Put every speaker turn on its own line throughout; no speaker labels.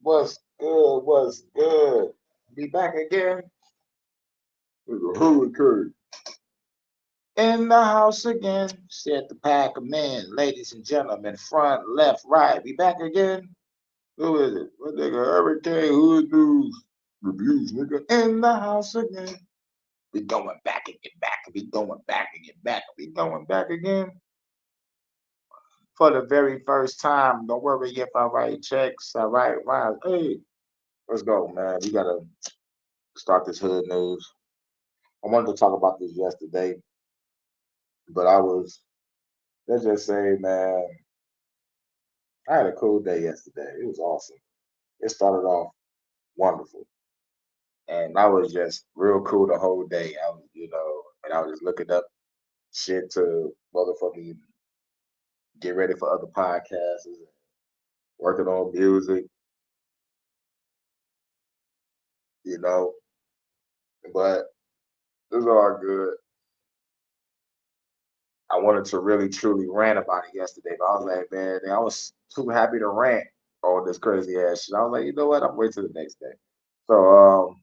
What's good? What's good? Be back again. With a hurricane. In the house again, said the pack of men, ladies and gentlemen, front, left, right. Be back again. Who is it? What nigga? Hurricane Hood News Reviews, nigga. In the house again. We going back and get back. We going back and get back. We going back again. For the very first time. Don't worry if I write checks. I write rhymes. Hey, let's go, man. We gotta start this hood news. I wanted to talk about this yesterday, but let's just say, man, I had a cool day yesterday. It was awesome. It started off wonderful. And I was just real cool the whole day. And I was just looking up shit to motherfucking get ready for other podcasts, and working on music, you know. But it was all good. I wanted to really truly rant about it yesterday, but I was like, man, I was too happy to rant on this crazy ass shit. I was like, you know what? I'm waiting till the next day. So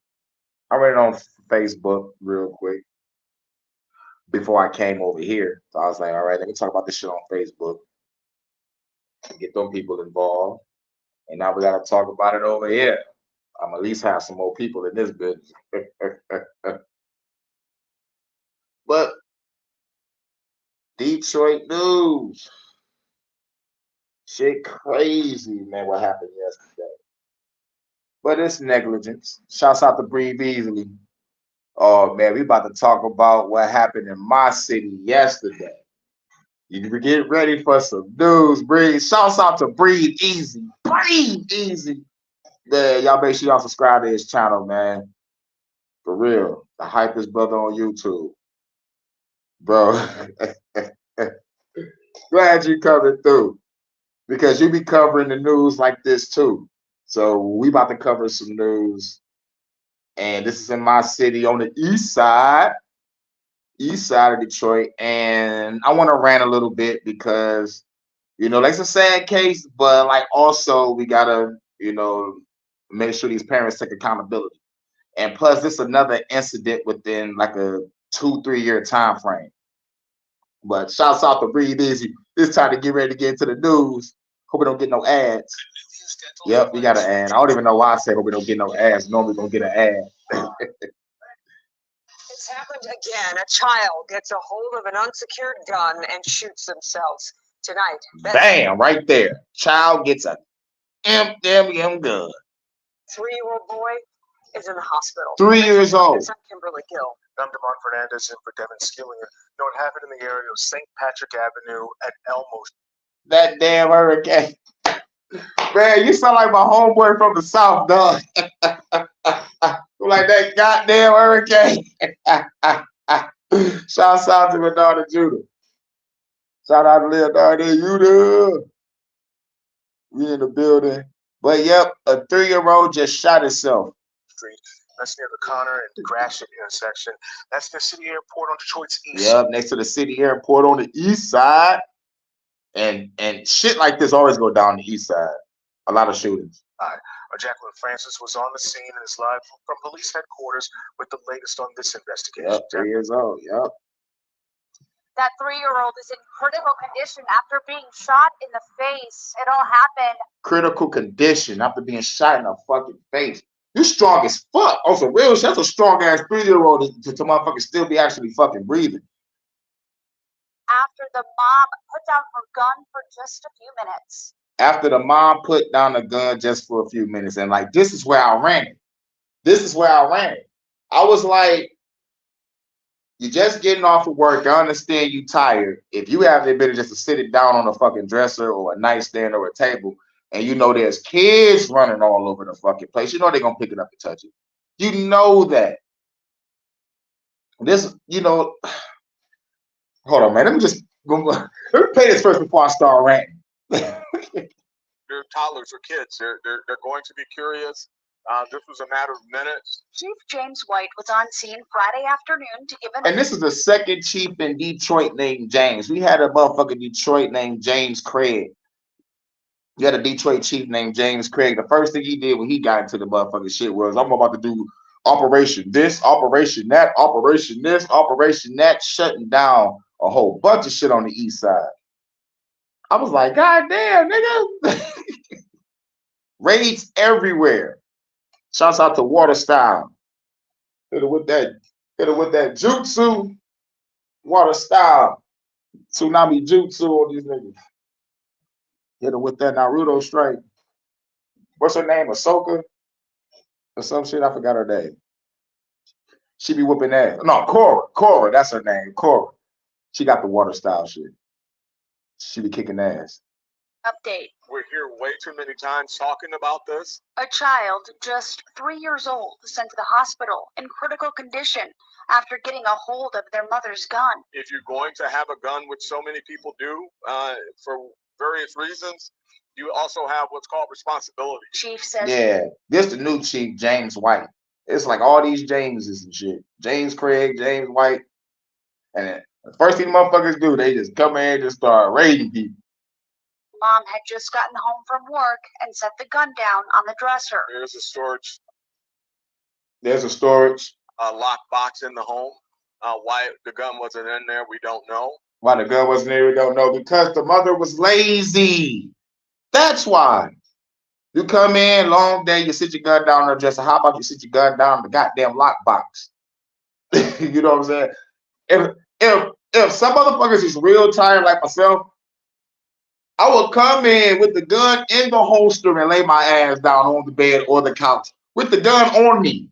I read it on Facebook real quick before I came over here. So I was like, all right, let me talk about this shit on Facebook and get them people involved. And now we gotta talk about it over here. I'm at least have some more people in this business. But Detroit news. Shit crazy, man, what happened yesterday. But it's negligence. Shouts out to Breathe Easily. Oh man, we about to talk about what happened in my city yesterday. You get ready for some news, Breathe. Shouts out to Breathe Easy. Breathe Easy. Man, y'all make sure y'all subscribe to his channel, man. For real. The hypest brother on YouTube. Bro. Glad you coming through. Because you be covering the news like this too. So we about to cover some news. And this is in my city on the east side of Detroit. And I want to rant a little bit because, like it's a sad case, but like also we gotta, make sure these parents take accountability. And plus, this is another incident within like a 2-3 year time frame. But shouts out to Breathe Easy. It's time to get ready to get into the news. Hope we don't get no ads. Yep, we got an ad. I don't even know why I said hope we don't get no ads. Normally don't get an ad.
It's happened again. A child gets a hold of an unsecured gun and shoots themselves tonight.
Bam, right there. Child gets a MWM gun.
3-year-old boy is in the hospital.
3 years old.
Kimberly Gill.
I'm Demont Fernandez in for Devin Skillinger. It happened in the area of St. Patrick Avenue at Elmo.
That damn hurricane. Man, you sound like my homeboy from the South, dog. Like that goddamn hurricane. Shouts out to my daughter Judah. Shout out to Leonardo Judah. We in the building. But yep, a 3-year-old just shot himself.
That's near the Connor and Gratiot intersection. That's the city airport on Detroit's east.
Yep, next to the city airport on the east side. And shit like this always go down the east side. A lot of shootings.
Jacqueline Francis was on the scene and is live from police headquarters with the latest on this investigation.
Yep, 3 years old. Yep.
That 3-year-old is in critical condition after being shot in the face. It all happened.
Critical condition after being shot in the fucking face. You strong as fuck. On some real shit, that's a strong ass 3-year-old to motherfucking still be actually fucking breathing.
After the mom put down her gun for just a few minutes.
After the mom put down the gun just for a few minutes. And like, this is where I ran it. I was like, you're just getting off of work. I understand you tired. If you have the ability just to sit it down on a fucking dresser or a nightstand or a table, and there's kids running all over the fucking place, they're gonna pick it up and touch it. You know that. This, hold on, man. Let me pay this first before I start ranting.
They're toddlers or kids. They're going to be curious. This was a matter of minutes.
Chief James White was on scene Friday afternoon to give an...
And this is the second chief in Detroit named James. We had a motherfucking Detroit named James Craig. You had a Detroit chief named James Craig. The first thing he did when he got into the motherfucking shit was, I'm about to do operation this, operation that, operation this, operation that, shutting down a whole bunch of shit on the east side. I was like, God damn, nigga. Raids everywhere. Shouts out to Water Style. Hit it with that jutsu. Water Style. Tsunami jutsu on these niggas. Hit it with that Naruto strike. What's her name? Ahsoka? Or some shit. I forgot her name. She be whooping ass. No, Cora. That's her name. Cora. She got the water style shit. She be kicking ass.
Update.
We're here way too many times talking about this.
A child just 3 years old sent to the hospital in critical condition after getting a hold of their mother's gun.
If you're going to have a gun, which so many people do for various reasons, you also have what's called responsibility.
Chief says.
Yeah, this the new chief, James White. It's like all these Jameses and shit. James Craig, James White. And the first thing motherfuckers do, they just come in and just start raiding people.
Mom had just gotten home from work and set the gun down on the dresser.
There's a storage.
There's a storage.
Lock box in the home. Why the gun wasn't in there, we don't know.
Why the gun wasn't there, we don't know. Because the mother was lazy. That's why. You come in, long day, you sit your gun down on the dresser. How about you sit your gun down on the goddamn lockbox? You know what I'm saying? If some motherfuckers is real tired like myself, I would come in with the gun in the holster and lay my ass down on the bed or the couch with the gun on me.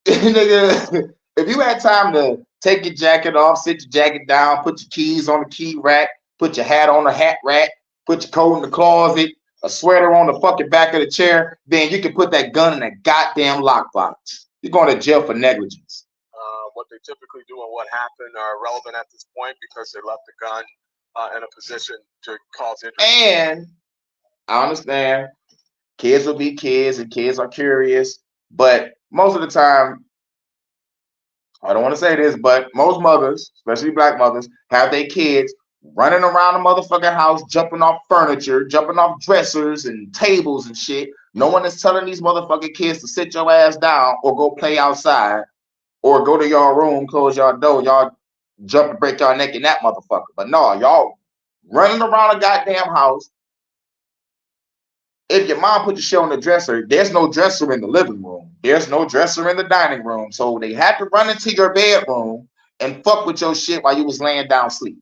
Nigga, if you had time to take your jacket off, sit your jacket down, put your keys on the key rack, put your hat on the hat rack, put your coat in the closet, a sweater on the fucking back of the chair, then you can put that gun in that goddamn lockbox. You're going to jail for negligence.
What they typically do and what happened are irrelevant at this point because they left the gun in a position to cause injury.
And I understand kids will be kids and kids are curious, but most of the time, I don't want to say this, but most mothers, especially black mothers, have their kids running around the motherfucking house, jumping off furniture, jumping off dressers and tables and shit. No one is telling these motherfucking kids to sit your ass down or go play outside or go to your room, close your door, y'all jump and break your neck in that motherfucker. But no, y'all running around a goddamn house. If your mom put your shit on the dresser, there's no dresser in the living room. There's no dresser in the dining room. So they had to run into your bedroom and fuck with your shit while you was laying down sleep.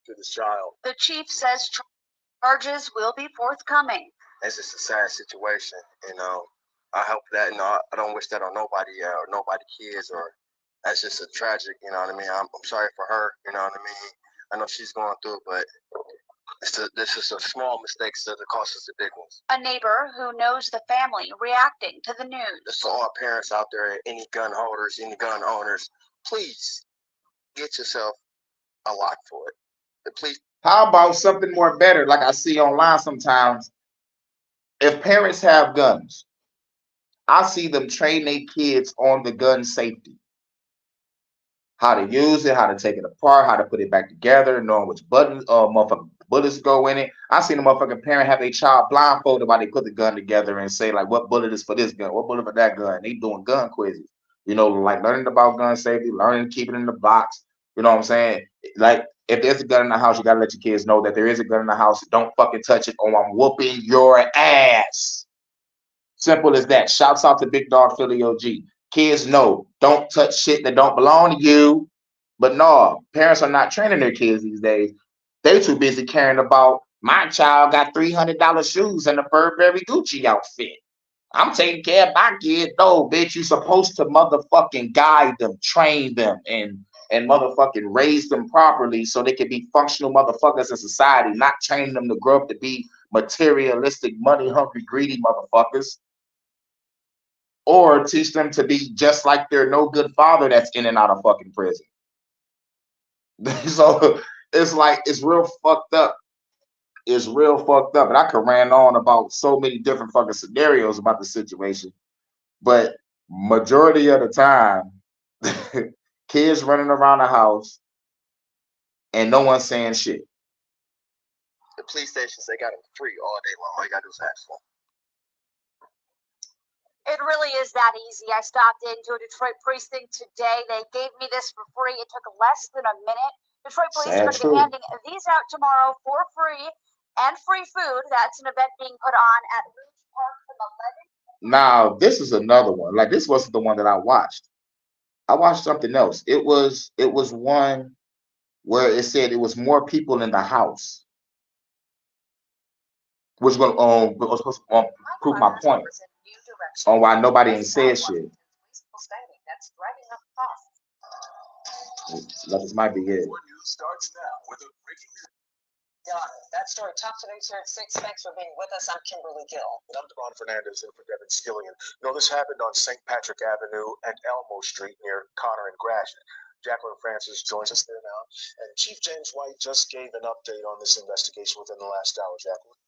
To this child.
The chief says charges will be forthcoming.
It's just a sad situation, you know. I hope that, I don't wish that on nobody or nobody kids, or that's just a tragic, you know what I mean. I'm sorry for her, you know what I mean. I know she's going through, but this is a small mistakes that cost us the big ones.
A neighbor who knows the family reacting to the news.
Just to all parents out there, any gun holders, any gun owners, please get yourself a lock for it. Please.
How about something more better, like I see online sometimes? If parents have guns, I see them train their kids on the gun safety. How to use it, how to take it apart, how to put it back together, knowing which buttons motherfucking bullets go in it. I seen a motherfucking parent have their child blindfolded while they put the gun together and say, like, what bullet is for this gun, what bullet for that gun. They doing gun quizzes. You know, like learning about gun safety, learning to keep it in the box. You know what I'm saying? Like, if there's a gun in the house, you gotta let your kids know that there is a gun in the house. Don't fucking touch it or I'm whooping your ass. Simple as that. Shouts out to Big Dog Philly OG. Kids know, don't touch shit that don't belong to you. But no, parents are not training their kids these days. They too busy caring about, my child got $300 shoes and a Burberry Gucci outfit. I'm taking care of my kid. No, bitch, you supposed to motherfucking guide them, train them, and motherfucking raise them properly so they can be functional motherfuckers in society, not training them to grow up to be materialistic, money-hungry, greedy motherfuckers. Or teach them to be just like their no good father that's in and out of fucking prison. So it's like, it's real fucked up. It's real fucked up. And I could rant on about so many different fucking scenarios about the situation. But majority of the time, kids running around the house and no one saying shit.
the police stations, they got them free all day long. All you gotta do is ask for them.
It really is that easy. I stopped into a Detroit precinct today. They gave me this for free. It took less than a minute. Detroit police are
Sad
going to be
truth.
handing these out tomorrow for free and free food. That's an event being put on at Rouge Park from 11.
Now, this is another one. Like, this wasn't the one that I watched. I watched something else. It was one where it said it was more people in the house, which was supposed to prove my point on why nobody ain't said shit. That might be it.
News starts now with a breaking news.
That story top today's here at 6. Thanks for being with us. I'm Kimberly Gill.
And I'm Devon Fernandez in for Devin Skillian. You know, this happened on St. Patrick Avenue and Elmo Street near Connor and Gratiot. Jacqueline Francis joins us there now. And Chief James White just gave an update on this investigation within the last hour, Jacqueline.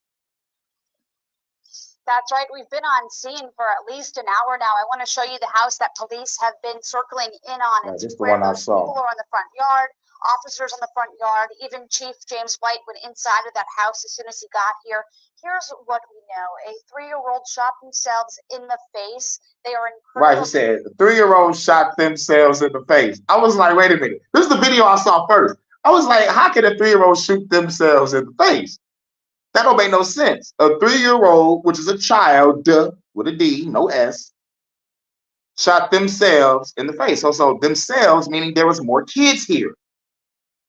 That's right. We've been on scene for at least an hour now. I want to show you the house that police have been circling in on.
Right,
It's
this is the
where
one I
those
saw.
people are in the front yard, officers on the front yard. Even Chief James White went inside of that house as soon as he got here. Here's what we know. A 3-year-old shot themselves in the face. They are in
Right,
critical
it said the 3-year-old shot themselves in the face. I was like, wait a minute. This is the video I saw first. I was like, how can a 3-year-old shoot themselves in the face? That don't make no sense. A 3-year-old, which is a child, with a D, no S, shot themselves in the face. So themselves meaning there was more kids here.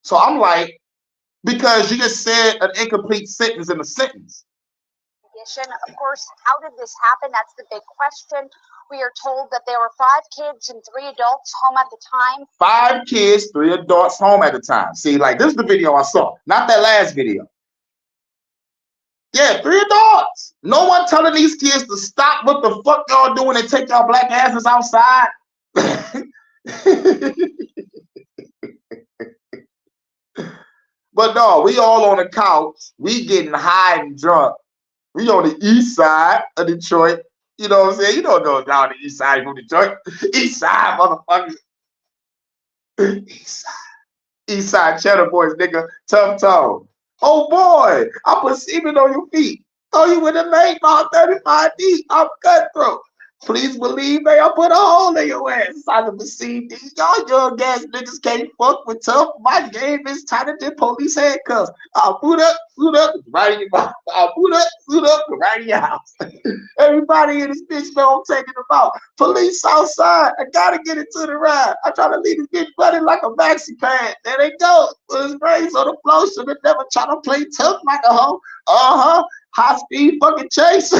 So I'm like, because you just said an incomplete sentence in a sentence.
Of course, how did this happen? That's the big question. We are told that there were 5 kids and 3 adults home at the time.
5 kids, 3 adults home at the time. See, like, this is the video I saw, not that last video. Yeah, 3 adults. No one telling these kids to stop what the fuck y'all doing and take y'all black asses outside. But no, we all on the couch. We getting high and drunk. We on the east side of Detroit. You know what I'm saying? You don't know down the east side from Detroit. East side, motherfuckers. East side. East side cheddar boys, nigga. Tough tone. Oh boy, I put semen on your feet. Oh, you would have made about 35 deep. I'm cutthroat. Please believe me, I put a hole in your ass. Son of a CD. Y'all young ass niggas can't fuck with tough. My game is tighter than police handcuffs. I'll boot up, right in your mouth. I'll boot up, right in your house. Everybody in this bitch know I'm taking them out. Police outside. I gotta get it to the ride. I try to leave this bitch running like a maxi pad. There they go. With his brains on the floor. Should have never tried to play tough like a hoe. High speed fucking chase.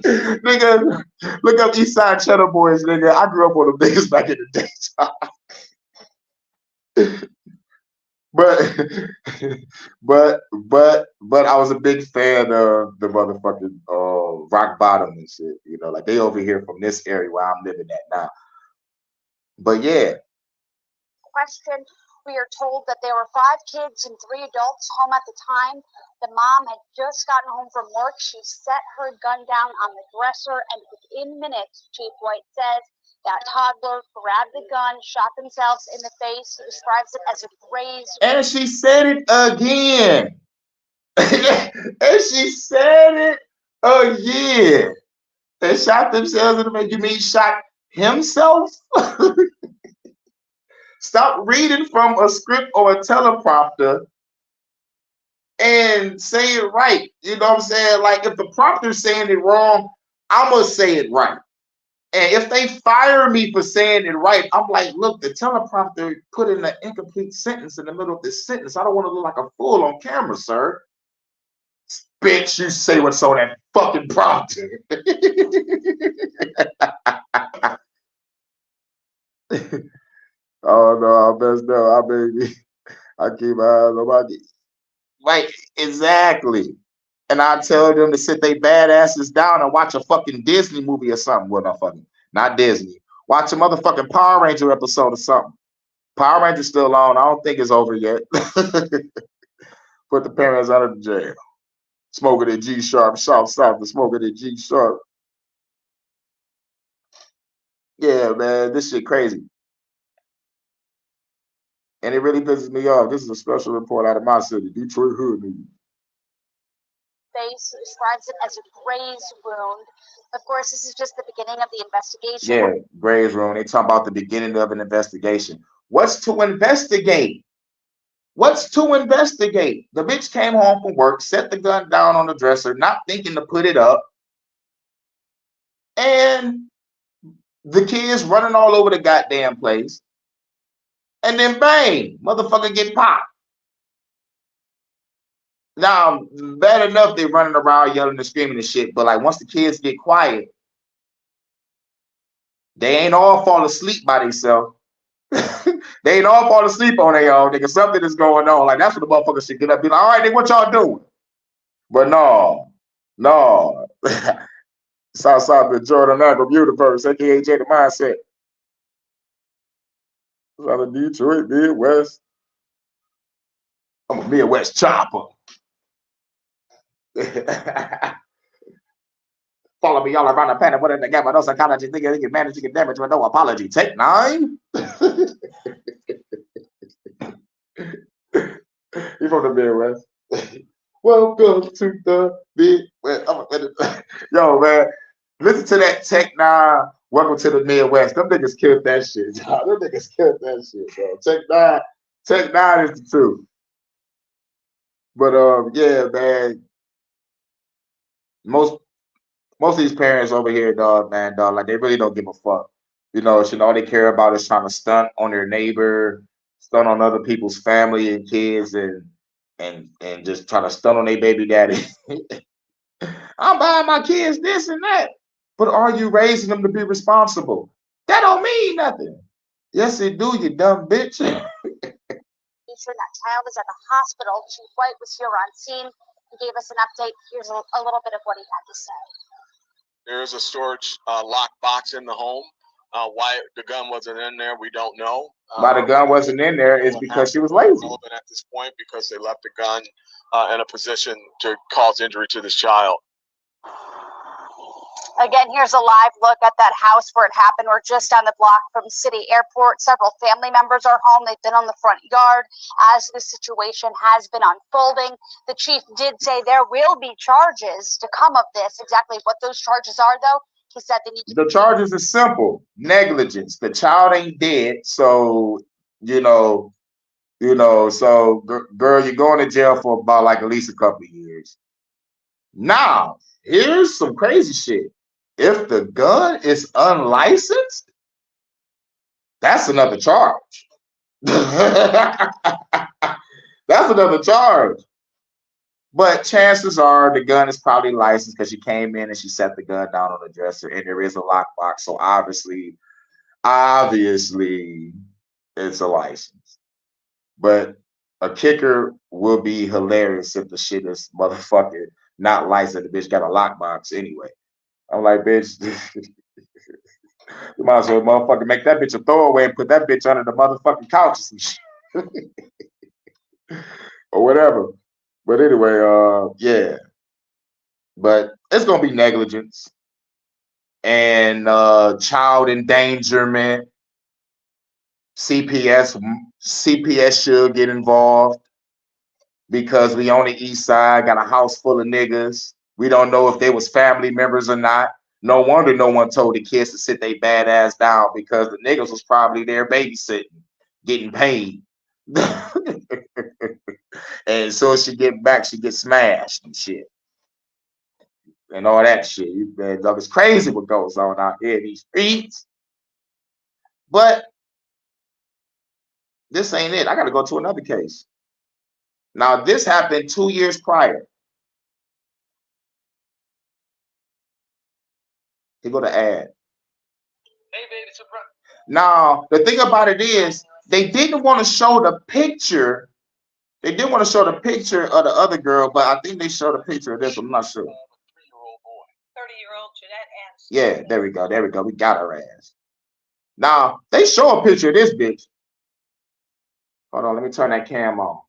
Nigga, look up East Side Cheddar Boys, nigga. I grew up on them niggas back in the day. but I was a big fan of the motherfucking Rock Bottom and shit. You know, like they over here from this area where I'm living at now. But yeah.
Question. We are told that there were 5 kids and 3 adults home at the time. The mom had just gotten home from work. She set her gun down on the dresser, and within minutes, Chief White says, that toddler grabbed the gun, shot themselves in the face. He describes it as a grazed.
And she said it again. And she said it again. They shot themselves in the face. You mean shot himself? Stop reading from a script or a teleprompter and say it right. You know what I'm saying? Like, if the prompter's saying it wrong, I'm going to say it right. And if they fire me for saying it right, I'm like, look, the teleprompter put in an incomplete sentence in the middle of this sentence. I don't want to look like a fool on camera, sir. Bitch, you say what's on that fucking prompter. Oh no, I best know. I keep my eyes on my knees. Right, exactly. And I tell them to sit their bad asses down and watch a fucking Disney movie or something. Well, not Disney. Watch a motherfucking Power Ranger episode or something. Power Ranger's still on. I don't think it's over yet. Put the parents out of the jail. Smoking at G Sharp, South, the smoking at G Sharp. Yeah, man, this shit crazy. And it really pisses me off. This is a special report out of my city, Detroit Hood News.
Face describes it as a graze wound. Of course, this is just the beginning of the investigation.
Yeah, graze wound. They talk about the beginning of an investigation. What's to investigate? What's to investigate? The bitch came home from work, set the gun down on the dresser, not thinking to put it up, and the kids running all over the goddamn place. And then bang, motherfucker get popped. Now, bad enough they running around yelling and screaming and shit, but like once the kids get quiet, they ain't all fall asleep by themselves. They ain't all fall asleep on their own. Nigga, something is going on. Like that's what the motherfuckers should get up and be like, all right, then what y'all doing? But no. Southside the Jordan Agro Universe, aka the Mindset. Out of Detroit, Midwest. I'm a Midwest chopper. Follow me all around the planet. What in the gap? No psychology. Think you can manage to get damage with no apology. Take 9. You from the Midwest? Welcome to the Midwest. Yo, man, listen to that Tech 9. Welcome to the Midwest. Them niggas killed that shit. Them niggas killed that shit, bro. Tech 9 is the truth. But yeah, man. Most of these parents over here, dog, like they really don't give a fuck. You know, all they care about is trying to stunt on their neighbor, stunt on other people's family and kids, and just trying to stunt on their baby daddy. I'm buying my kids this and that. But are you raising them to be responsible? That don't mean nothing. Yes, it do, you dumb bitch.
That child is at the hospital. Chief White was here on scene. He gave us an update. Here's a little bit of what he had to say.
There is a storage lock box in the home. Why the gun wasn't in there, we don't know.
Why the gun wasn't in there is because she was lazy.
Relevant at this point because they left the gun in a position to cause injury to this child.
Again, here's a live look at that house where it happened. We're just down the block from City Airport. Several family members are home. They've been on the front yard as the situation has been unfolding. The chief did say there will be charges to come of this. Exactly what those charges are, though, he said they need to.
The charges are simple: negligence. The child ain't dead, so so girl, you're going to jail for about like at least a couple of years. Now, here's some crazy shit. If the gun is unlicensed, that's another charge. That's another charge. But chances are the gun is probably licensed because she came in and she set the gun down on the dresser and there is a lockbox. So obviously, it's a license. But a kicker will be hilarious if the shit is motherfucking not licensed. The bitch got a lockbox anyway. I'm like, bitch, you might as well motherfucking make that bitch a throwaway and put that bitch under the motherfucking couch or some shit. Or whatever. But anyway, yeah. But it's gonna be negligence and child endangerment. CPS should get involved because we on the east side got a house full of niggas. We don't know if they was family members or not. No wonder no one told the kids to sit their bad ass down because the niggas was probably there babysitting, getting paid. And so she get back, she get smashed and shit. And all that shit. It's crazy what goes on out here in these streets. But this ain't it. I gotta go to another case. Now, this happened 2 years prior. Here go the ad.
Hey, baby, surprise.
Now, the thing about it is, they didn't want to show the picture. They didn't want to show the picture of the other girl, but I think they showed a picture of this. I'm not sure.
3-year-old boy. 30-year-old Jeanette Anderson.
Yeah, there we go. There we go. We got her ass. Now, they show a picture of this bitch. Hold on, let me turn that cam on.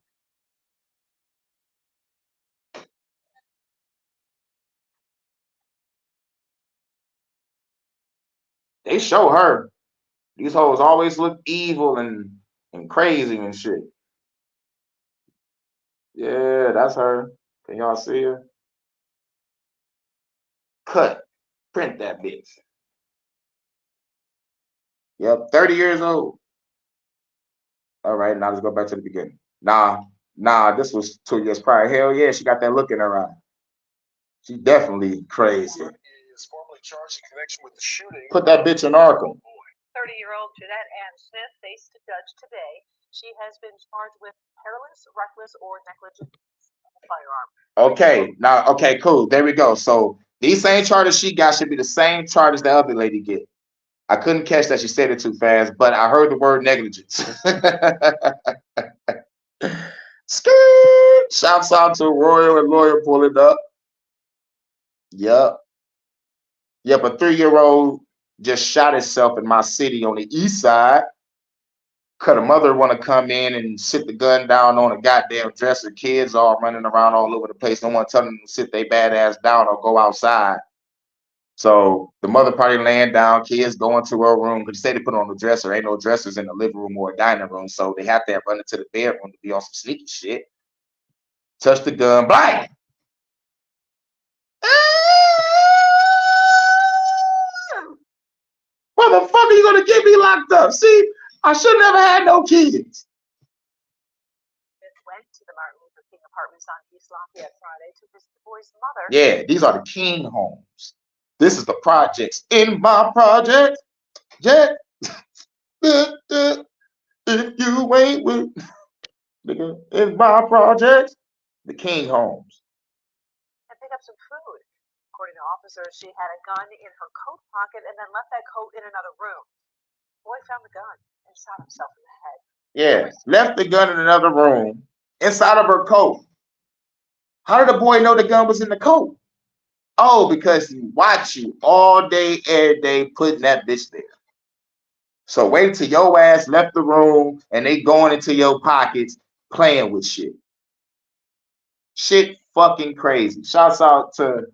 They show her. These hoes always look evil and and crazy and shit. Yeah, that's her. Can y'all see her? Cut. Print that bitch. Yep, 30 years old. All right, now let's go back to the beginning. Nah, this was 2 years prior. Hell yeah, she got that look in her eye. She definitely crazy.
Is formally charged in connection with the shooting.
Put that bitch in Arkham.
30-year-old Jeanette Ann Smith faced a judge today. She has been charged with careless, reckless, or negligent use of a firearm.
Okay, now, okay, cool. There we go. So these same charges she got should be the same charges the other lady get. I couldn't catch that, she said it too fast, but I heard the word negligence. Skirt. Shouts out to Royal and Lawyer pulling up. Yep. Yep, a 3-year-old just shot itself in my city on the east side. Cause a mother want to come in and sit the gun down on a goddamn dresser. Kids all running around all over the place. No one telling them to sit their bad ass down or go outside. So the mother probably laying down, kids going to her room because they say they put on the dresser. Ain't no dressers in the living room or a dining room. So they have to have run into the bedroom to be on some sneaky shit. Touch the gun, bang! Motherfucker, you gonna get me locked up? See, I should never had no kids.
Went to the Martin Luther King Apartments on East Lafayette Friday to visit the boy's mother.
Yeah, these are the King homes. This is the projects. In my project, yeah. If you ain't with, nigga, in my project, the King homes.
And pick up some food. According to officers, she had a gun in her coat pocket and then left that coat in another room. The boy found the gun and shot himself in the head.
Yeah, left the gun in another room inside of her coat. How did the boy know the gun was in the coat? Oh, because he watched you all day, every day, putting that bitch there. So wait till your ass left the room and they going into your pockets playing with shit. Shit fucking crazy. Shouts out to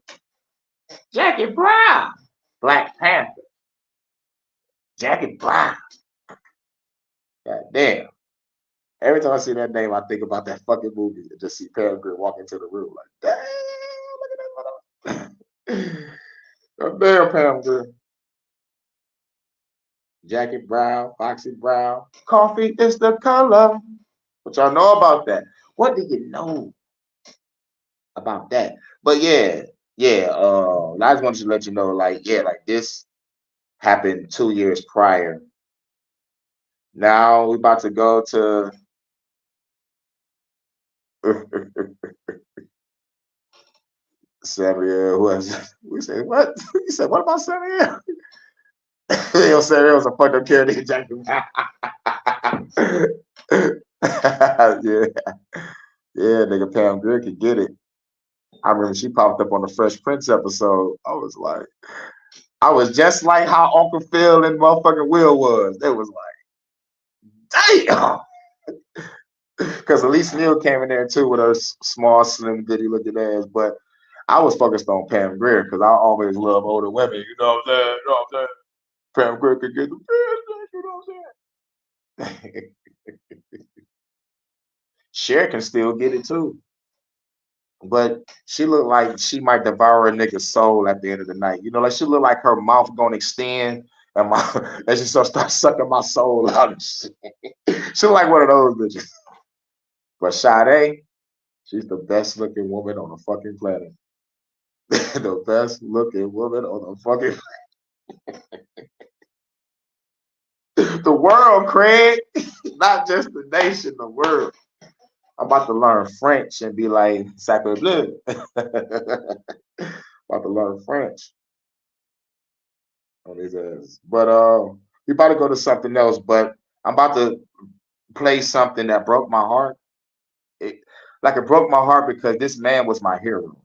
Jackie Brown, Black Panther. Jackie Brown. God damn. Every time I see that name, I think about that fucking movie and just see Pam Grier walk into the room like, damn, look at that. Oh, damn, Pam Grier. Jackie Brown, Foxy Brown. Coffee is the color. What y'all know about that? What do you know about that? But yeah. I just wanted to let you know, like this happened 2 years prior. Now we about to go to Samuel. We said what? You said what about Samuel? Yo, Samuel was a fucked up character. Jackie Brown. Yeah, nigga, Pam Grier could get it. I remember she popped up on the Fresh Prince episode. I was just like how Uncle Phil and motherfucking Will was. It was like, damn. Because Elise Neal came in there too with her small, slim, goody looking ass. But I was focused on Pam Grier because I always love older women. You know what I'm saying? Pam Grier could get the business. You know what I'm saying? Cher can still get it too. But she looked like she might devour a nigga's soul at the end of the night. You know, like she looked like her mouth gonna extend and and she start sucking my soul out and shit. She look like one of those bitches. But Sade, she's the best looking woman on the fucking planet. The best looking woman on the fucking the world, Craig. Not just the nation, the world. I'm about to learn French and be like sacre bleu. About to learn French on his ass. But we about to go to something else, but I'm about to play something that broke my heart. It broke my heart because this man was my hero.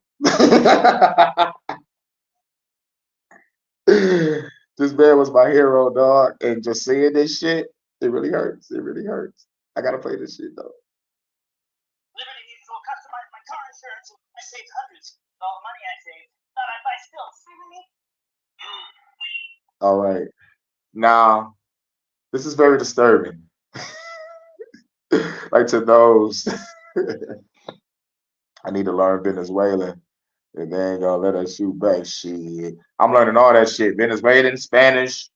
This man was my hero, dog. And just seeing this shit, it really hurts. It really hurts. I gotta play this shit though.
Liberty Mutual customized my car insurance. I saved hundreds. With all the money I saved, thought I'd buy stills. See me?
All right. Now, this is very disturbing. like to those. I need to learn Venezuelan. And they ain't gonna let us shoot back. Shit. I'm learning all that shit. Venezuelan, Spanish,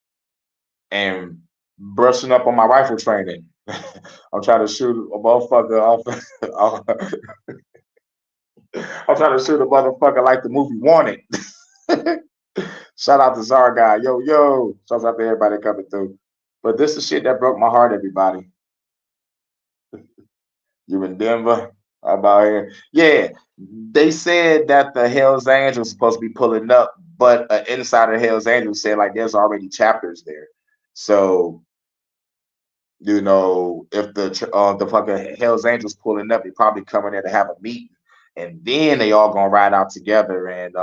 and brushing up on my rifle training. I'm trying to shoot a motherfucker off. I'm trying to shoot a motherfucker like the movie Wanted. Shout out to Czar guy. Yo, yo. Shout out to everybody coming through. But this is shit that broke my heart, everybody. You in Denver? How about here? Yeah. They said that the Hells Angels supposed to be pulling up, but an insider Hells Angels said like there's already chapters there. So, you know, if the fucking Hells Angels pulling up, they probably coming there to have a meeting, and then they all gonna ride out together and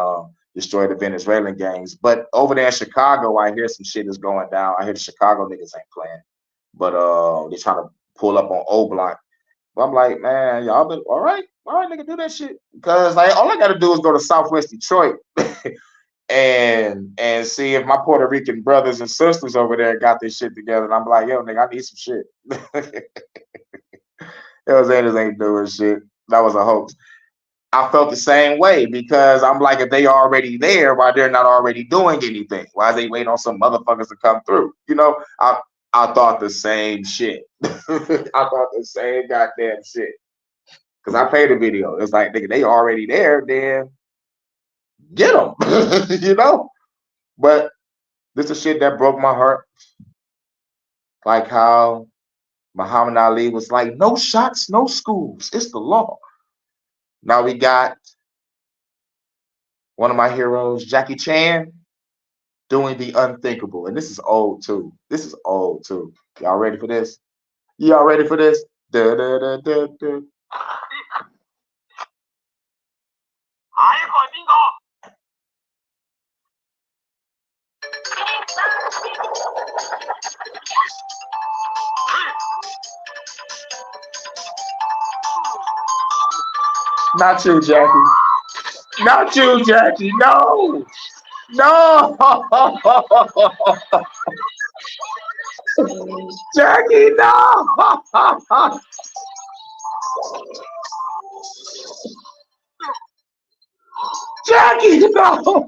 destroy the Venezuelan gangs. But over there in Chicago, I hear some shit is going down. I hear the Chicago niggas ain't playing, but they're trying to pull up on O Block. But I'm like, man, y'all been all right, nigga, do that shit. Because like all I gotta do is go to Southwest Detroit and see if my Puerto Rican brothers and sisters over there got this shit together. And I'm like, yo, nigga, I need some shit. Hells Angels ain't doing shit. That was a hoax. I felt the same way because I'm like, if they already there, why they're not already doing anything? Why is they waiting on some motherfuckers to come through? You know, I thought the same shit. I thought the same goddamn shit. Because I played the video. It's like, nigga, they already there, then get them. You know? But this is shit that broke my heart. Like how Muhammad Ali was like, no shots, no schools. It's the law. Now we got one of my heroes, Jackie Chan, doing the unthinkable. And this is old too. This is old too. Y'all ready for this? Y'all ready for this? Da, da, da, da, da. Not you, Jackie. Not you, Jackie. No. No. Jackie, no. Jackie, no.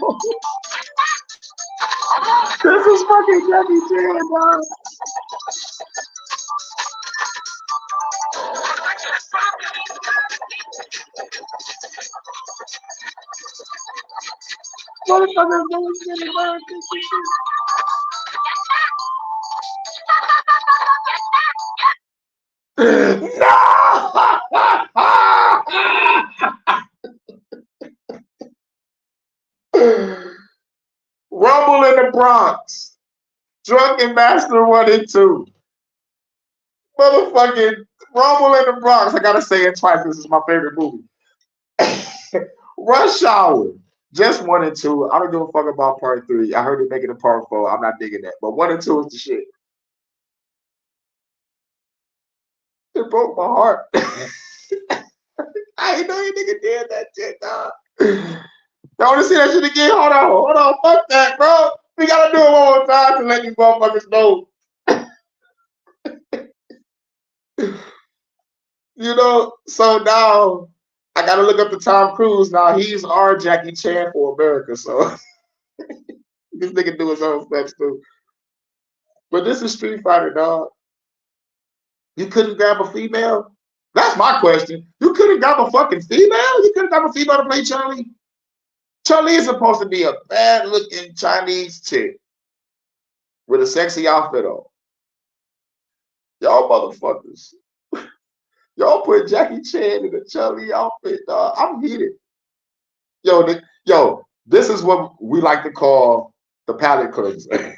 This is fucking Jackie Chan, dog. Motherfucker, no. Rumble in the Bronx. Drunken Master 1 and 2. Motherfucking Rumble in the Bronx. I gotta say it twice. This is my favorite movie. Rush Hour. Just 1 and 2. I don't give a fuck about part 3. I heard it making a part 4. I'm not digging that. But 1 and 2 is the shit. It broke my heart. I ain't know you nigga did that shit, dog. Y'all wanna see that shit again? Hold on. Fuck that, bro. We gotta do it one more time to let these motherfuckers know. You know, so now I gotta look up to Tom Cruise. Now he's our Jackie Chan for America, so this nigga do his own steps too. But this is Street Fighter, dog. You couldn't grab a female? That's my question. You couldn't grab a fucking female? You couldn't grab a female to play Chun-Li? Chun-Li is supposed to be a bad-looking Chinese chick with a sexy outfit on. Y'all motherfuckers. Y'all put Jackie Chan in a Chun-Li outfit, dog. I'm heated. Yo, this is what we like to call the palate cleanser.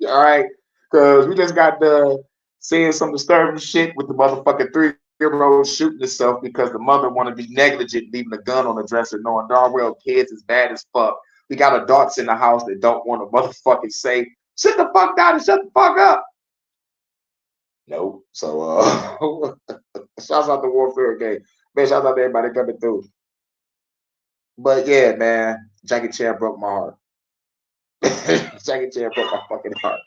All right? Because we just got done seeing some disturbing shit with the motherfucking 3-year-old shooting herself because the mother want to be negligent, leaving a gun on the dresser, knowing darn well kids is bad as fuck. We got adults in the house that don't want to motherfucking say, sit the fuck down and shut the fuck up. No. So, shouts out to Warfare Game. Man, shouts out to everybody coming through. But yeah, man, Jackie Chan broke my heart. Jackie Chan broke my fucking heart.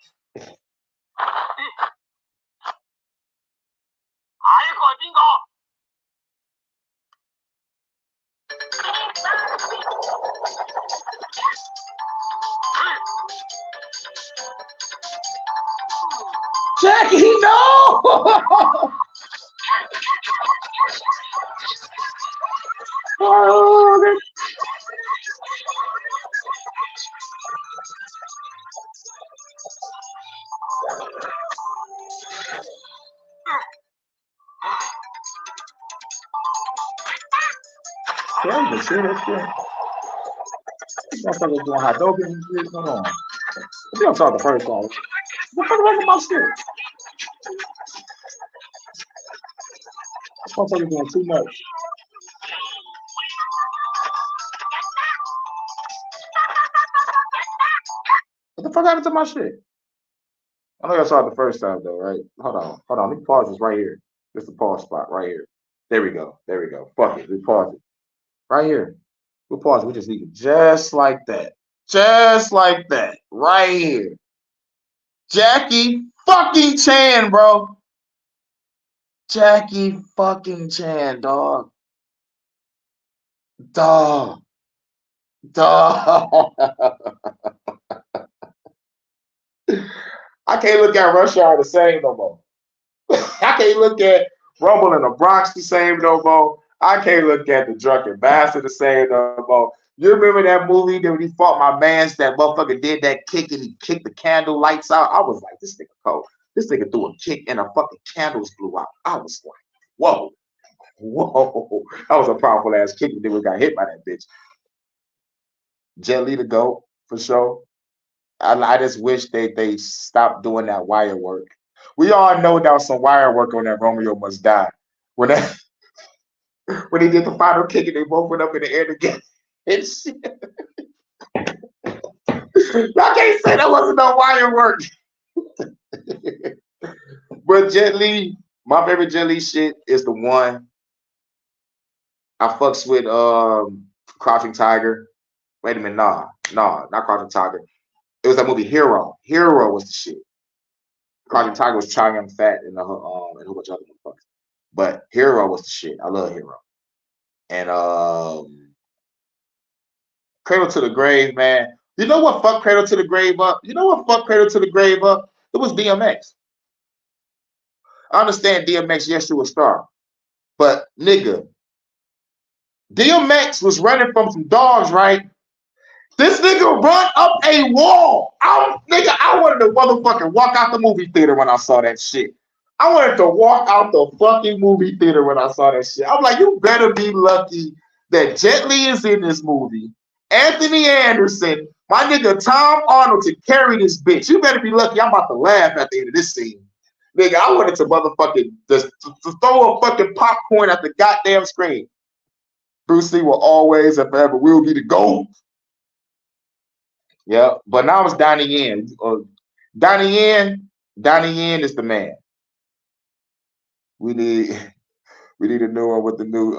Jackie, no! Oh, yeah, you see that shit. Motherfuckers doing hot dope and shit. Come on. We don't talk the first song. What the fuck wrong with my shit? Motherfuckers doing too much. What the fuck happened to my shit? I know y'all saw it the first time though, right? Hold on. Let me pause this right here. This is the pause spot right here. There we go. Fuck it. We pause it. Right here. We'll pause it. We just leave it just like that. Just like that. Right here. Jackie fucking Chan, bro. Jackie fucking Chan, dog. Dog. I can't look at Rush Hour the same no more. I can't look at Rumble in the Bronx the same no more. I can't look at the Drunken Bastard the same no more. You remember that movie that when he fought my mans, that motherfucker did that kick and he kicked the candle lights out? I was like, this nigga cold. This nigga threw a kick and the fucking candles blew out. I was like, whoa. That was a powerful ass kick. And then we got hit by that bitch. Jet Li to go, for sure. I just wish they stopped doing that wire work. We all know there was some wire work on that Romeo Must Die. When he did the final kick and they both went up in the air together. And shit. Y'all can't say that wasn't no wire work. But Jet Li, my favorite Jet Li shit is the one I fucks with Crouching Tiger. Wait a minute, nah, not Crouching Tiger. It was that movie Hero. Hero was the shit. Crouching Tiger was Chow Yun Fat and a whole bunch of other motherfuckers. But Hero was the shit. I love Hero. And Cradle to the Grave, man. You know what fucked Cradle to the Grave up? It was DMX. I understand DMX, yes, you a star. But nigga, DMX was running from some dogs, right? This nigga run up a wall. I wanted to motherfucking walk out the movie theater when I saw that shit. I wanted to walk out the fucking movie theater when I saw that shit. I'm like, you better be lucky that Jet Li is in this movie. Anthony Anderson, my nigga Tom Arnold to carry this bitch. You better be lucky. I'm about to laugh at the end of this scene. Nigga, I wanted to motherfucking just to throw a fucking popcorn at the goddamn screen. Bruce Lee will always and forever will be the GOAT. Yeah, but now it's Donnie Yen. Donnie Yen is the man. We need a new one with the new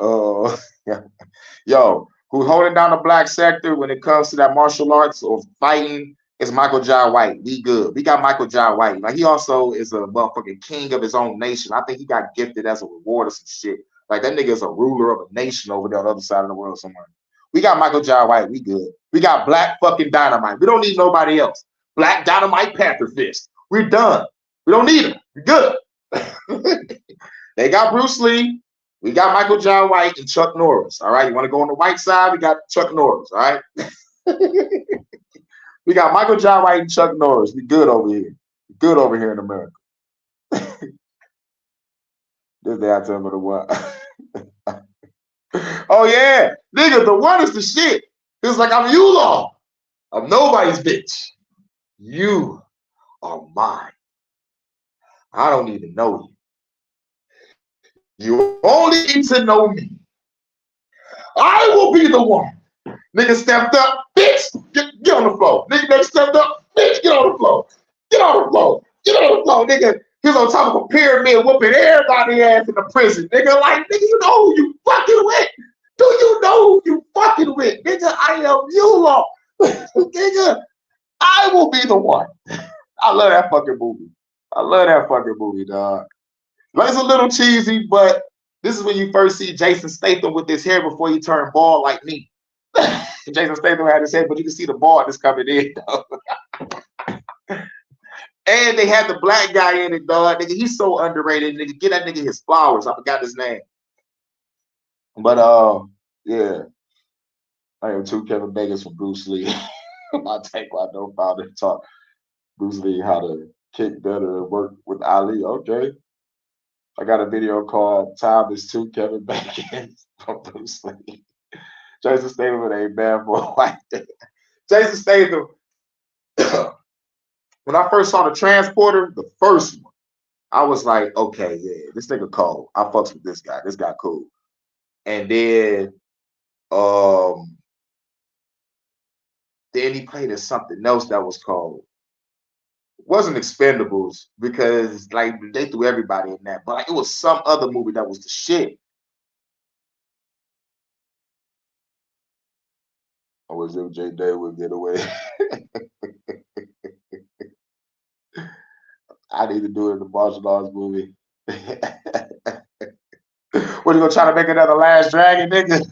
yo, who's holding down the black sector when it comes to that martial arts or fighting is Michael Jai White. We good. We got Michael Jai White. Like he also is a motherfucking king of his own nation. I think he got gifted as a reward or some shit. Like that nigga is a ruler of a nation over there on the other side of the world somewhere. We got Michael Jai White. We good. We got Black fucking Dynamite. We don't need nobody else. Black Dynamite Panther Fist. We're done. We don't need him. We're good. They got Bruce Lee. We got Michael Jai White and Chuck Norris. All right. You want to go on the white side? We got Chuck Norris. All right. We got Michael Jai White and Chuck Norris. We good over here. We good over here in America. This day I tell me the what. Oh yeah, nigga, the one is the shit. It's like I'm you law. I'm nobody's bitch. You are mine. I don't even know you. You only need to know me. I will be the one. Nigga stepped up, bitch. Get on the floor. Nigga stepped up, bitch. Get on the floor. Get on the floor. Get on the floor, nigga. He's on top of a pyramid whooping everybody ass in the prison. Nigga, like, nigga, you know who you fucking with. Do you know who you fucking with? Nigga, I am you law. Nigga, I will be the one. I love that fucking movie. Dog. Like, it's a little cheesy, but this is when you first see Jason Statham with his hair before he turned bald like me. Jason Statham had his hair, but you can see the baldness coming in, though. And they had the black guy in it, dog. Nigga, he's so underrated. Nigga, get that nigga his flowers. I forgot his name. But yeah. I am two Kevin Bacon's from Bruce Lee. My Taekwondo founder taught Bruce Lee how to kick better and work with Ali. Okay. I got a video called Time is Two Kevin Bacon from Bruce Lee. Jason Statham ain't bad for a white day. Jason Statham, when I first saw the Transporter, the first one, I was like, okay, yeah, this nigga cold. I fucks with this guy. This guy cool. And then he played in something else that was cold. It wasn't Expendables because like they threw everybody in that, but like, it was some other movie that was the shit. I was MJ Day would get away. I need to do it in the martial arts movie. What, you gonna try to make another Last Dragon, nigga?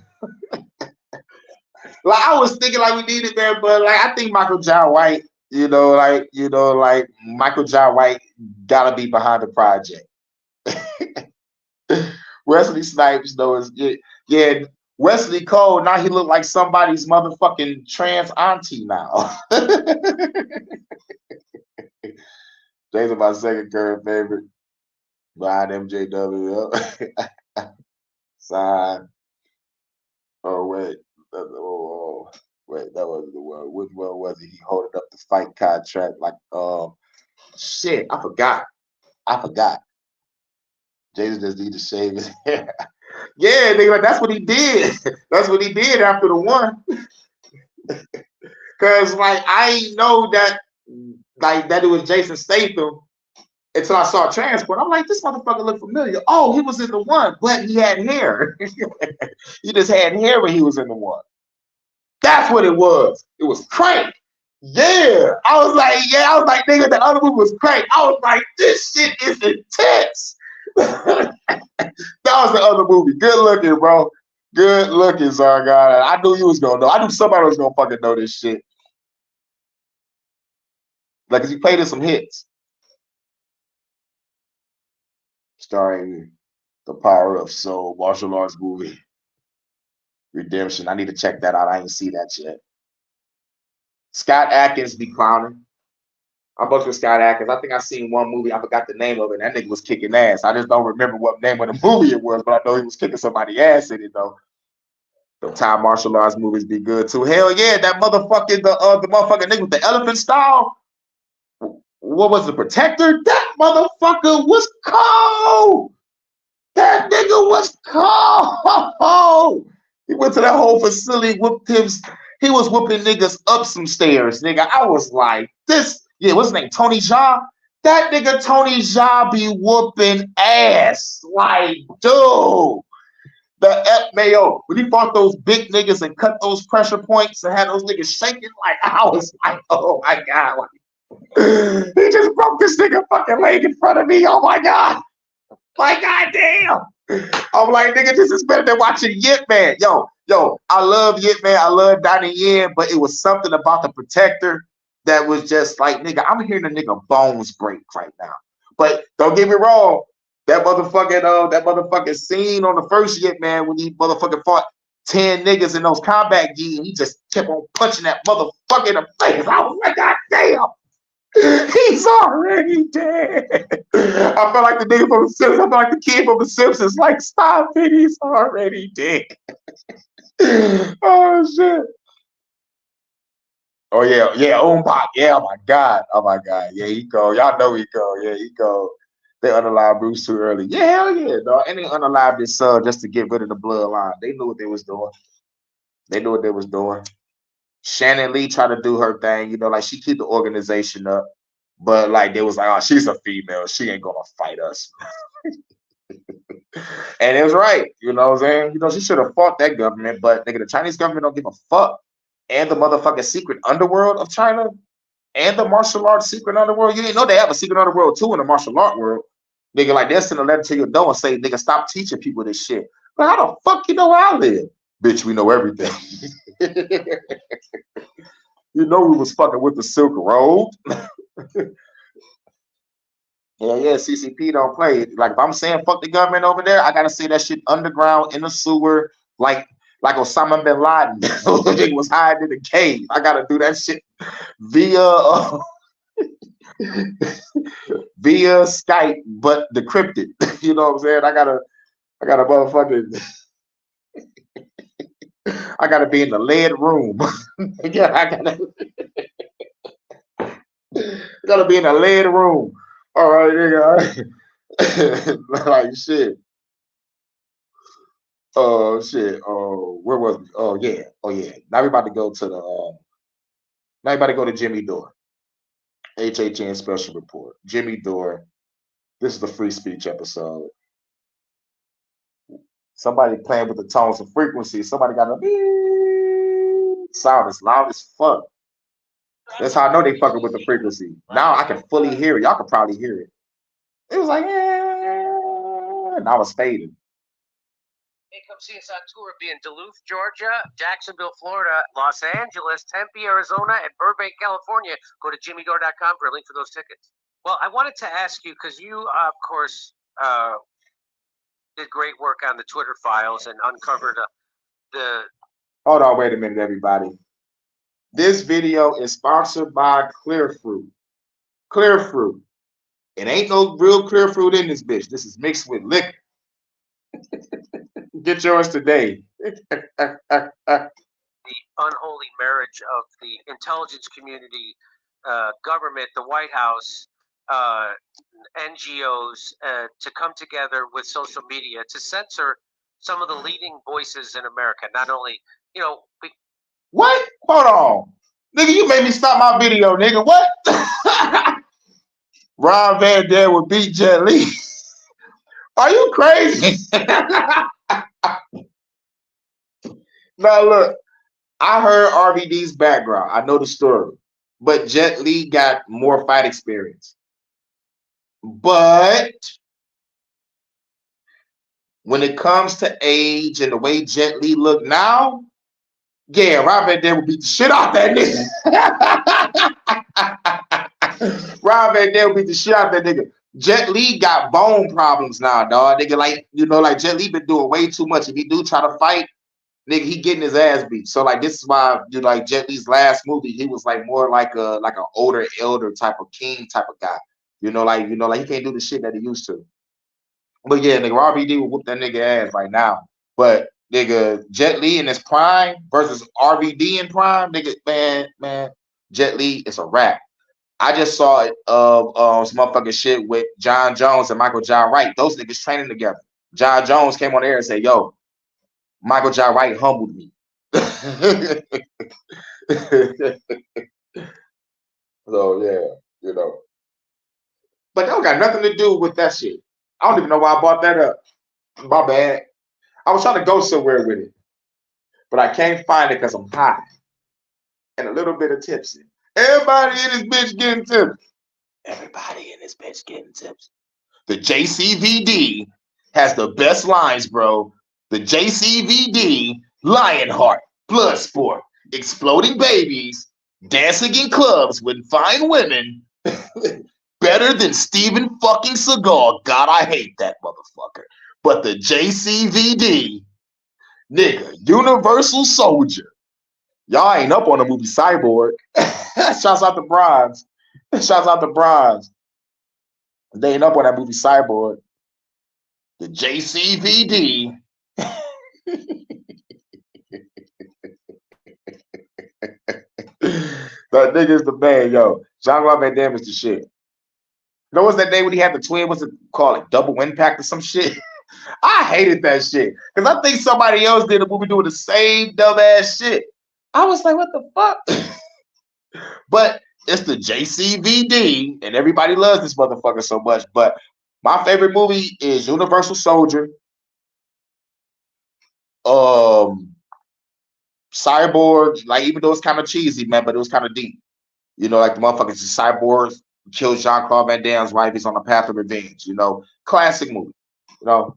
Like, I was thinking like we needed that, but like I think Michael Jai White, like Michael Jai White gotta be behind the project. Wesley Snipes, though, is yeah. Wesley Cole, now he look like somebody's motherfucking trans auntie now. Jason, my second current favorite. Behind MJW. Sign. Oh, wait. Wait, that wasn't the one. Which one was it? He holding up the fight contract like, shit, I forgot. Jason just need to shave his hair. Yeah, nigga, like, that's what he did. That's what he did after the one. Cause like I ain't know that it was Jason Statham until I saw Transport. I'm like, this motherfucker look familiar. Oh, he was in the one, but he had hair. He just had hair when he was in the one. That's what it was. It was Crank. Yeah. I was like, nigga, the other movie was Crank. I was like, this shit is intense. That was the other movie. Good looking, bro. Good looking, Zargon. I knew you was gonna know. I knew somebody was gonna fucking know this shit. Like, cause he played in some hits. Starring The Power of Soul, martial arts movie. Redemption. I need to check that out. I ain't see that yet. Scott Adkins be clowning. I bucked with Scott Adkins. I think I seen one movie. I forgot the name of it. That nigga was kicking ass. I just don't remember what name of the movie it was, but I know he was kicking somebody's ass in it though. The Thai martial arts movies be good too. Hell yeah, that motherfucking the motherfucking nigga with the elephant style. What was the Protector? That motherfucker was cold. That nigga was cold. He went to that whole facility, whooped him. He was whooping niggas up some stairs, nigga. I was like, this. Yeah, what's his name? Tony Jaa? That nigga Tony Jaa be whooping ass. Like, dude. The Mayo, when he fought those big niggas and cut those pressure points and had those niggas shaking, like, I was like, oh my God. Like, he just broke this nigga fucking leg in front of me. Oh my God. Like, goddamn. I'm like, nigga, this is better than watching Yip Man. Yo, I love Yip Man. I love Donnie Yen, but it was something about the Protector that was just like, nigga, I'm hearing the nigga bones break right now. But don't get me wrong, that motherfucking scene on the first Yip Man when he motherfucking fought 10 niggas in those combat gi and he just kept on punching that motherfucker in the face. I was like, God damn. He's already dead. I felt like the nigga from the Simpsons. I felt like the kid from the Simpsons. Like, stop it. He's already dead. Oh, shit. Oh, yeah. Yeah, Umbach. Yeah, oh, my God. Yeah, he go. Y'all know he go. Yeah, he go. They unalived Bruce too early. Yeah, hell yeah, dog. And they unalived his son just to get rid of the bloodline. They knew what they was doing. Shannon Lee tried to do her thing, like she keep the organization up, but like they was like, oh, she's a female, she ain't gonna fight us. And it was right, you know what I'm saying? She should have fought that government, but nigga, the Chinese government don't give a fuck. And the motherfucking secret underworld of China and the martial arts secret underworld. You didn't know they have a secret underworld too in the martial art world. Nigga, like they'll send a letter to your door and say, nigga, stop teaching people this shit. But how the fuck you know where I live? Bitch, we know everything. You know we was fucking with the Silk Road. Yeah, CCP don't play. Like if I'm saying fuck the government over there, I gotta say that shit underground in the sewer, like Osama bin Laden. It was hiding in the cave. I gotta do that shit via via Skype, but decrypted. You know what I'm saying? I gotta motherfucking I gotta be in the lead room. Yeah, I gotta be in the lead room. All right, nigga. Like shit. Oh shit. Oh, where was we? Oh yeah. Oh yeah. Now we about to go to the now we about to go to Jimmy Dore. HHN special report. Jimmy Dore. This is the free speech episode. Somebody playing with the tones and frequencies. Somebody got a beep sound as loud as fuck. That's how I know they fucking with the frequency. Now I can fully hear it. Y'all can probably hear it. It was like, and I was fading.
Hey, come see us on tour. Be in Duluth, Georgia, Jacksonville, Florida, Los Angeles, Tempe, Arizona, and Burbank, California. Go to jimmydore.com for a link for those tickets. Well, I wanted to ask you, because you, of course, did great work on the Twitter files and uncovered the...
Hold on, wait a minute, everybody. This video is sponsored by Clear Fruit. Clear Fruit. It ain't no real clear fruit in this bitch. This is mixed with liquor. Get yours today.
the unholy marriage of the intelligence community, government, the White House, NGOs to come together with social media to censor some of the leading voices in America. Not only,
What? Hold on. Nigga, you made me stop my video, nigga. What? Ron Van Dam would beat Jet Li. Are you crazy? Now look, I heard RVD's background. I know the story. But Jet Li got more fight experience. But when it comes to age and the way Jet Li look now, yeah, Ron Van Dam would beat the shit out that nigga. Ron Van Dam would beat the shit out that nigga. Jet Li got bone problems now, dog. Nigga, like, like Jet Li been doing way too much. If he do try to fight, nigga, he getting his ass beat. So like this is why like Jet Li's last movie, he was like more like an older elder type of king type of guy. Like he can't do the shit that he used to. But yeah, nigga, RVD will whoop that nigga ass right now. But nigga, Jet Li in his prime versus RVD in prime, nigga, man, Jet Li is a wrap. I just saw it of some motherfucking shit with John Jones and Michael John Wright. Those niggas training together. John Jones came on the air and said, yo, Michael John Wright humbled me. So yeah, But that don't got nothing to do with that shit. I don't even know why I brought that up. My bad. I was trying to go somewhere with it. But I can't find it because I'm high. And a little bit of tipsy. Everybody in this bitch getting tipsy. Everybody in this bitch getting tipsy. The JCVD has the best lines, bro. The JCVD, Lionheart, Bloodsport, Exploding Babies, Dancing in Clubs with Fine Women, better than Steven fucking Seagal. God, I hate that motherfucker. But the JCVD, nigga, Universal Soldier. Y'all ain't up on the movie Cyborg. Shouts out to Bronze. Shouts out to Bronze. They ain't up on that movie Cyborg. The JCVD. That nigga is the man, yo. Jean-Claude Van Damme is the shit. You know what's that day when he had the twin? What's it called? Double Impact or some shit? I hated that shit. Because I think somebody else did a movie doing the same dumbass shit. I was like, what the fuck? But it's the JCVD, and everybody loves this motherfucker so much. But my favorite movie is Universal Soldier. Cyborg, like even though it's kind of cheesy, man, but it was kind of deep. Like the motherfuckers is cyborgs Kills Jean-Claude Van Damme's wife. He's on the path of revenge. Classic movie. But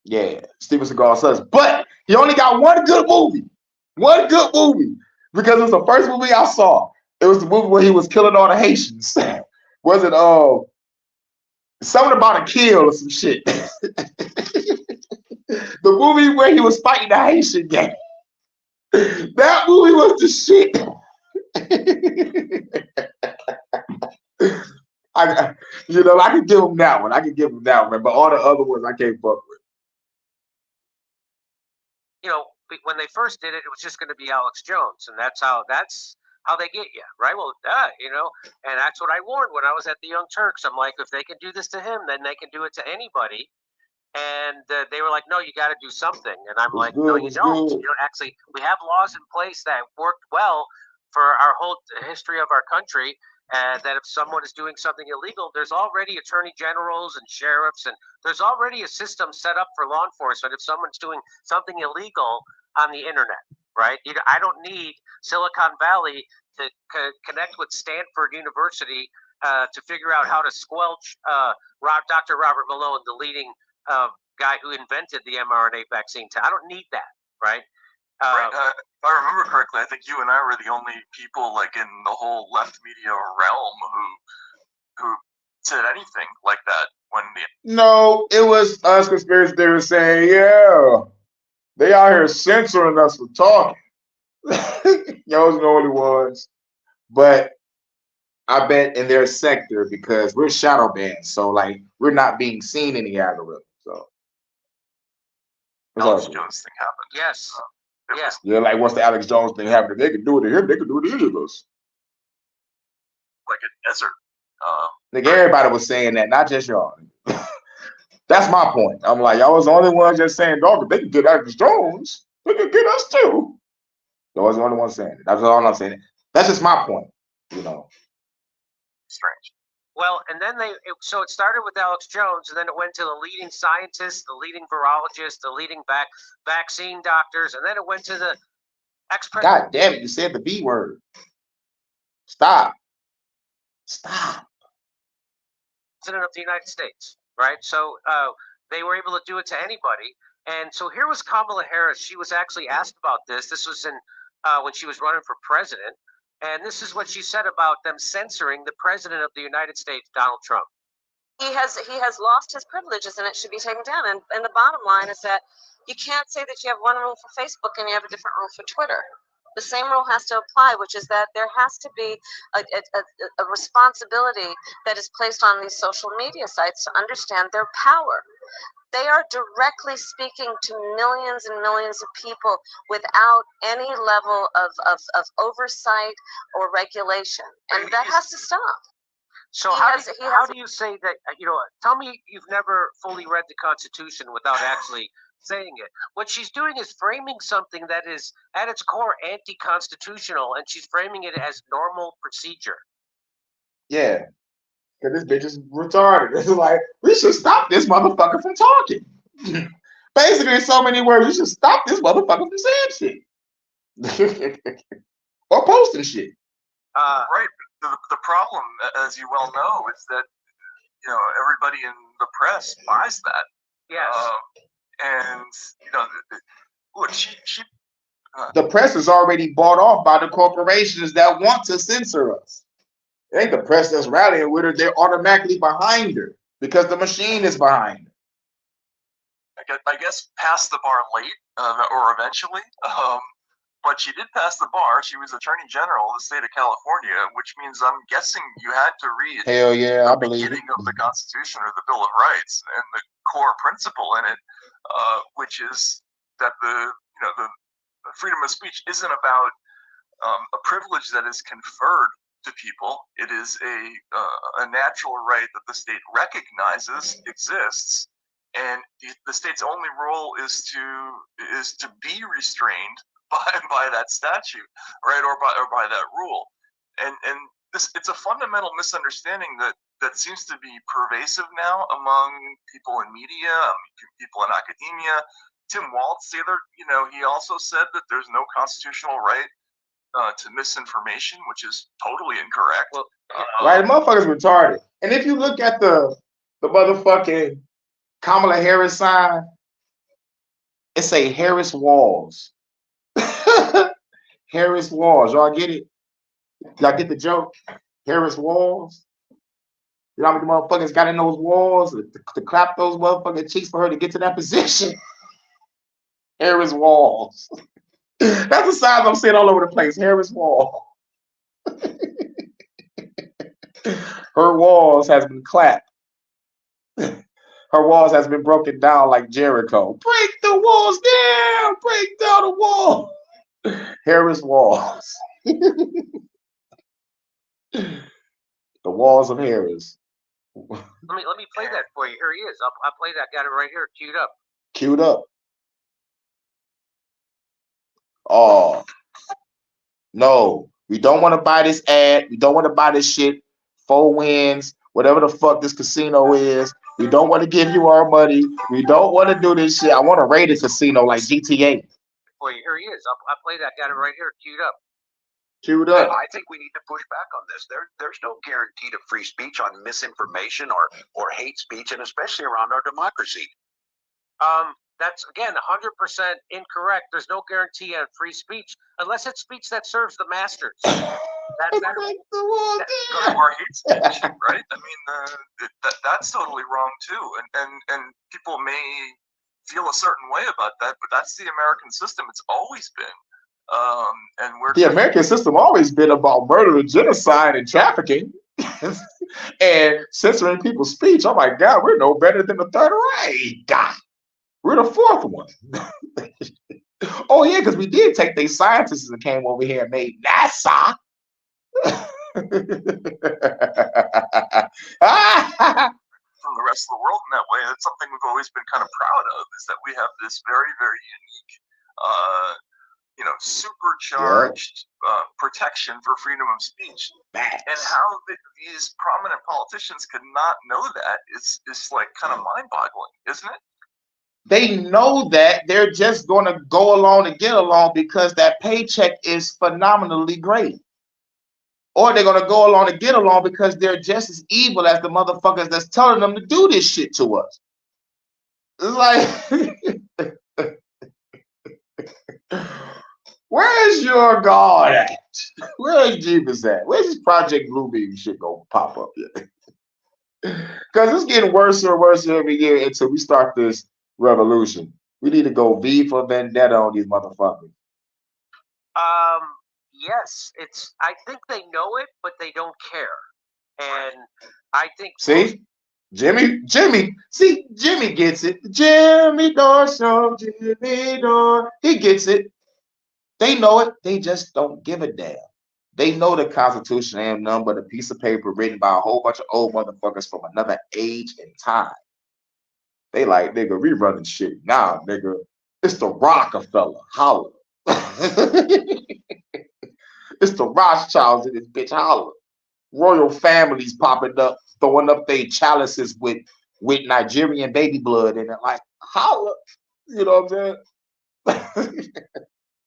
yeah, Steven Seagal sucks. But he only got one good movie. One good movie. Because it was the first movie I saw. It was the movie where he was killing all the Haitians. Was it something about a kill or some shit? The movie where he was fighting the Haitian gang. That movie was the shit. I could give him that one. I could give him that one, but all the other ones I can't fuck with.
When they first did it, it was just going to be Alex Jones, and that's how they get you, right? Well, and that's what I warned when I was at the Young Turks. I'm like, if they can do this to him, then they can do it to anybody. And they were like, no, you got to do something. And I'm like, no, you don't. Actually, we have laws in place that worked well for our whole history of our country. And that if someone is doing something illegal, there's already attorney generals and sheriffs, and there's already a system set up for law enforcement if someone's doing something illegal on the internet, right? I don't need Silicon Valley to connect with Stanford University to figure out how to squelch Dr. Robert Malone, the leading guy who invented the mRNA vaccine. I don't need that, right?
Right. If I remember correctly, I think you and I were the only people like in the whole left media realm who said anything like that when
No, it was us conspiracy theorists saying, yeah, they out here censoring us for talking. Y'all's the only ones. But I bet in their sector, because we're shadow banned, so like we're not being seen in the algorithm. So
Alex Jones thing happened.
Yes. Yes.
Yeah, like once the Alex Jones thing happened, they could do it to him, they could do it to any of us.
Like a desert.
Like everybody was saying that, not just y'all. That's my point. I'm like, y'all was the only ones just saying, dog, if they can get Alex Jones, they can get us too. Y'all was the only ones saying it. That's all I'm saying. That's just my point,
Strange.
Well, and then so it started with Alex Jones, and then it went to the leading scientists, the leading virologists, the leading vaccine doctors, and then it went to the ex-president.
God damn it, you said the B word. Stop.
President of the United States, right? So they were able to do it to anybody. And so here was Kamala Harris. She was actually asked about this. This was when she was running for president. And this is what she said about them censoring the president of the United States, Donald Trump.
He has lost his privileges, and it should be taken down. And the bottom line is that you can't say that you have one rule for Facebook and you have a different rule for Twitter. The same rule has to apply, which is that there has to be a responsibility that is placed on these social media sites to understand their power. They are directly speaking to millions and millions of people without any level of oversight or regulation, and that has to stop.
So how do you say that, tell me you've never fully read the Constitution without actually saying it. What she's doing is framing something that is at its core anti-constitutional, and she's framing it as normal procedure.
Yeah. Because this bitch is retarded. It's like, we should stop this motherfucker from talking. Basically, in so many words, we should stop this motherfucker from saying shit. Or posting shit.
Right. The problem, as you well know, is that everybody in the press buys that.
Yes.
And look, she
the press is already bought off by the corporations that want to censor us. It ain't the press that's rallying with her; they're automatically behind her because the machine is behind her.
I guess passed the bar late, or eventually. But she did pass the bar. She was Attorney General of the state of California, which means I'm guessing you had to read
Hell yeah,
the
I believe
beginning of the Constitution or the Bill of Rights, and the core principle in it, which is that the freedom of speech isn't about a privilege that is conferred to people. It is a natural right that the state recognizes exists, and the state's only role is to be restrained by that statute, right, or by that rule, and it's a fundamental misunderstanding that seems to be pervasive now among people in media, people in academia. Tim Walz, he also said that there's no constitutional right to misinformation, which is totally incorrect.
Well,
Right, the motherfucker's retarded. And if you look at the motherfucking Kamala Harris sign, it say Harris Walls. Harris Walls. Y'all get it? Y'all get the joke? Harris Walls. You know how many motherfuckers got in those walls to clap those motherfucking cheeks for her to get to that position? Harris Walls. That's the signs I'm seeing all over the place. Harris Wall. Her walls has been clapped. Her walls has been broken down like Jericho. Break the walls down. Break down the wall. Harris Walls. The walls of Harris.
let me play that for you. Here he is. I'll play that. Got it right here, queued up.
Queued up. Oh no, we don't want to buy this ad. We don't want to buy this shit. 4 wins, whatever the fuck this casino is. We don't want to give you our money. We don't want to do this shit. I want to raid a casino like GTA.
For you. Here he is. I'll play that. Got it right here, queued up.
Queued up.
I think we need to push back on this. There's no guarantee to free speech on misinformation or hate speech, and especially around our democracy.
That's again 100% incorrect. There's no guarantee on free speech unless it's speech that serves the masters.
Or hate speech, right? I mean, that's totally wrong too. And people may feel a certain way about that, but that's the American system. It's always been. And
the American system always been about murder and genocide and trafficking and censoring people's speech. Oh my God, we're no better than the Third Reich. God, we're the fourth one. Oh yeah, because we did take these scientists and came over here and made NASA.
From the rest of the world in that way. That's something we've always been kind of proud of, is that we have this very, very unique supercharged protection for freedom of speech. And how these prominent politicians could not know that is like kind of mind-boggling, isn't it?
They know that. They're just going to go along and get along because that paycheck is phenomenally great. Or they're going to go along and get along because they're just as evil as the motherfuckers that's telling them to do this shit to us. It's like, where's your God at? Where's Jeebus at? Where's this Project Bluebeam shit gonna pop up yet? Because it's getting worse and worse every year until we start this revolution. We need to go V for Vendetta on these motherfuckers.
Yes, I think they know it, but they don't care. And I think
Jimmy gets it. Jimmy Dore Show, Jimmy Dore. He gets it. They know it. They just don't give a damn. They know the Constitution ain't nothing but a piece of paper written by a whole bunch of old motherfuckers from another age and time. They like, nigga, we running shit now, nigga. It's the Rockefeller. Holla. It's the Rothschilds in this bitch. Holla. Royal families popping up, throwing up their chalices with Nigerian baby blood in it. Like, holla. You know what I'm saying?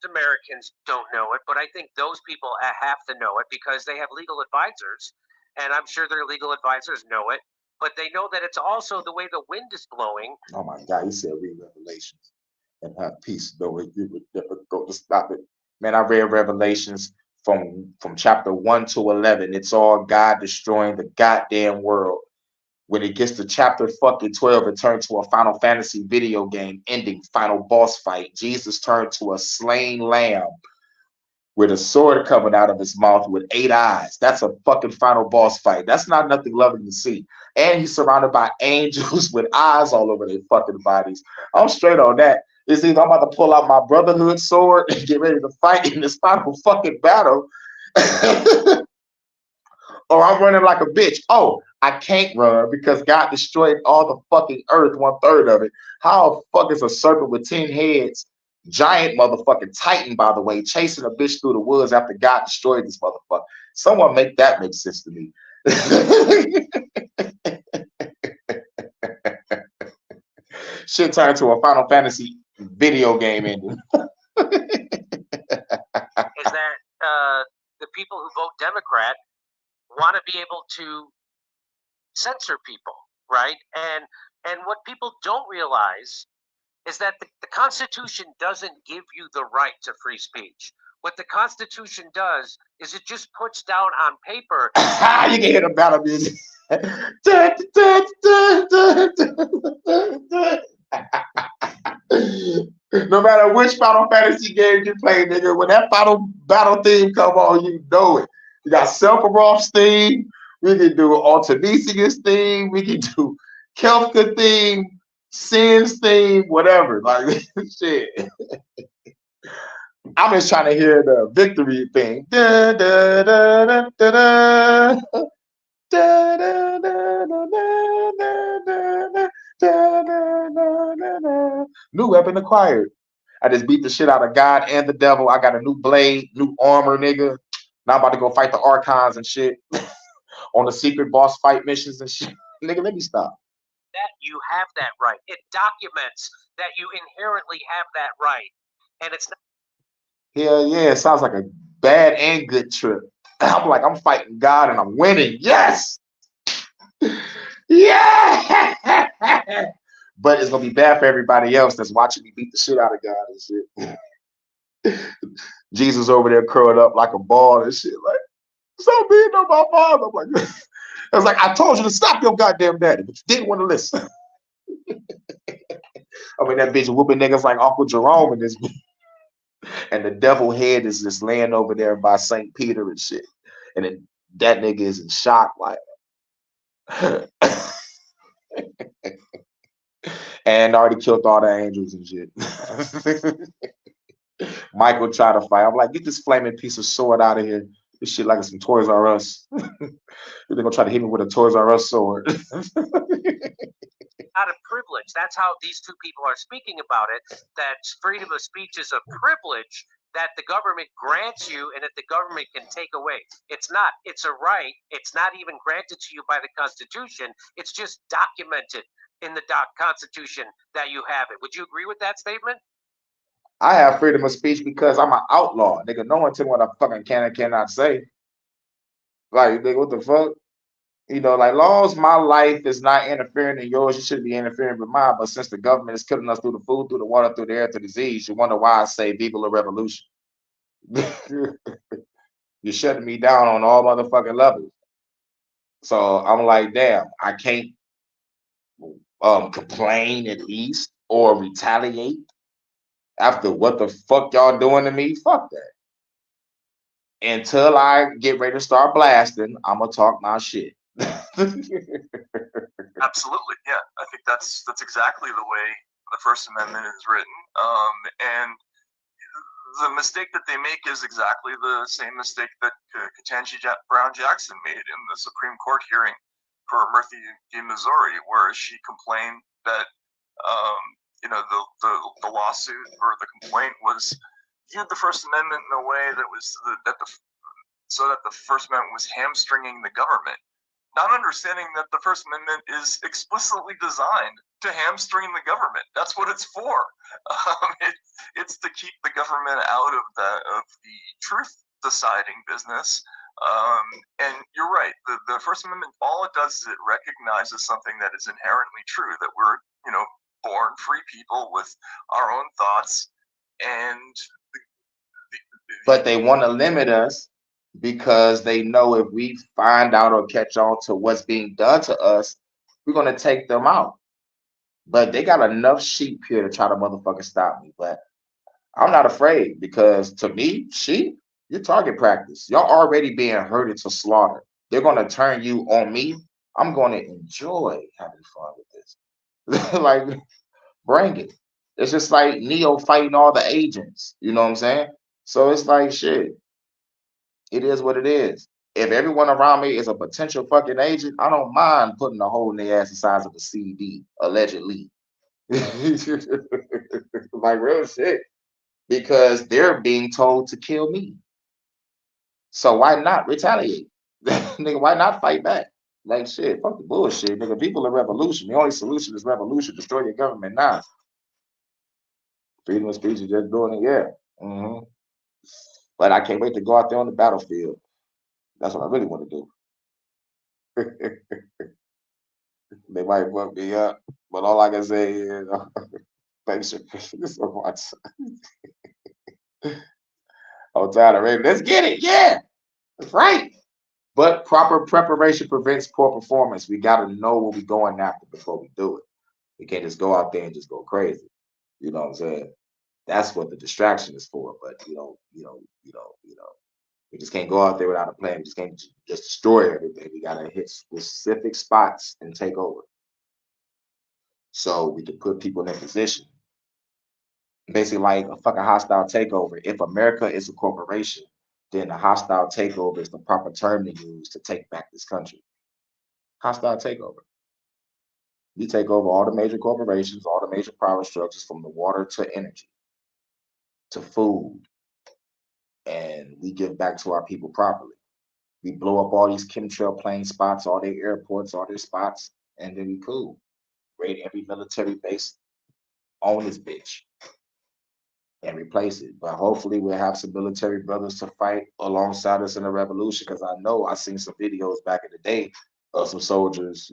Americans don't know it, but I think those people have to know it because they have legal advisors, and I'm sure their legal advisors know it, but they know that it's also the way the wind is blowing.
Oh my God, he said read Revelations and have peace, though you would never go to stop it. Man, I read Revelations from chapter 1 to 11. It's all God destroying the goddamn world. When it gets to chapter fucking 12, it turns to a Final Fantasy video game ending final boss fight. Jesus turned to a slain lamb with a sword coming out of his mouth with 8 eyes. That's a fucking final boss fight. That's not nothing lovely to see. And he's surrounded by angels with eyes all over their fucking bodies. I'm straight on that. It's either I'm about to pull out my brotherhood sword and get ready to fight in this final fucking battle, or I'm running like a bitch. Oh, I can't run because God destroyed all the fucking earth, 1/3 of it. How the fuck is a serpent with 10 heads, giant motherfucking titan, by the way, chasing a bitch through the woods after God destroyed this motherfucker? Someone make that make sense to me. Shit turned to a Final Fantasy video game ending.
Is that people who vote Democrat want to be able to censor people, right? And what people don't realize is that the Constitution doesn't give you the right to free speech. What the Constitution does is it just puts down on paper.
You can hear the battle music. No matter which Final Fantasy game you play, nigga, when that final battle theme come on, you know it. You got Sephiroth's theme. We can do Artemisia's theme. We can do Kefka theme, Sin's theme, whatever. Like shit. I'm just trying to hear the victory thing. Da, da, da, da, da, da. Da, da, da, da, da, da, da, da. New weapon acquired. I just beat the shit out of God and the devil. I got a new blade, new armor, nigga. Now I'm about to go fight the Archons and shit on the secret boss fight missions and shit. Nigga, let me stop.
That you have that right. It documents that you inherently have that right. And it's not.
Hell yeah, it sounds like a bad and good trip. I'm like, I'm fighting God and I'm winning. Yes! Yeah! But it's gonna be bad for everybody else that's watching me beat the shit out of God and shit. Jesus over there curled up like a ball and shit, like, stop beating on my father. I'm like, I was like, I told you to stop your goddamn daddy, but you didn't want to listen. I mean, that bitch whooping niggas like Uncle Jerome and this, and the devil head is just laying over there by St. Peter and shit. And then that nigga is in shock, like, and already killed all the angels and shit. Michael tried to fight. I'm like, get this flaming piece of sword out of here. This shit like some Toys R Us. They're gonna try to hit me with a Toys R Us sword.
Not a privilege. That's how these two people are speaking about it. That freedom of speech is a privilege that the government grants you and that the government can take away. It's not. It's a right. It's not even granted to you by the Constitution. It's just documented in the Constitution that you have it. Would you agree with that statement?
I have freedom of speech because I'm an outlaw. Nigga, no one tell me what I fucking can and cannot say. Like, nigga, what the fuck? You know, like, long as my life is not interfering in yours, you shouldn't be interfering with mine. But since the government is killing us through the food, through the water, through the air, through the disease, you wonder why I say Viva la Revolution. You're shutting me down on all motherfucking levels. So I'm like, damn, I can't complain at least or retaliate after what the fuck y'all doing to me. Fuck that. Until I get ready to start blasting, I'm gonna talk my shit.
Absolutely, yeah. I think that's exactly the way the First Amendment is written. And the mistake that they make is exactly the same mistake that Ketanji Brown Jackson made in the Supreme Court hearing for Murphy v. Missouri, where she complained that you know, the lawsuit or the complaint was viewed the First Amendment in a way that was so that the First Amendment was hamstringing the government, not understanding that the First Amendment is explicitly designed to hamstring the government. That's what it's for. It's to keep the government out of the truth deciding business. And you're right. The First Amendment, all it does is it recognizes something that is inherently true, that we're, you know, born free people with our own thoughts, and
but they want to limit us because they know if we find out or catch on to what's being done to us, we're gonna take them out. But they got enough sheep here to try to motherfucking stop me. But I'm not afraid because to me, sheep, your target practice. Y'all already being herded to slaughter. They're gonna turn you on me. I'm gonna enjoy having fun with this. Like, bring it. It's just like Neo fighting all the agents. You know what I'm saying? So it's like shit. It is what it is. If everyone around me is a potential fucking agent, I don't mind putting a hole in their ass the size of a CD, allegedly. Like real shit. Because they're being told to kill me. So why not retaliate? Nigga, why not fight back? Like shit, fuck the bullshit, nigga. People are revolution. The only solution is revolution. Destroy your government now. Freedom of speech is just doing it, yeah. But I can't wait to go out there on the battlefield. That's what I really want to do. They might fuck me up, but all I can say is, thanks for so much. I'm tired already. Let's get it. Yeah, that's right. But proper preparation prevents poor performance. We got to know what we're going after before we do it. We can't just go out there and just go crazy. You know what I'm saying? That's what the distraction is for. But we just can't go out there without a plan. We just can't just destroy everything. We gotta hit specific spots and take over, so we can put people in position. Basically, like a fucking hostile takeover. If America is a corporation, then a hostile takeover is the proper term to use to take back this country. Hostile takeover. We take over all the major corporations, all the major power structures, from the water to energy to food, and we give back to our people properly. We blow up all these chemtrail plane spots, all their airports, all their spots, and then we cool. Raid every military base on this bitch and replace it. But hopefully we'll have some military brothers to fight alongside us in the revolution. Because I know I seen some videos back in the day of some soldiers,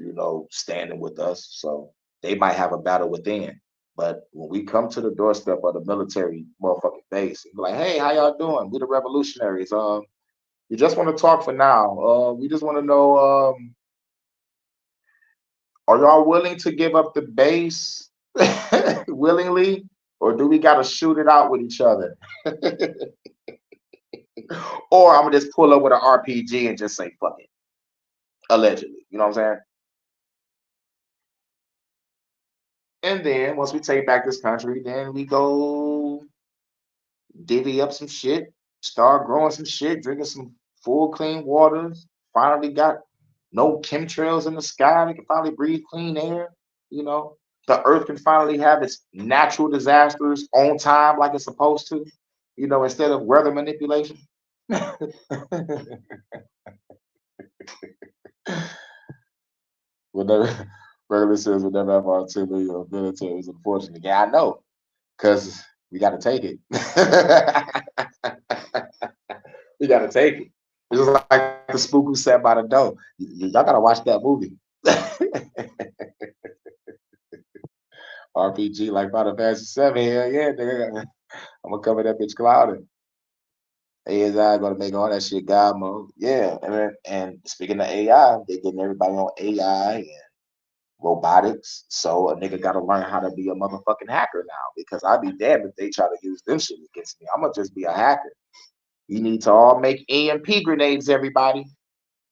standing with us. So they might have a battle within. But when we come to the doorstep of the military motherfucking base, and be like, hey, how y'all doing? We the revolutionaries. We just want to talk for now. We just want to know, are y'all willing to give up the base willingly, or do we got to shoot it out with each other? Or I'm gonna just pull up with an RPG and just say fuck it, allegedly. You know what I'm saying? And then once we take back this country, then we go divvy up some shit, start growing some shit, drinking some full clean waters. Finally got no chemtrails in the sky. We can finally breathe clean air. You know, the earth can finally have its natural disasters on time like it's supposed to. Instead of weather manipulation. Whenever regular says we'll never have artillery or military is unfortunate. Yeah, I know, because we got to take it. We got to take it. It's just like the spook who sat by the door. Y'all got to watch that movie. RPG like Final Fantasy 7. Hell yeah, nigga. I'm going to cover that bitch clouding. AI gonna make all that shit God mode. Yeah, and speaking of AI, they're getting everybody on AI and robotics. So a nigga gotta learn how to be a motherfucking hacker now, because I'd be damned if they try to use them shit against me. I'm gonna just be a hacker. You need to all make EMP grenades, everybody.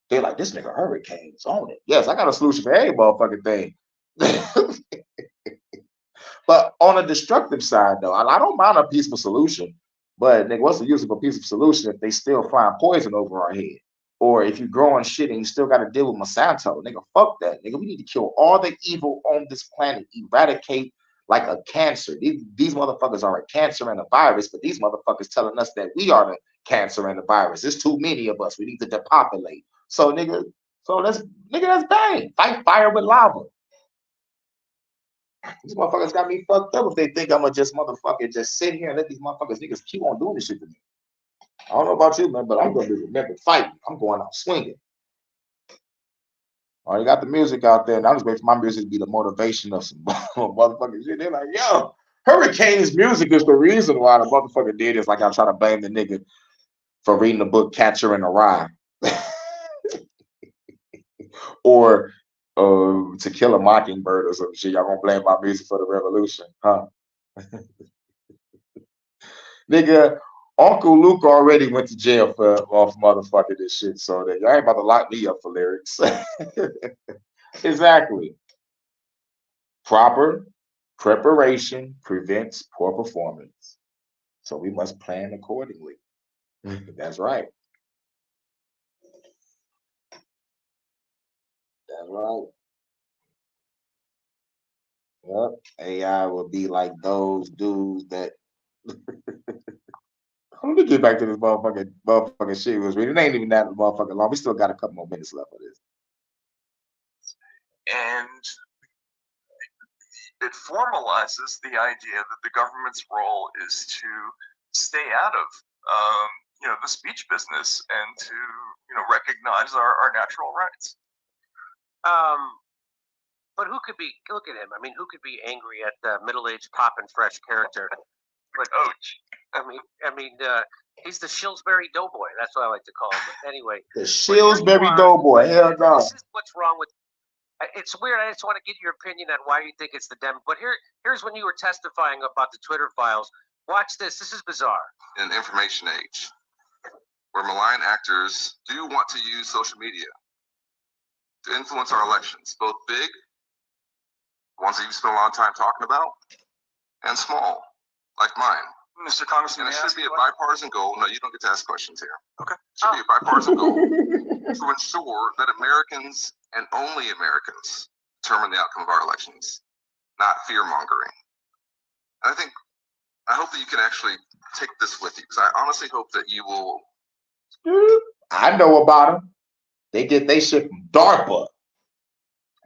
They're like, this nigga Hurricane's on it. Yes, I got a solution for every motherfucking thing. But on a destructive side, though, I don't mind a peaceful solution. But nigga, what's the use of a peaceful solution if they still flying poison over our head? Or if you growing shit and you still got to deal with Monsanto, nigga, fuck that, nigga. We need to kill all the evil on this planet, eradicate like a cancer. These motherfuckers are a cancer and a virus, but these motherfuckers telling us that we are the cancer and the virus. There's too many of us. We need to depopulate. So nigga, let's bang. Fight fire with lava. These motherfuckers got me fucked up if they think I'm gonna just motherfucking just sit here and let these niggas keep on doing this shit to me. I don't know about you, man, but I'm gonna be remembered fighting. I'm going out swinging. Oh, you got the music out there, and I'm just waiting for my music to be the motivation of some motherfucking shit. They're like, yo, Hurricane's music is the reason why the motherfucker did this. Like I'm trying to blame the nigga for reading the book Catcher in the Rye. Or To Kill a Mockingbird or some shit. Y'all gonna blame my music for the revolution, huh? Nigga, Uncle Luke already went to jail for off motherfucking this shit, so that y'all ain't about to lock me up for lyrics. Exactly. Proper preparation prevents poor performance. So we must plan accordingly. That's right. That's right. Yep. AI will be like those dudes that. Let me get back to this motherfucking shit was reading. It ain't even that motherfucking long. We still got a couple more minutes left of this.
And it formalizes the idea that the government's role is to stay out of, the speech business and to recognize our natural rights.
But who could be? Look at him. I mean, who could be angry at the middle-aged pop and fresh character? But he's the Shillsbury Doughboy. That's what I like to call him. But anyway,
the Shillsbury Doughboy. Hell no.
This is what's wrong with. It's weird. I just want to get your opinion on why you think it's the Dem. But here's when you were testifying about the Twitter files. Watch this. This is bizarre.
In an information age, where malign actors do want to use social media to influence our elections, both big, ones that you spend a lot of time talking about, and small, like mine.
Mr. Congressman,
and it should be a bipartisan goal. No, you don't get to ask questions here.
Okay.
It should be a bipartisan goal to ensure that Americans and only Americans determine the outcome of our elections, not fear mongering. And I hope that you can actually take this with you, because I honestly hope that you will.
I know about them. They get they shit from DARPA.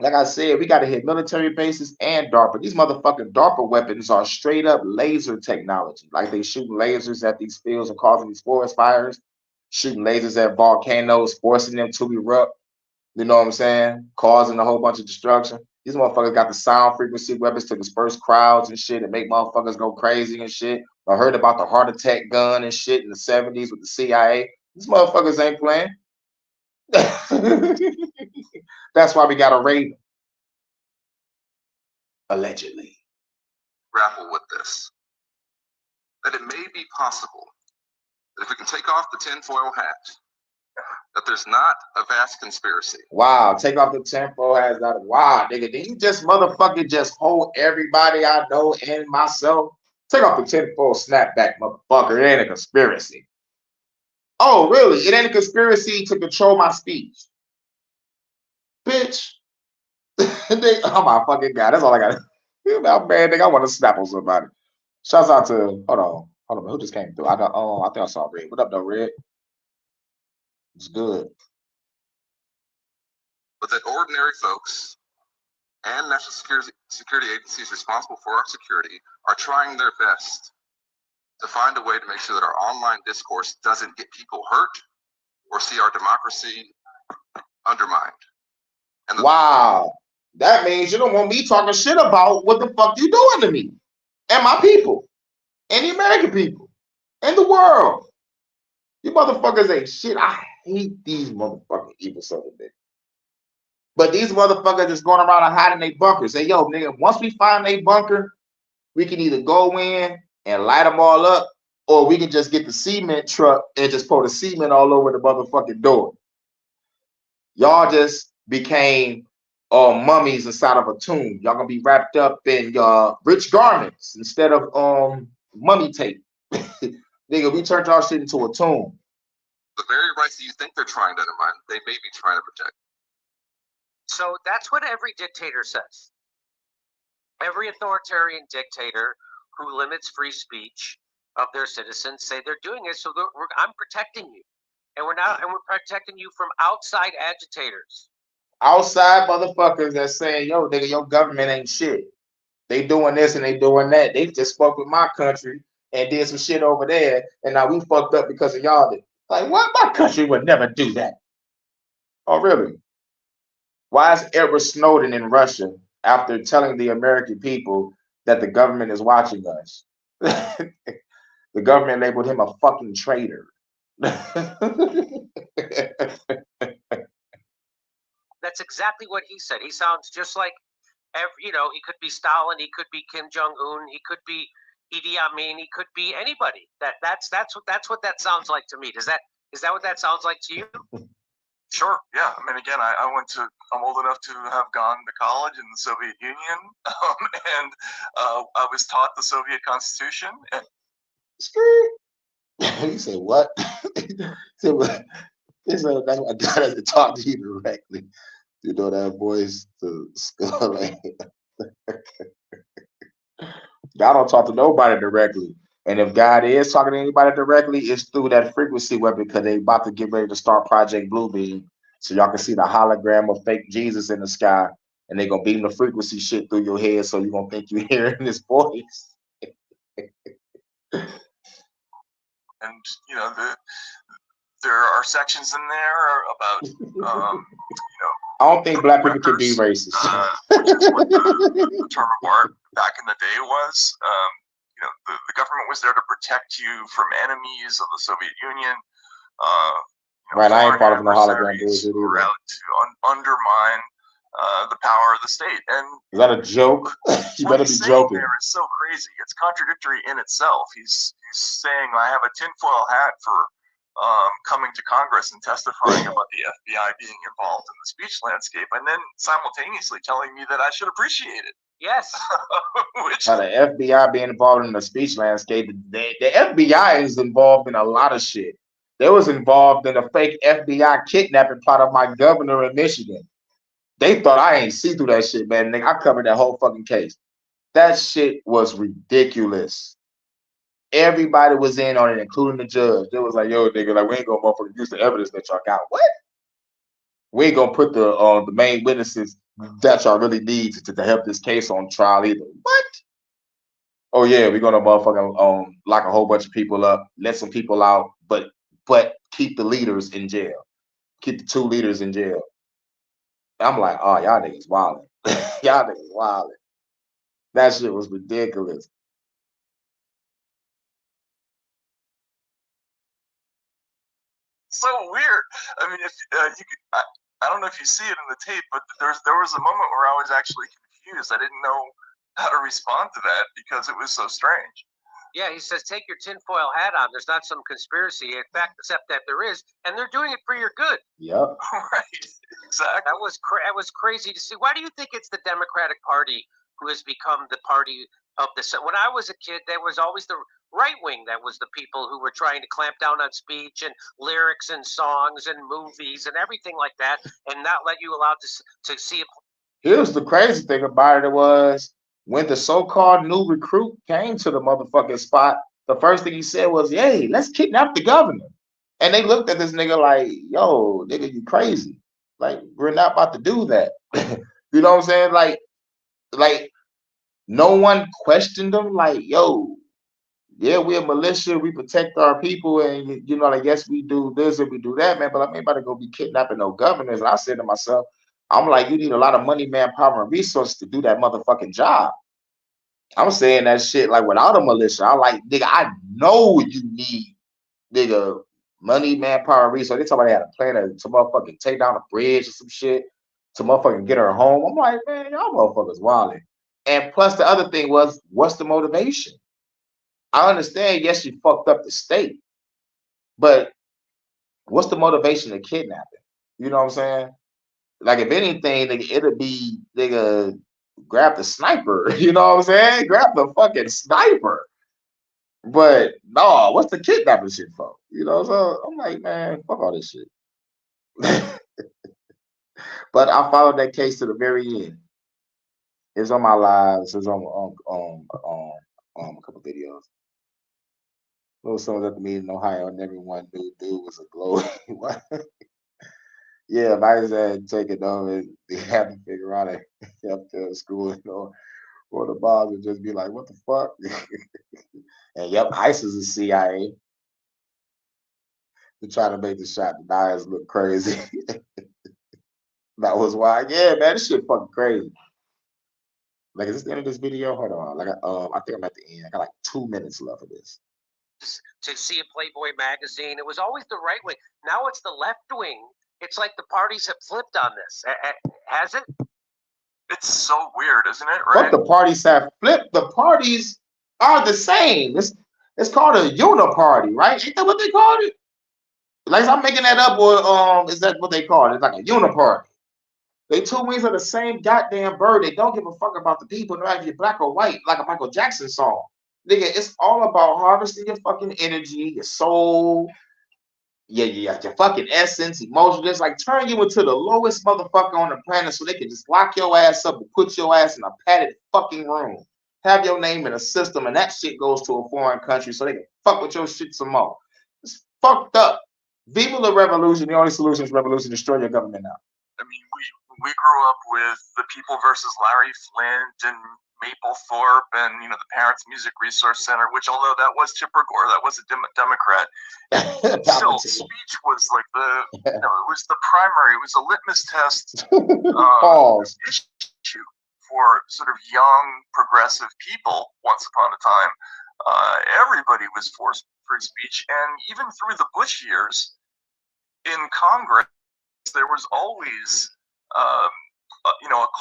Like I said, we got to hit military bases and DARPA. These motherfucking DARPA weapons are straight up laser technology. Like they shooting lasers at these fields and causing these forest fires, shooting lasers at volcanoes, forcing them to erupt. You know what I'm saying? Causing a whole bunch of destruction. These motherfuckers got the sound frequency weapons to disperse crowds and shit and make motherfuckers go crazy and shit. I heard about the heart attack gun and shit in the 70s with the CIA. These motherfuckers ain't playing. That's why we got to raid them. Allegedly.
Grapple with this. That it may be possible that if we can take off the tinfoil hat, that there's not a vast conspiracy.
Wow, take off the tinfoil hat. Wow, nigga, did you just motherfucking just hold everybody I know and myself? Take off the tinfoil snapback, motherfucker. It ain't a conspiracy. Oh, really? It ain't a conspiracy to control my speech. Bitch. Oh my fucking God. That's all I got. I'm bad, nigga. I want to snap on somebody. Shouts out to hold on. Who just came through? I think I saw Red. What up though, Red? It's good.
But that ordinary folks and national security agencies responsible for our security are trying their best to find a way to make sure that our online discourse doesn't get people hurt or see our democracy undermined. And
wow. That means you don't want me talking shit about what the fuck you doing to me and my people and the American people and the world. You motherfuckers ain't shit. I hate these motherfucking evil southern niggas. But these motherfuckers just going around and hiding their bunkers. Say, yo, nigga, once we find a bunker, we can either go in and light them all up, or we can just get the cement truck and just pour the cement all over the motherfucking door. Y'all just became mummies inside of a tomb. Y'all gonna be wrapped up in rich garments instead of mummy tape. Nigga, we turned our shit into a tomb.
The very rights that you think they're trying to undermine, they may be trying to protect.
So that's what every dictator says. Every authoritarian dictator who limits free speech of their citizens say they're doing it so I'm protecting you, and we're protecting you from outside agitators.
Outside motherfuckers that saying, yo, nigga, your government ain't shit. They doing this and they doing that. They just fucked with my country and did some shit over there, and now we fucked up because of y'all. Like, what? My country would never do that. Oh, really? Why is Edward Snowden in Russia after telling the American people that the government is watching us? The government labeled him a fucking traitor.
That's exactly what he said. He sounds just like he could be Stalin, he could be Kim Jong-un, he could be Idi Amin, he could be anybody. That's what that sounds like to me. Is that what that sounds like to you?
Sure. Yeah. I mean, again, I'm old enough to have gone to college in the Soviet Union, and I was taught the Soviet Constitution. And
he said, "What?" He said, "What?" He said, "That's why God has to talk to you directly." You know that voice to skull. Like, God don't talk to nobody directly. And if God is talking to anybody directly, it's through that frequency weapon, because they about to get ready to start Project Bluebeam. So y'all can see the hologram of fake Jesus in the sky. And they're going to beam the frequency shit through your head, so you're going to think you're hearing his voice.
and there are sections in there about
I don't think black people can be racist.
which is what the term of art back in the day was. The government was there to protect you from enemies of the Soviet Union.
Right, I ain't part of no hologram
adversaries
bullshit
who were
either.
out to undermine the power of the state. And
Is that a joke? You
what
better
he's
be
saying
joking.
there is so crazy. It's contradictory in itself. He's saying I have a tinfoil hat for coming to Congress and testifying about the FBI being involved in the speech landscape, and then simultaneously telling me that I should appreciate it.
Yes.
Which
How the FBI being involved in the speech landscape. The FBI is involved in a lot of shit. They was involved in a fake FBI kidnapping plot of my governor in Michigan. They thought I ain't see through that shit, man. Nigga, I covered that whole fucking case. That shit was ridiculous. Everybody was in on it, including the judge. They was like, yo, nigga, like we ain't gonna motherfucking use the evidence that y'all got. What? We ain't gonna put the main witnesses that y'all really need to help this case on trial either. What? Oh yeah, we're gonna motherfucking lock a whole bunch of people up, let some people out, but keep the leaders in jail. Keep the 2 leaders in jail. I'm like, oh, y'all niggas wildin'. Y'all niggas wildin'. That shit was ridiculous.
so weird. I mean, if you could, I don't know if you see it in the tape, but there was a moment where I was actually confused. I didn't know how to respond to that because it was so strange.
Yeah, he says, take your tinfoil hat on. There's not some conspiracy. In fact, except that there is, and they're doing it for your good.
Yep.
Right, exactly.
That was crazy to see. Why do you think it's the Democratic Party who has become the party of the? When I was a kid, there was always the right wing that was the people who were trying to clamp down on speech and lyrics and songs and movies and everything like that, and not let you allowed to see it.
Here's the crazy thing about it was when the so-called new recruit came to the motherfucking spot, the first thing he said was, hey, let's kidnap the governor. And they looked at this nigga like, yo, nigga, you crazy. Like, we're not about to do that. You know what I'm saying? Like no one questioned them. Like, yo, yeah, we're a militia, we protect our people, and like, yes, we do this and we do that, man. But I ain't about to go be kidnapping no governors. And I said to myself, I'm like, you need a lot of money, manpower, and resources to do that motherfucking job. I'm saying that shit like without a militia. I'm like, nigga, I know you need, nigga, money, manpower, and resources. They told me they had a plan to motherfucking take down a bridge or some shit to motherfucking get her home. I'm like, man, y'all motherfuckers wilding. And plus the other thing was, what's the motivation? I understand, yes, you fucked up the state, but what's the motivation of kidnapping? You know what I'm saying? Like, if anything, nigga, it'll be, nigga, grab the sniper. You know what I'm saying? Grab the fucking sniper. But no, what's the kidnapping shit for? So I'm like, man, fuck all this shit. But I followed that case to the very end. It's on my lives. It's on a couple videos. Little songs at the meeting in Ohio, and everyone knew dude was a glow. Yeah, if I just had taken over, they have to figure out a up to school, or the boss would just be like, "What the fuck?" And yep, ICE is the CIA to try to make the shot deniers look crazy. That was why, yeah, man, this shit fucking crazy. Like, is this the end of this video? Hold on, like, I think I'm at the end. I got like 2 minutes left of this.
To see a Playboy magazine, it was always the right wing. Now it's the left wing. It's like the parties have flipped on this. Has it?
It's so weird, isn't it? Right?
But the parties have flipped. The parties are the same. It's called a uniparty, right? Ain't that what they called it? Like, I'm making that up, or is that what they call it? It's like a uniparty. They 2 wings of the same goddamn bird. They don't give a fuck about the people, no matter if you're black or white, like a Michael Jackson song. Nigga, it's all about harvesting your fucking energy, your soul, your fucking essence, emotion. Just like turn you into the lowest motherfucker on the planet so they can just lock your ass up and put your ass in a padded fucking room. Have your name in a system, and that shit goes to a foreign country so they can fuck with your shit some more. It's fucked up. Viva la revolution. The only solution is revolution. Destroy your government now.
I mean, we grew up with the People versus Larry Flint and Maplethorpe and the Parents Music Resource Center, which although that was Tipper Gore, that was a Democrat, still speech was like it was the primary, it was a litmus test issue for sort of young progressive people once upon a time. Everybody was for free speech, and even through the Bush years in Congress, there was always a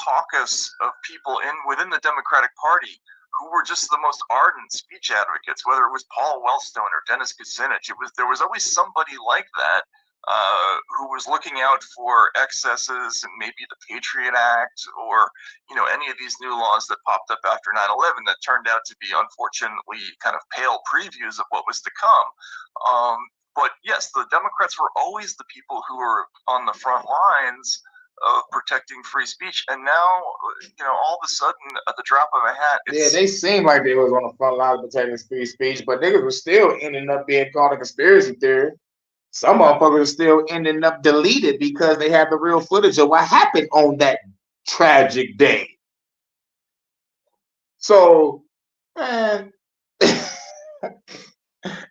caucus of people within the Democratic Party who were just the most ardent speech advocates, whether it was Paul Wellstone or Dennis Kucinich. There was always somebody like that who was looking out for excesses and maybe the Patriot Act or any of these new laws that popped up after 9/11 that turned out to be unfortunately kind of pale previews of what was to come. But yes, the Democrats were always the people who were on the front lines of protecting free speech, and now all of a sudden at the drop of a hat,
they seemed like they was on the front line of protecting free speech, but niggas were still ending up being called a conspiracy theory. Some motherfuckers are still ending up deleted because they have the real footage of what happened on that tragic day. So, man,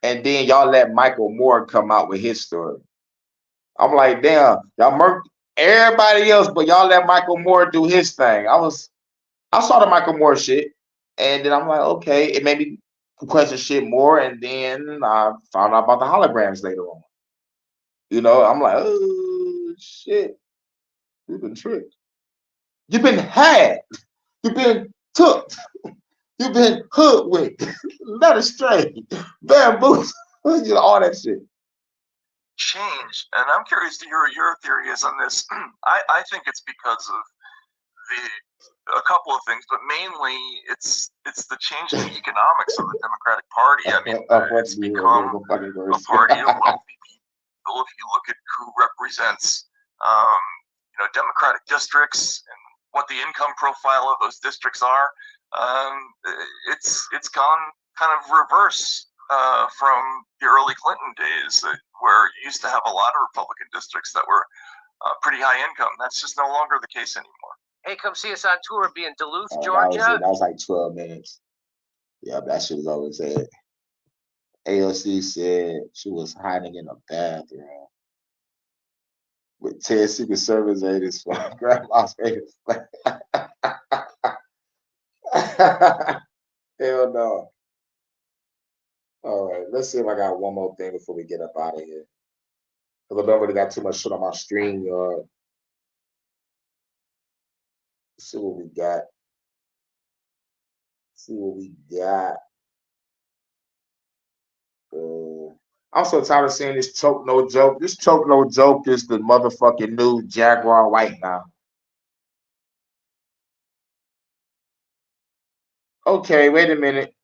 and then y'all let Michael Moore come out with his story. I'm like, damn, y'all murked everybody else, but y'all let Michael Moore do his thing. I saw the Michael Moore shit, and then I'm like, okay, it made me question shit more, and then I found out about the holograms later on. I'm like, oh shit, you've been tricked. You've been had. You've been took. You've been hoodwinked, led astray, bamboozled, all that shit.
Change, and I'm curious to hear your theory is on this. I think it's because of a couple of things, but mainly it's the change in the economics of the Democratic Party. I mean, it's become a party of wealthy people. If you look at who represents, Democratic districts and what the income profile of those districts are, it's gone kind of reverse from the early Clinton days, where you used to have a lot of Republican districts that were pretty high income. That's just no longer the case anymore.
Hey, come see us on tour. We'll be in Duluth, Georgia.
That was like 12 minutes. Yeah, that shit was always said. AOC said she was hiding in a bathroom with 10 Secret Service agents from Grandma's Vegas. Hell no. All right, let's see if I got one more thing before we get up out of here. Because I don't really got too much shit on my stream, y'all. Let's see what we got. I'm so tired of seeing this choke no joke. This choke no joke is the motherfucking new Jaguar white now. Okay, wait a minute.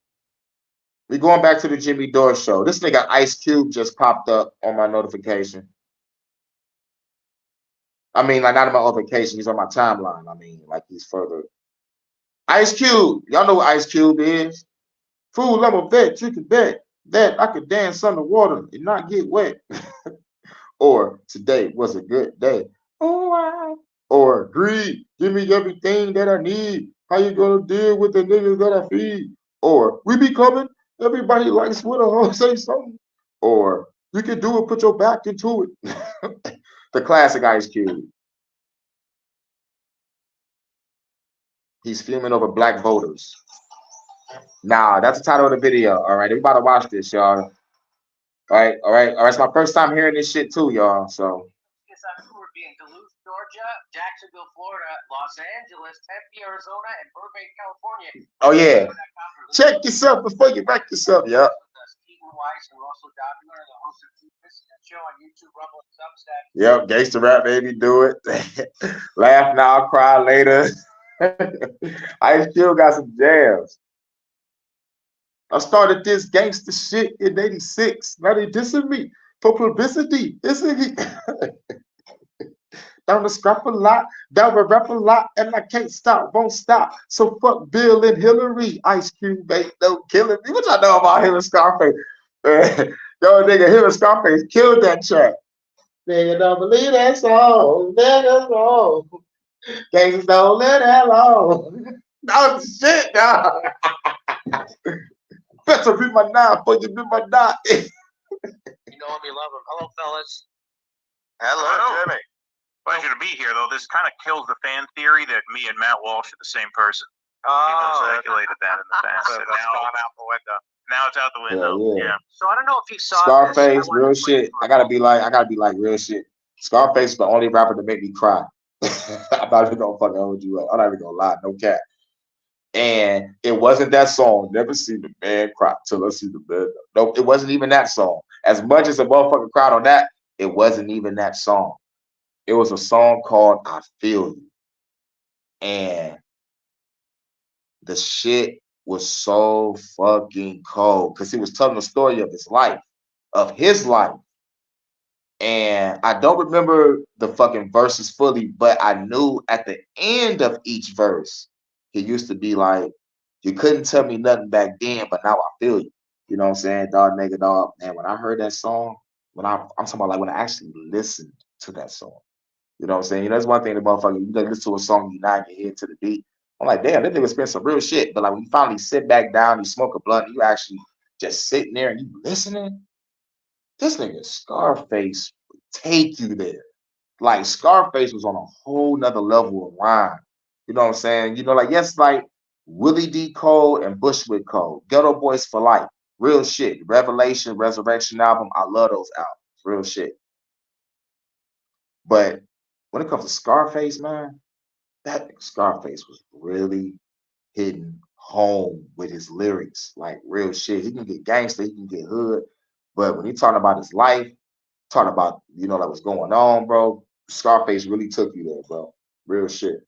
We going back to the Jimmy Dore show. This nigga Ice Cube just popped up on my notification. I mean, like not on my notification. He's on my timeline. I mean, like he's further. Ice Cube. Y'all know what Ice Cube is? Fool, I'm a vet. You can bet that I could dance underwater and not get wet. Or today was a good day. Oh, wow. Or greed. Give me everything that I need. How you gonna deal with the niggas that I feed? Or we be coming. Everybody likes what a hoe say something. Or you can do it, put your back into it. The classic Ice Cube. He's fuming over black voters. Nah, that's the title of the video. All right, everybody watch this, y'all. All right. It's my first time hearing this shit too, y'all. So.
Yes, I'm sure we'll be in Duluth, Georgia, Jacksonville, Florida, Los Angeles, Tempe, Arizona, and Burbank, California.
Oh yeah. Check yourself before you wreck yourself. Yep. Yep, Gangsta Rap Baby, do it. Laugh now, cry later. I still got some jams. I started this gangster shit in '86. Now they dissing me for publicity. Isn't he? Down the scrap a lot, down the rap a lot, and I can't stop, won't stop. So fuck Bill and Hillary. Ice Cube ain't no killing me. What y'all know about him and Scarface? Yo, nigga, him and Scarface killed that track. Nigga, don't believe that song. Nigga, wrong. Gangsters don't let that alone. That was the shit, dog. Better be my nine, but you be my nine.
You know him, you love him. Hello, fellas.
Hello, Jimmy.
Pleasure to be here, though. This kind of kills the fan theory that me and Matt Walsh are the same person. People
Oh,
speculated that in the past.
so
and
that's gone out the window.
now it's out the window.
Yeah.
So I don't know if you saw
Scarface,
this. I wanted
real
to play
shit.
for
I gotta be like real shit. Scarface is the only rapper that made me cry. I'm not even gonna fucking hold you up. I'm not even gonna lie, no cap. And it wasn't that song. Never seen the man cry till I see the man. No, it wasn't even that song. As much as a motherfucker cried on that, it wasn't even that song. It was a song called "I Feel You," and the shit was so fucking cold because he was telling the story of his life, And I don't remember the fucking verses fully, but I knew at the end of each verse, he used to be like, "You couldn't tell me nothing back then, but now I feel you." You know what I'm saying? Dog, nigga, dog. Man, when I heard that song, I'm talking about like when I actually listened to that song. You know what I'm saying? You know, that's one thing the motherfucker, you listen to a song, you nod your head to the beat. I'm like, damn, that nigga spent some real shit. But like when you finally sit back down, you smoke a blunt, you actually just sitting there and you listening, this nigga Scarface would take you there. Like Scarface was on a whole nother level of rhyme. You know what I'm saying? You know, like yes, like Willie D. Cole and Bushwick Cole, Ghetto Boys for Life, real shit. Revelation, Resurrection album, I love those albums, real shit. But when it comes to Scarface, man, that nigga Scarface was really hitting home with his lyrics, like real shit. He can get gangster, he can get hood, but when he talking about his life, talking about like what's going on, bro. Scarface really took you there, bro. Real shit.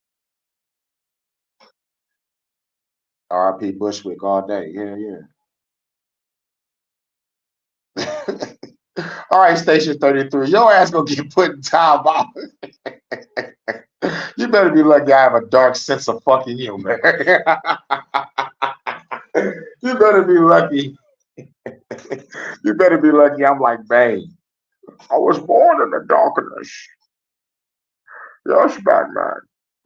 R.I.P. Bushwick all day. Yeah, yeah. All right, Station 33. Your ass gonna get put in time out. You better be lucky I have a dark sense of fucking humor. You better be lucky. You better be lucky I'm like Bane. I was born in the darkness. Yes, Batman.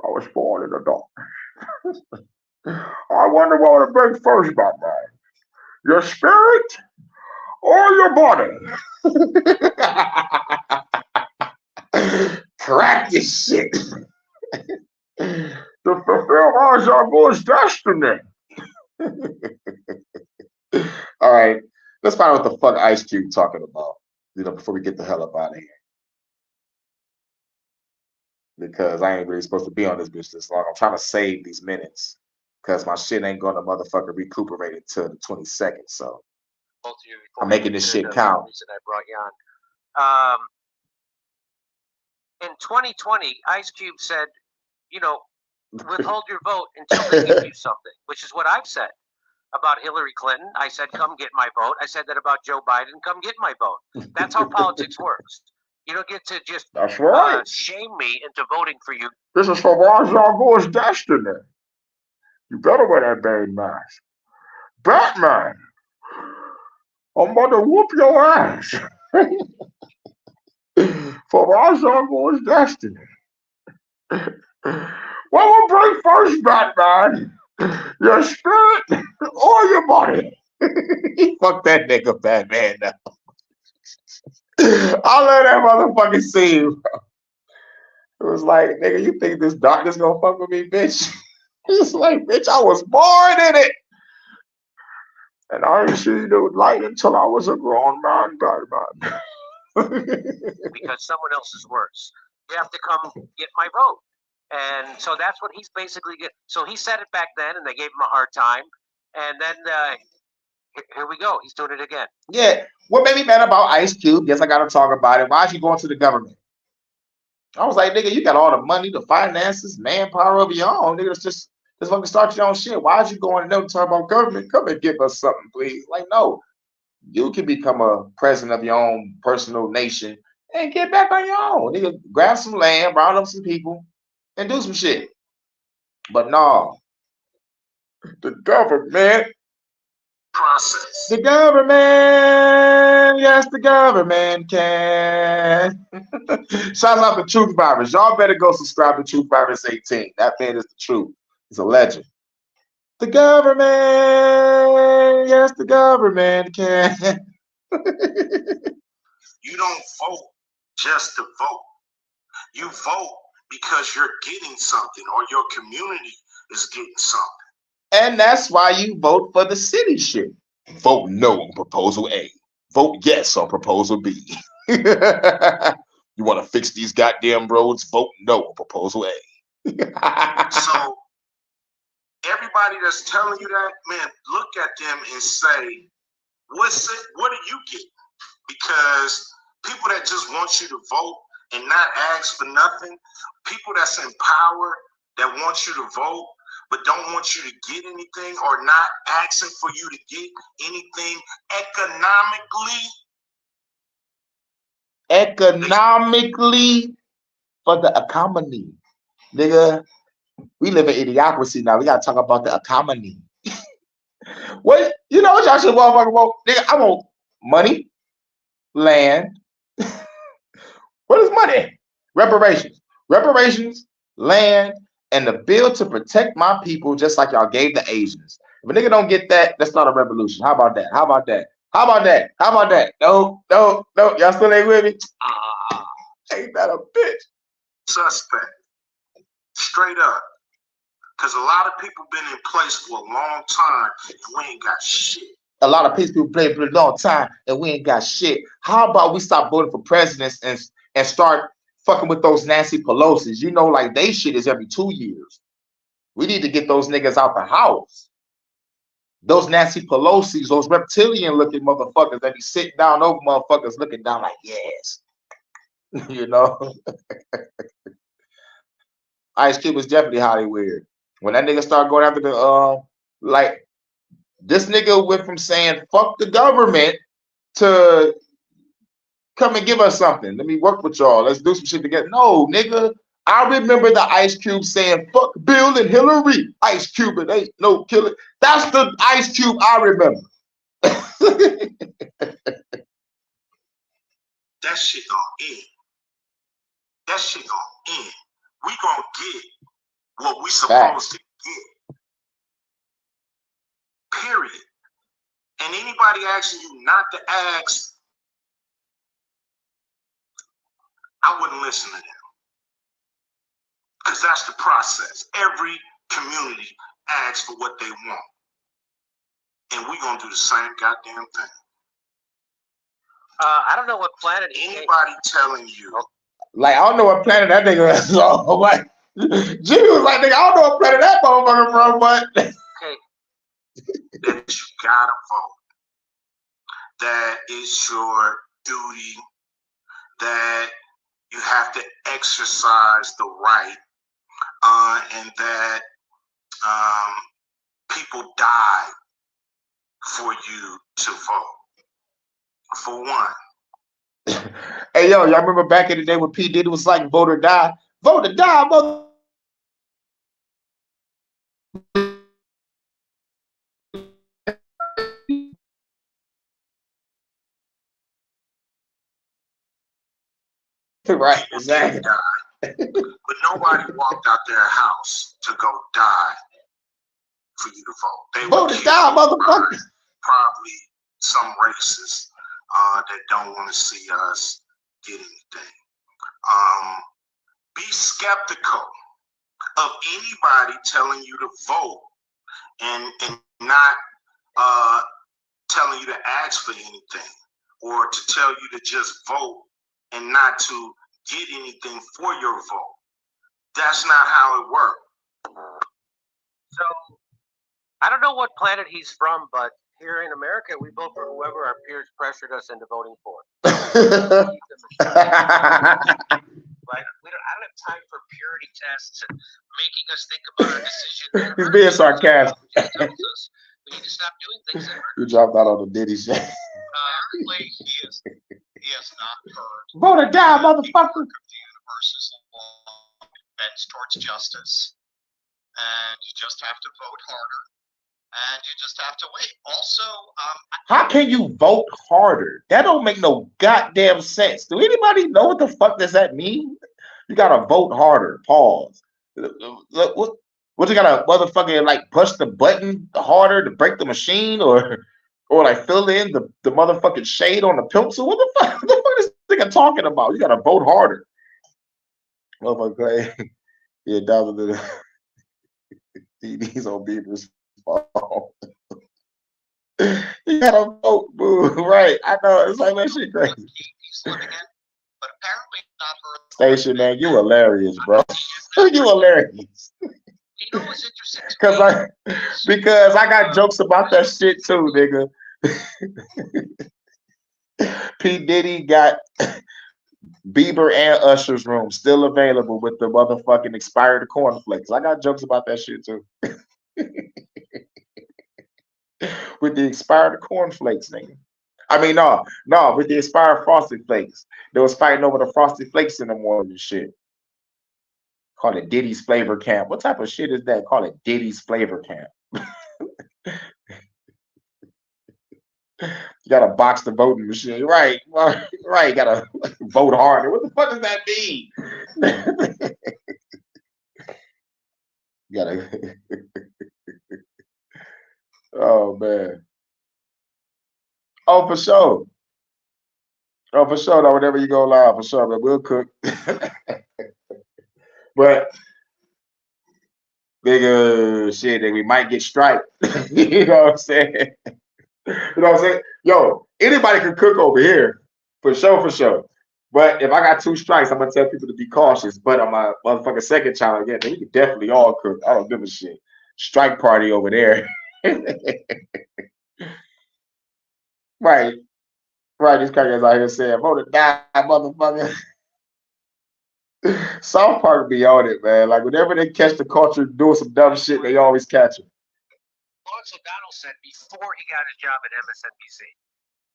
I was born in the darkness. I wonder what would break first, Batman. Your spirit or your body? Crack this shit. To fulfill Ra's al Ghul's destiny. All right, let's find out what the fuck Ice Cube talking about. Before we get the hell up out of here. Because I ain't really supposed to be on this bitch this long. I'm trying to save these minutes because my shit ain't gonna motherfucker recuperate until the 22nd. So
both of you
I'm making this shit count.
Reason I brought you on. In 2020, Ice Cube said, withhold your vote until they give you something, which is what I've said about Hillary Clinton. I said, come get my vote. I said that about Joe Biden. Come get my vote. That's how politics works. You don't get to just
That's right.
shame me into voting for you.
This is for Ra's al Ghul's destiny. You better wear that Bane mask. Batman, I'm about to whoop your ass. For Ra's al Ghul's destiny. What will break first, Batman? Your spirit or your body? Fuck that nigga, Batman. Now. I'll let that motherfucking scene, bro. It was like, nigga, you think this darkness gonna fuck with me, bitch? It's like, bitch, I was born in it. And I didn't see the light until I was a grown man, Batman.
Because someone else is worse. You have to come get my vote. And so that's what he's basically get. So he said it back then, and they gave him a hard time. And then here we go. He's doing it again.
Yeah. What made me mad about Ice Cube? Yes, I got to talk about it. Why is he going to the government? I was like, nigga, you got all the money, the finances, manpower of your own. Nigga, just fucking start your own shit. Why is you going to talk about government? Come and give us something, please. Like, no. You can become a president of your own personal nation and get back on your own. Nigga, grab some land, round up some people, and do some shit. But no. The government.
Process.
The government. Yes, the government can. Shout out to Truth Virus. Y'all better go subscribe to Truth Virus 18. That man is the truth. He's a legend. The government, yes, the government can.
You don't vote just to vote. You vote because you're getting something or your community is getting something.
And that's why you vote for the city shit. Vote no on proposal A. Vote yes on proposal B. You want to fix these goddamn roads? Vote no on proposal A.
So everybody that's telling you that, man, look at them and say, what's it? What are you getting? Because people that just want you to vote and not ask for nothing, people that's in power that want you to vote but don't want you to get anything or not asking for you to get anything
Economically, for the economy. Nigga, we live in idiocracy now. We gotta talk about the economy. What you know what y'all should motherfucker want? Nigga, I want money, land. What is money? Reparations. Reparations, land, and the bill to protect my people just like y'all gave the Asians. If a nigga don't get that, that's not a revolution. How about that? How about that? How about that? How about that? No, no, no. Y'all still ain't with me? Ain't that a bitch?
suspect. Straight up. Because a lot of people been in place for a long time and we ain't got shit.
A lot of people play for a long time and we ain't got shit. How about we stop voting for presidents and start fucking with those Nancy Pelosi's? You know, like they shit is every 2 years. We need to get those niggas out the house. Those Nancy Pelosi's, those reptilian looking motherfuckers that be sitting down over motherfuckers looking down like, yes. You know? Ice Cube was definitely highly weird. When that nigga started going after the like this nigga went from saying fuck the government to come and give us something. Let me work with y'all. Let's do some shit together. No, nigga. I remember the Ice Cube saying fuck Bill and Hillary. Ice Cube, it ain't no killer. That's the Ice Cube I remember.
That shit gonna end. That shit gonna end. We gonna get what we supposed to get. Period. And anybody asking you not to ask, I wouldn't listen to them. Because that's the process. Every community asks for what they want. And we're going to do the same goddamn thing.
I don't know what planet
anybody telling you.
Like, I don't know what planet that nigga is on. Like, Jimmy was like, nigga, I don't know what planet that motherfucker from, but.
Okay.
That you gotta vote. That is your duty. That you have to exercise the right. And that people die for you to vote. For one.
Hey, yo, y'all remember back in the day when P. Diddy was like, vote or die? Vote or die, mother. Right, exactly.
But nobody walked out their house to go die for you to vote. They
vote or die, motherfucker.
Probably some racists that don't want to see us get anything. Be skeptical of anybody telling you to vote and not telling you to ask for anything or to tell you to just vote and not to get anything for your vote. That's not how it works.
So, I don't know what planet he's from, but here in America, we vote for whoever our peers pressured us into voting for. Like, I don't have time for purity tests and making us think about our decisions.
He's being sarcastic.
We need to stop doing things that hurt.
You dropped out on the Diddy shit.
Currently, he has not heard.
Vote or die, motherfucker.
The universe's law bends towards justice, and you just have to vote harder, and you just have to wait. Also,
how can you vote harder? That don't make no goddamn sense. Do anybody know what the fuck does that mean? You gotta vote harder. Pause. Look, What, you gotta motherfucking like push the button harder to break the machine, or like fill in the motherfucking shade on the pencil? What the fuck? What the fuck is this nigga talking about? You gotta vote harder. Motherfucker, yeah, that was the TDs on Bieber's phone. You gotta vote, boo. Right? I know. It's like that shit crazy.
He's living in, but apparently not her.
Station man, you hilarious, bro. You hilarious.
You know what's interesting?
Because I got jokes about that shit too, nigga. P. Diddy got Bieber and Usher's room still available with the motherfucking expired cornflakes. I got jokes about that shit too. With the expired cornflakes, nigga. I mean, no, with the expired frosted flakes. They was fighting over the frosted flakes in the morning and shit. Call it Diddy's Flavor Camp. What type of shit is that? Call it Diddy's Flavor Camp. You gotta box the voting machine. Right. Right. You gotta vote harder. What the fuck does that mean? You gotta. Oh, man. Oh, for sure. Oh, for sure. Though, whenever you go live, for sure, but we'll cook. But bigger shit that we might get striped. You know what I'm saying? You know what I'm saying? Yo, anybody can cook over here. For sure, for sure. But if I got 2 strikes, I'm gonna tell people to be cautious. But on my motherfucking second channel, again, we can definitely all cook. I don't give a shit. Strike party over there. Right. Right. These crackers out here saying, vote or die, motherfucker. South Park be on it, man. Like whenever they catch the culture doing some dumb shit, they always catch it.
Lawrence O'Donnell said before he got his job at MSNBC.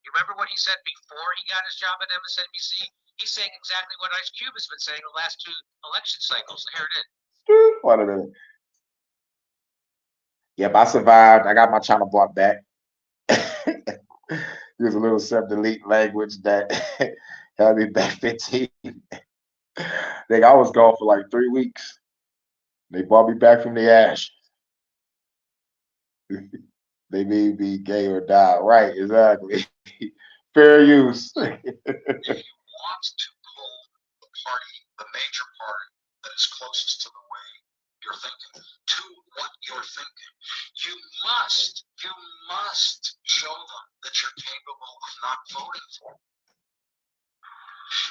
You remember what he said before he got his job at MSNBC? He's saying exactly what Ice Cube has been saying the last 2 election cycles. Here it is.
One of them. Yep, I survived. I got my channel blocked back. There's a little self-delete language that held me back 15. Think I was gone for like 3 weeks. They brought me back from the ashes. They made me gay or die. Right, exactly. Fair use.
You want to pull the party, the major party that is closest to the way you're thinking, to what you're thinking. You must show them that you're capable of not voting for them.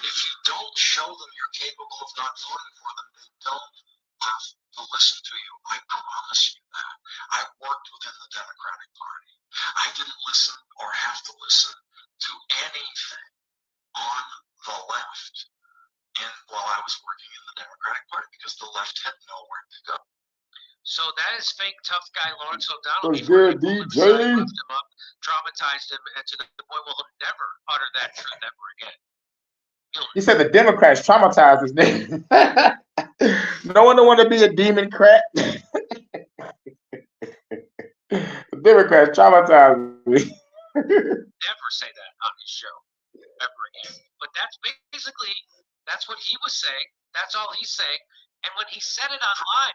If you don't show them you're capable of not voting for them, they don't have to listen to you. I promise you that. I worked within the Democratic Party. I didn't listen or have to listen to anything on the left and while I was working in the Democratic Party because the left had nowhere to go.
So that is fake tough guy Lawrence O'Donnell.
What's good, DJ?
Him up, traumatized him, and to the point where he'll never utter that truth ever again.
He said the Democrats traumatized his name. No one don't want to be a Democrat. The Democrats traumatized me.
Never say that on his show ever again. But that's basically what he was saying. That's all he's saying. And when he said it online,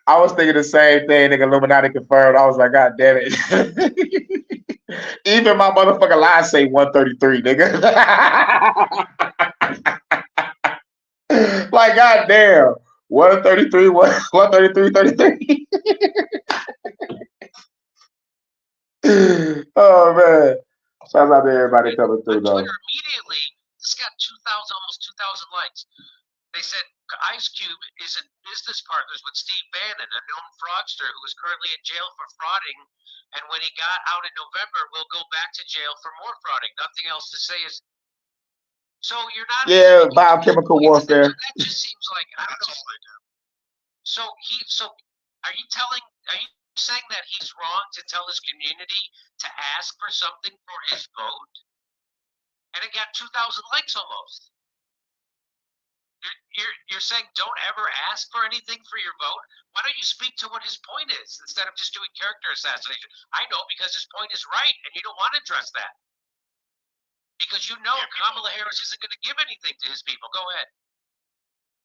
I was thinking the same thing, nigga. Illuminati confirmed. I was like, God damn it. Even my motherfucking lies say 133, nigga. Like, God damn. 133, 133, 33. Oh, man. Shout out to everybody coming through, though.
Twitter immediately, this got 2,000, almost 2,000 likes. They said Ice Cube is in business partners with Steve Bannon, a known fraudster who is currently in jail for frauding. And when he got out in November, will go back to jail for more frauding. Nothing else to say is. So you're not.
Yeah, biochemical warfare.
That just seems like I don't know. So are you saying that he's wrong to tell his community to ask for something for his vote? And it got 2,000 likes almost. You're saying don't ever ask for anything for your vote? Why don't you speak to what his point is instead of just doing character assassination? I know because his point is right, and you don't want to address that. Because you know Kamala Harris isn't going to give anything to his people. Go ahead.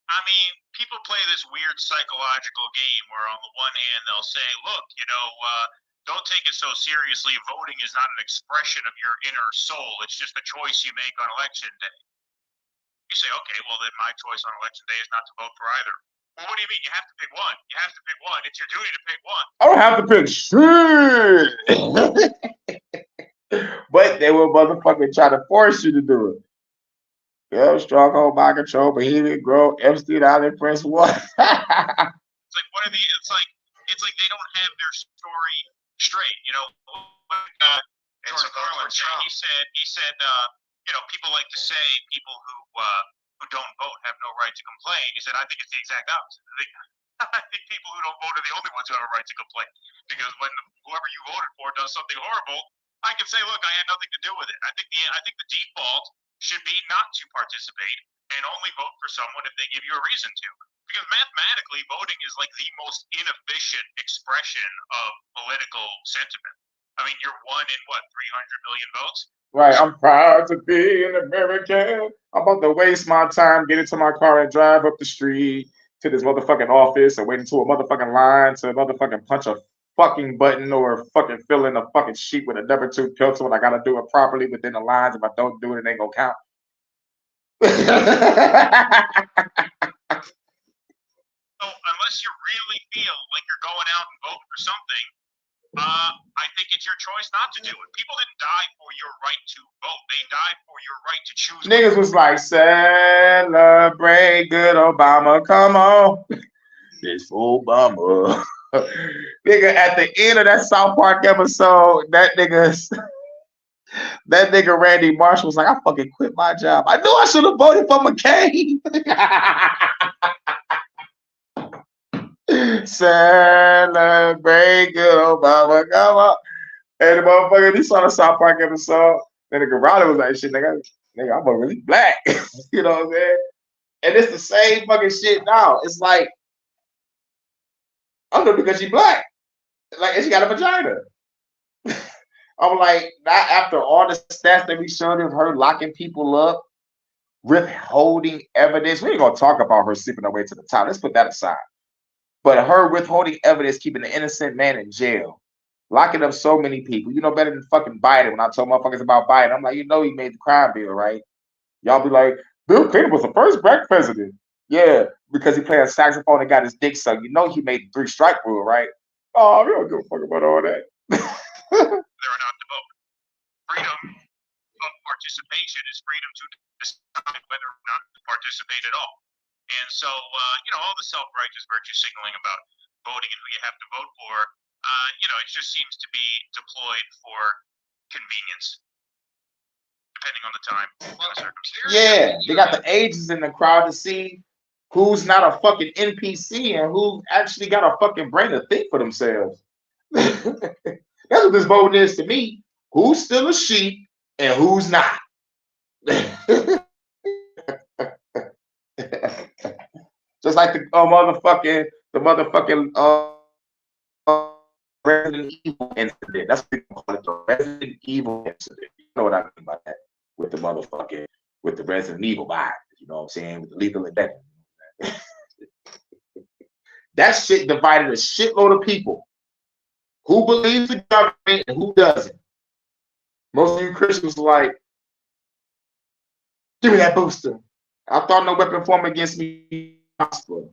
I mean, people play this weird psychological game where on the one hand they'll say, look, don't take it so seriously. Voting is not an expression of your inner soul. It's just a choice you make on election day. You say, okay, well then my choice on election day is not to vote for either. Well, what do you mean? You have to pick one. You have to pick one. It's your duty to pick one.
I don't have to pick shit. But they will motherfucking try to force you to do it. Yeah, stronghold, mind control, Bohemian Grove, Epstein Island, Prince One.
It's like what are the? It's like they don't have their story straight. George Carlin said, he said, people like to say people who don't vote have no right to complain. He said, I think it's the exact opposite. I think people who don't vote are the only ones who have a right to complain, because when whoever you voted for does something horrible, I can say, look, I had nothing to do with it. I think the default should be not to participate and only vote for someone if they give you a reason to. Because mathematically, voting is like the most inefficient expression of political sentiment. I mean, you're one in what, 300 million votes?
Right, I'm proud to be an American. I'm about to waste my time, get into my car and drive up the street to this motherfucking office and wait into a motherfucking line to motherfucking punch a fucking button or fucking fill in a fucking sheet with a number 2 pencil, and I gotta do it properly within the lines. If I don't do it, it ain't gonna count.
So unless you really feel like you're going out and voting for something, I think it's your choice not to do it. People didn't die for your right to vote. They died for your right to choose.
Niggas was like, celebrate good Obama, come on. This Obama. Nigga, at the end of that South Park episode, that nigga Randy Marsh was like, I fucking quit my job. I knew I should have voted for McCain. Celebrate good Obama, come on. And the motherfucker, he saw the South Park episode. Then the Ronnie was like, shit, nigga, I'm really black. You know what I'm saying? And it's the same fucking shit now. It's like, I'm doing because she black. Like, and she got a vagina. I'm like, not after all the stats that we showed of her locking people up, withholding evidence. We ain't gonna talk about her sleeping her way to the top. Let's put that aside. But her withholding evidence, keeping an innocent man in jail, locking up so many people. You know better than fucking Biden. When I told motherfuckers about Biden, I'm like, he made the crime bill, right? Y'all be like, Bill Clinton was the first black president. Yeah, because he played a saxophone and got his dick sucked. He made the 3-strike rule, right? Oh, we don't give a fuck about all that.
They're not to vote. Freedom of participation is freedom to decide whether or not to participate at all. And so, all the self-righteous virtue signaling about voting and who you have to vote for, it just seems to be deployed for convenience, depending on the time and the circumstance.
Yeah, they got the ages in the crowd to see who's not a fucking NPC and who actually got a fucking brain to think for themselves. That's what this voting is to me. Who's still a sheep and who's not? Just like the motherfucking Resident Evil incident. That's what we call it, the Resident Evil incident. You know what I mean by that? With the Resident Evil vibe. You know what I'm saying? With the lethal injection. That shit divided a shitload of people. Who believes the government and who doesn't? Most of you Christians were like, give me that booster. I thought no weapon formed against me prosper,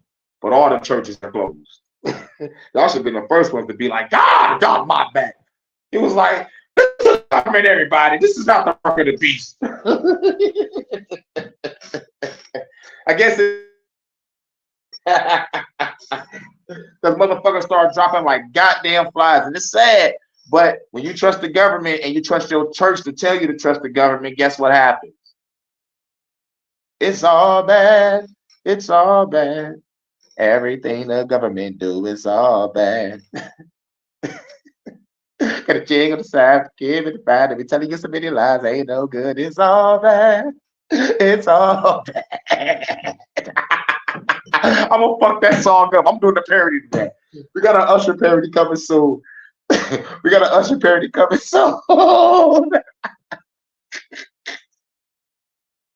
but all the churches are closed. Y'all should have been the first ones to be like, God, my back. It was like, this is the government, everybody. This is not the mark of the beast. I guess the motherfuckers start dropping like goddamn flies, and it's sad. But when you trust the government and you trust your church to tell you to trust the government, guess what happens? It's all bad. It's all bad. Everything the government do is all bad. Got a jig on the side, give it a bad. If telling you so many lies, ain't no good. It's all bad. It's all bad. I'm gonna fuck that song up. I'm doing a parody today. We got an Usher parody coming soon. We got an Usher parody coming soon.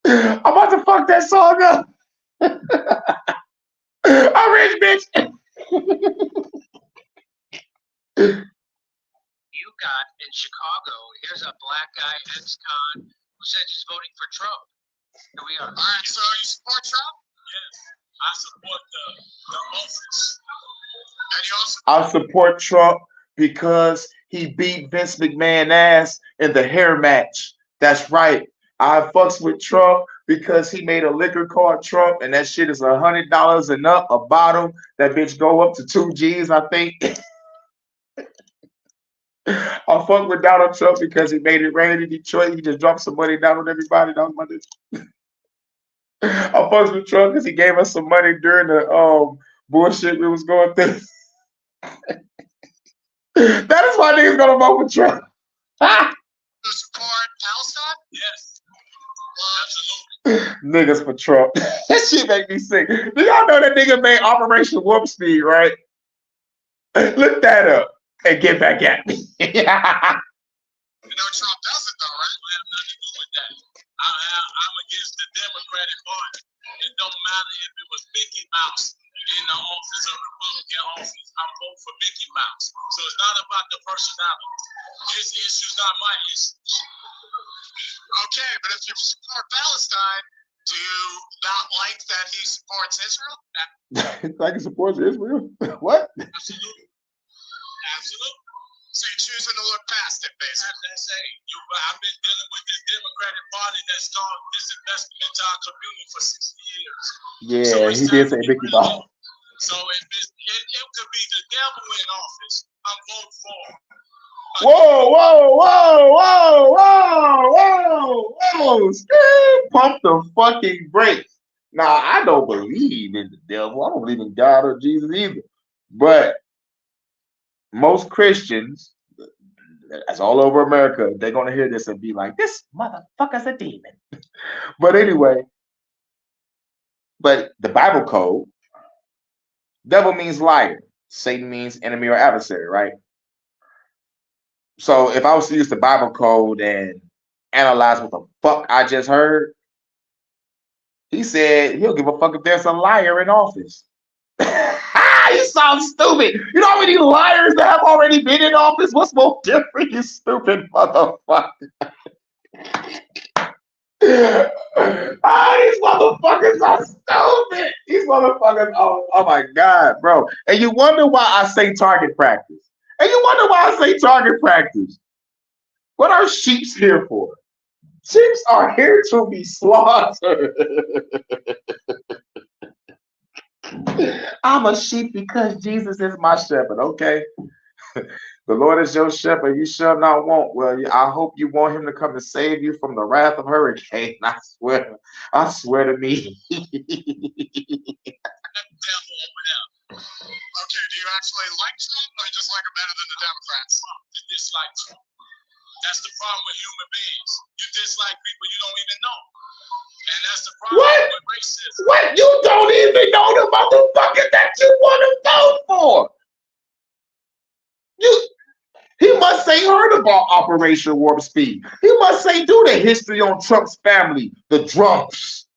I'm about to fuck that song up. I'm rich, bitch.
You got in Chicago, here's a black guy, ex-con, who said he's voting for Trump. Here we are. All right, so you support Trump? Yes. I support the office. And you also
I support Trump because he beat Vince McMahon ass in the hair match. That's right. I fucks with Trump because he made a liquor called Trump, and that shit is $100 and up a bottle. That bitch go up to 2 G's, I think. I fuck with Donald Trump because he made it rain in Detroit. He just dropped some money down on everybody. That was my dude. I fucks with Trump because he gave us some money during the bullshit we was going through. That is why niggas gonna vote for Trump.
to support Palestine?
yes.
Niggas for Trump. That shit make me sick. Do y'all know that nigga made Operation Warp Speed, right? Look that up and get back at me.
You know Trump doesn't though, right?
I have nothing to do with that. I'm against the Democratic Party. It don't matter if it was Mickey Mouse in the office or Republican office. I'm voting for Mickey Mouse. So it's not about the personality. His issue's not my issue.
Okay, but if you support Palestine, do you not like that he supports Israel?
Like he supports Israel? What?
Absolutely. Absolutely.
So you're choosing to look past it, basically.
That's it. I've been dealing with this Democratic Party that's caused disinvestment into our community for 60 years.
Yeah,
So
he did say Mickey Mouse.
So if it could be the devil in office, I'm voting for him.
Whoa, whoa, whoa, whoa, whoa, whoa, whoa. Pump the fucking brakes. Now, I don't believe in the devil. I don't believe in God or Jesus either. But most Christians, that's all over America, they're going to hear this and be like, this motherfucker's a demon. But anyway, but the Bible code, devil means liar. Satan means enemy or adversary, right? So if I was to use the Bible code and analyze what the fuck I just heard, he said he'll give a fuck if there's a liar in office. You sound stupid. You know how many liars that have already been in office? What's more different, you stupid motherfucker? These motherfuckers are stupid. These motherfuckers, oh my God, bro. And you wonder why I say target practice. And you wonder why I say target practice. What are sheeps here for? Sheeps are here to be slaughtered. I'm a sheep because Jesus is my shepherd, okay? The Lord is your shepherd, you shall not want. Well, I hope you want him to come and save you from the wrath of hurricane. I swear to me.
Okay, do you actually like Trump or you just like him better than the Democrats?
You dislike Trump. That's the problem with human beings. You dislike people you don't even know. And that's the problem with racism.
What? You don't even know the motherfucker that you want to vote for. He must say heard about Operation Warp Speed. He must say do the history on Trump's family, the Drumps,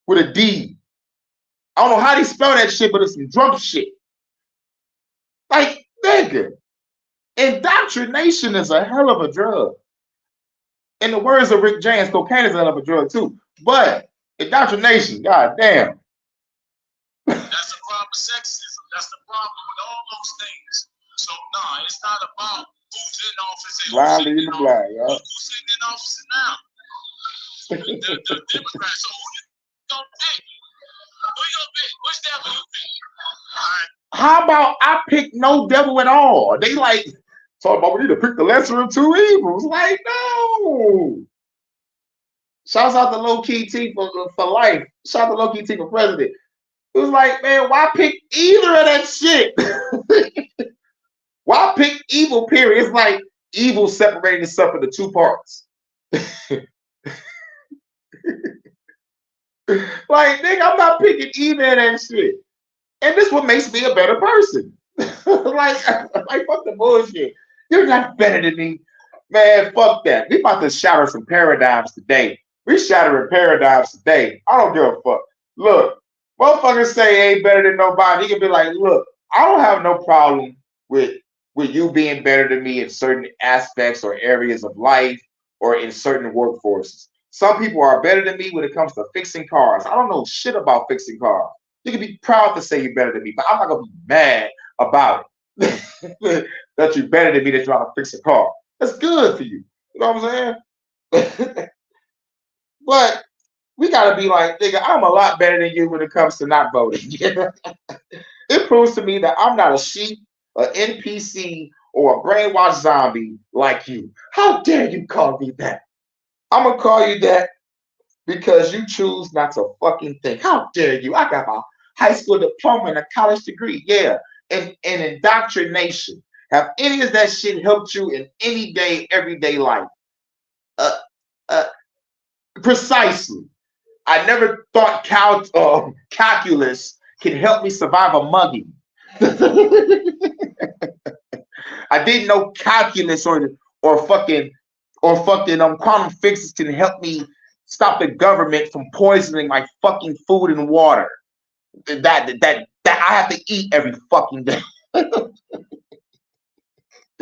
with a D. I don't know how they spell that shit, but it's some Drump shit. Like, nigga, indoctrination is a hell of a drug. In the words of Rick James, cocaine is a hell of a drug too. But indoctrination, goddamn.
That's the problem with sexism. That's the problem with all those things. So no, it's not about who's in office and who's sitting in office. Who's sitting in office now? The Democrats. So who you gonna pick? Who you gonna pick? Which devil you pick?
How about I pick no devil at all? They like talking about we need to pick the lesser of two evils. Like, no. Shouts out to Low Key T for life. Shout out to Low Key T for president. It was like, man, why pick either of that shit? Why pick evil, period? It's like evil separating itself into two parts. Like, nigga, I'm not picking either of that shit. And this what makes me a better person. like fuck the bullshit. You're not better than me. Man, fuck that. We about to shatter some paradigms today. We shattering paradigms today. I don't give a fuck. Look, Motherfuckers say he ain't better than nobody. He can be like, look, I don't have no problem with you being better than me in certain aspects or areas of life or in certain workforces. Some people are better than me when it comes to fixing cars. I don't know shit about fixing cars. You can be proud to say you're better than me, but I'm not gonna be mad about it. That you're better than me that you know how to fix a car. That's good for you. You know what I'm saying? But we gotta be like, nigga, I'm a lot better than you when it comes to not voting. It proves to me that I'm not a sheep, an NPC, or a brainwashed zombie like you. How dare you call me that? I'm gonna call you that because you choose not to fucking think. How dare you? I got my high school diploma and a college degree. Yeah, and indoctrination. Have any of that shit helped you in any day, everyday life? Uh, uh, precisely. I never thought calculus can help me survive a mugging. I didn't know calculus or fucking quantum physics can help me stop the government from poisoning my fucking food and water. That I have to eat every fucking day.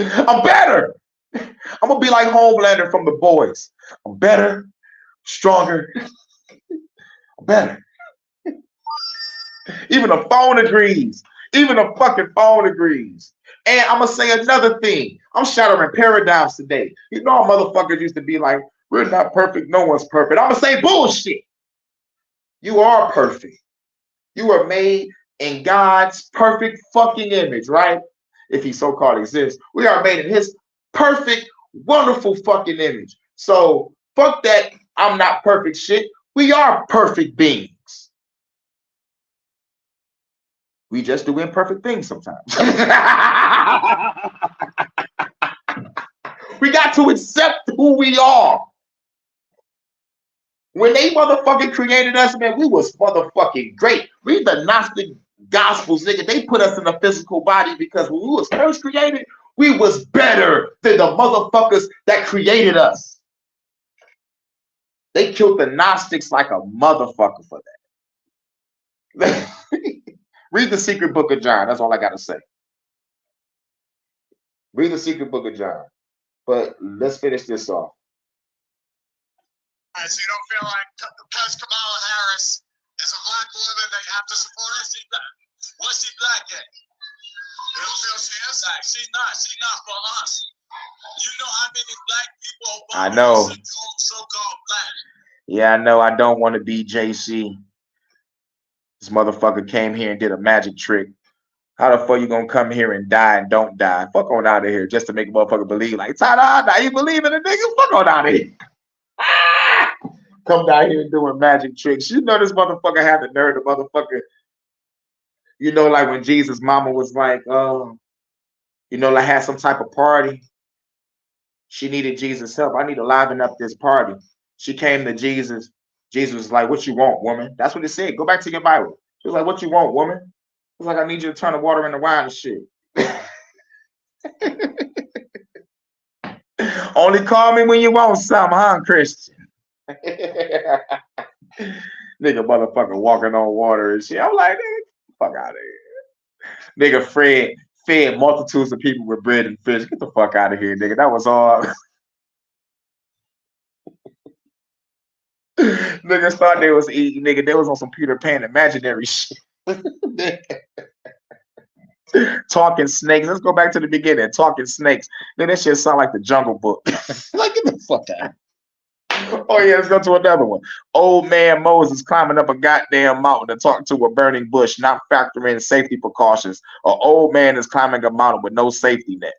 I'm better. I'm gonna be like Homelander from The Boys. I'm better, stronger, better. Even the phone agrees. Even the fucking phone agrees. And I'm gonna say another thing. I'm shattering paradigms today. You know, motherfuckers used to be like, "We're not perfect. No one's perfect." I'm gonna say bullshit. You are perfect. You are made in God's perfect fucking image, right? If he so-called exists, we are made in his perfect, wonderful fucking image. So fuck that. I'm not perfect shit. We are perfect beings. We just do imperfect things sometimes. We got to accept who we are. When they motherfucking created us, man, we was motherfucking great. Read the Gnostic Gospels, nigga. They put us in a physical body because when we was first created, we was better than the motherfuckers that created us. They killed the Gnostics like a motherfucker for that. Read the secret book of John. That's all I gotta say. Read the secret book of John. But let's finish this off.
So you don't feel like because Kamala Harris is a black woman, they have to support her? What's she black at? You don't feel she is black. She's not for us. You know how many black people
I know.
So-called black.
Yeah, I know. I don't want to be JC. This motherfucker came here and did a magic trick. How the fuck you gonna come here and die and don't die? Fuck on out of here just to make a motherfucker believe. Like, ta-da, now you believe in a nigga? Fuck on out of here. Come down here doing magic tricks. You know this motherfucker had the nerve, the motherfucker. You know, like when Jesus' mama was like, like had some type of party. She needed Jesus' help. I need to liven up this party. She came to Jesus. Jesus was like, "What you want, woman?" That's what it said. Go back to your Bible. She was like, "What you want, woman?" He's like, "I need you to turn the water into wine and shit." Only call me when you want something, huh, Christian? Nigga motherfucker walking on water and shit. I'm like, nigga, fuck out of here. Nigga fed multitudes of people with bread and fish. Get the fuck out of here, nigga. That was all. Niggas thought they was eating, nigga. They was on some Peter Pan imaginary shit. Talking snakes. Let's go back to the beginning. Talking snakes. Then that shit sound like the Jungle Book. Like, get the fuck out. Oh yeah, let's go to another one. Old man Moses climbing up a goddamn mountain to talk to a burning bush, not factoring in safety precautions. An old man is climbing a mountain with no safety net,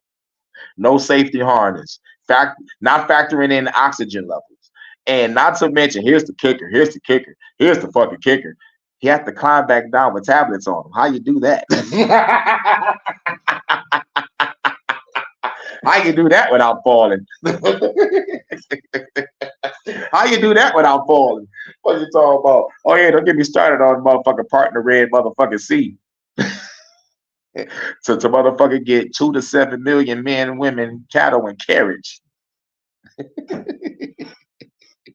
no safety harness, not factoring in oxygen levels. And not to mention, here's the kicker, here's the fucking kicker. He has to climb back down with tablets on him. How you do that? How you do that without falling? How you do that without falling? What you talking about? Oh yeah, don't get me started on motherfucking partner red motherfucking C. So to motherfucking get 2 to 7 million men, women, cattle, and carriage.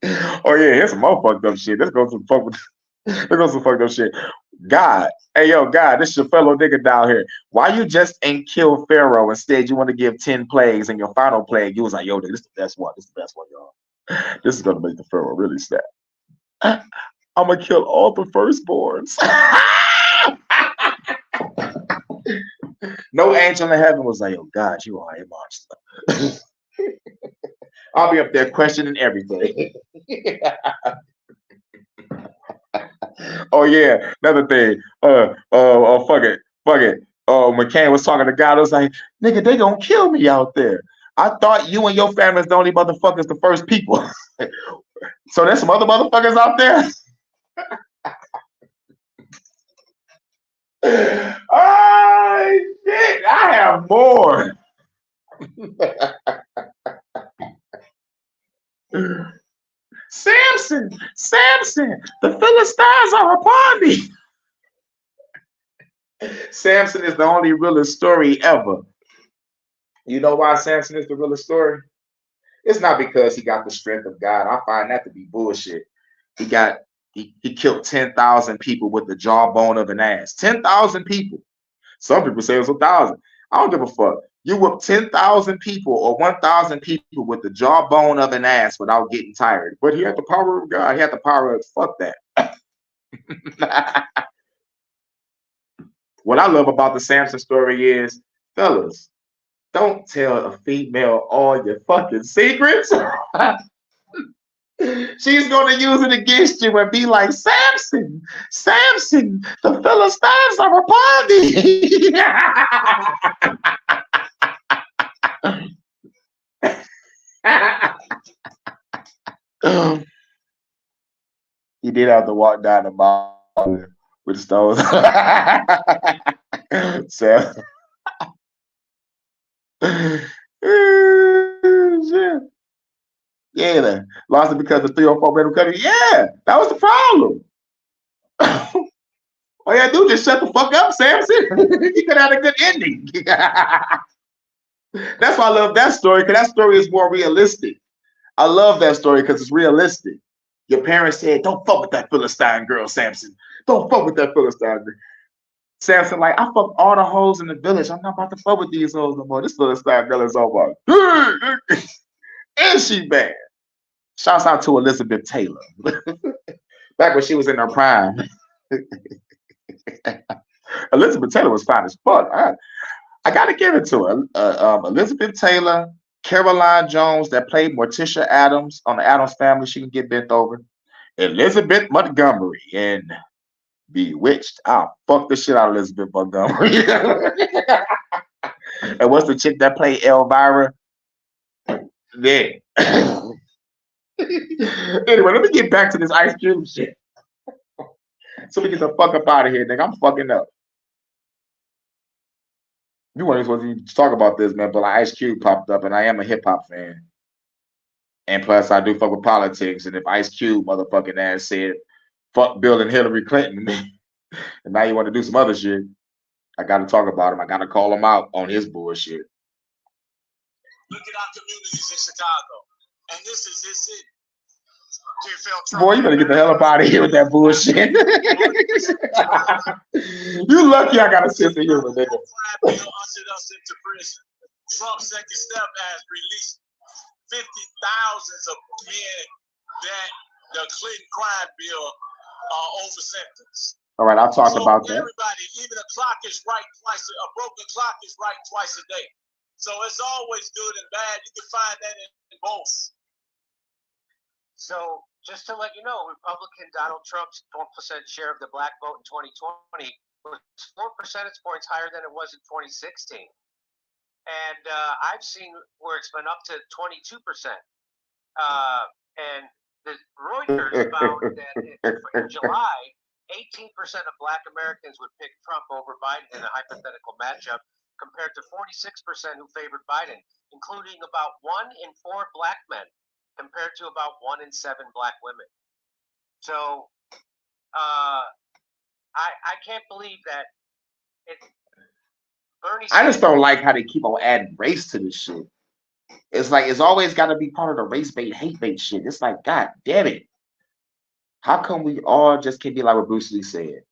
Oh yeah, here's some more fucked up shit. Let's go some fucked up shit. God, hey yo, God, this is your fellow nigga down here. Why you just ain't kill Pharaoh? Instead, you want to give 10 plagues, and your final plague, you was like, yo, nigga, this is the best one. This is the best one, y'all. This is gonna make the Pharaoh really sad. I'm gonna kill all the firstborns. No angel in heaven was like, oh God, you are a monster. I'll be up there questioning everything. Oh yeah, another thing. Fuck it. McCain was talking to God. I was like, nigga, they gonna kill me out there. I thought you and your family is the only motherfuckers, the first people. So there's some other motherfuckers out there. Oh shit, I have more. Samson, the Philistines are upon me. Samson is the only realest story ever. You know why Samson is the realest story? It's not because he got the strength of God. I find that to be bullshit. He killed 10,000 people with the jawbone of an ass. 10,000 people. Some people say it was 1,000. I don't give a fuck. You whoop 10,000 people or 1,000 people with the jawbone of an ass without getting tired. But he had the power of God. He had the power of fuck that. What I love about the Samson story is, fellas, don't tell a female all your fucking secrets. She's going to use it against you and be like, Samson, the Philistines are upon thee. He did have to walk down the mountain with stones. So, shit. Yeah, lost it because of 3 or 4 random countries. Yeah, that was the problem. All you had to do is just shut the fuck up, Samson. You could have had a good ending. That's why I love that story, because that story is more realistic. I love that story because it's realistic. Your parents said, don't fuck with that Philistine girl, Samson. Don't fuck with that Philistine girl. Samson, like, I fucked all the hoes in the village. I'm not about to fuck with these hoes no more. This Philistine girl is over. And she bad. Shouts out to Elizabeth Taylor. Back when she was in her prime. Elizabeth Taylor was fine as fuck. I gotta give it to her. Elizabeth Taylor, Caroline Jones, that played Morticia Adams on the Addams Family. She can get bent over. Elizabeth Montgomery in Bewitched. I'll fuck the shit out of Elizabeth Montgomery. And what's the chick that played Elvira? Yeah. Anyway, let me get back to this Ice Cube shit. So we get the fuck up out of here, nigga. I'm fucking up. You weren't supposed to talk about this, man, but like Ice Cube popped up, and I am a hip hop fan. And plus, I do fuck with politics. And if Ice Cube motherfucking ass said, fuck Bill and Hillary Clinton, and now you want to do some other shit, I got to talk about him. I got to call him out on his bullshit.
Look at our communities in Chicago. And this is his city.
Boy, you better get the hell up out of here with that bullshit. You lucky I got a sense of humor, nigga.
Bill ushered us into prison. Trump's second step has released 50,000 of men that the Clinton crime bill over sentence.
All right, I'll talk about that.
Everybody, even a clock is right twice. A broken clock is right twice a day. So it's always good and bad. You can find that in both.
So just to let you know, Republican Donald Trump's 12% share of the black vote in 2020 was 4 percentage points higher than it was in 2016. And I've seen where it's been up to 22%. And the Reuters found that in July, 18% of black Americans would pick Trump over Biden in a hypothetical matchup, compared to 46% who favored Biden, including about 1 in 4 black men, compared to about 1 in 7 black women. So I can't believe that Bernie
I just don't like how they keep on adding race to this shit. It's like it's always got to be part of the race bait, hate bait shit. It's like, God damn it. How come we all just can't be like what Bruce Lee said?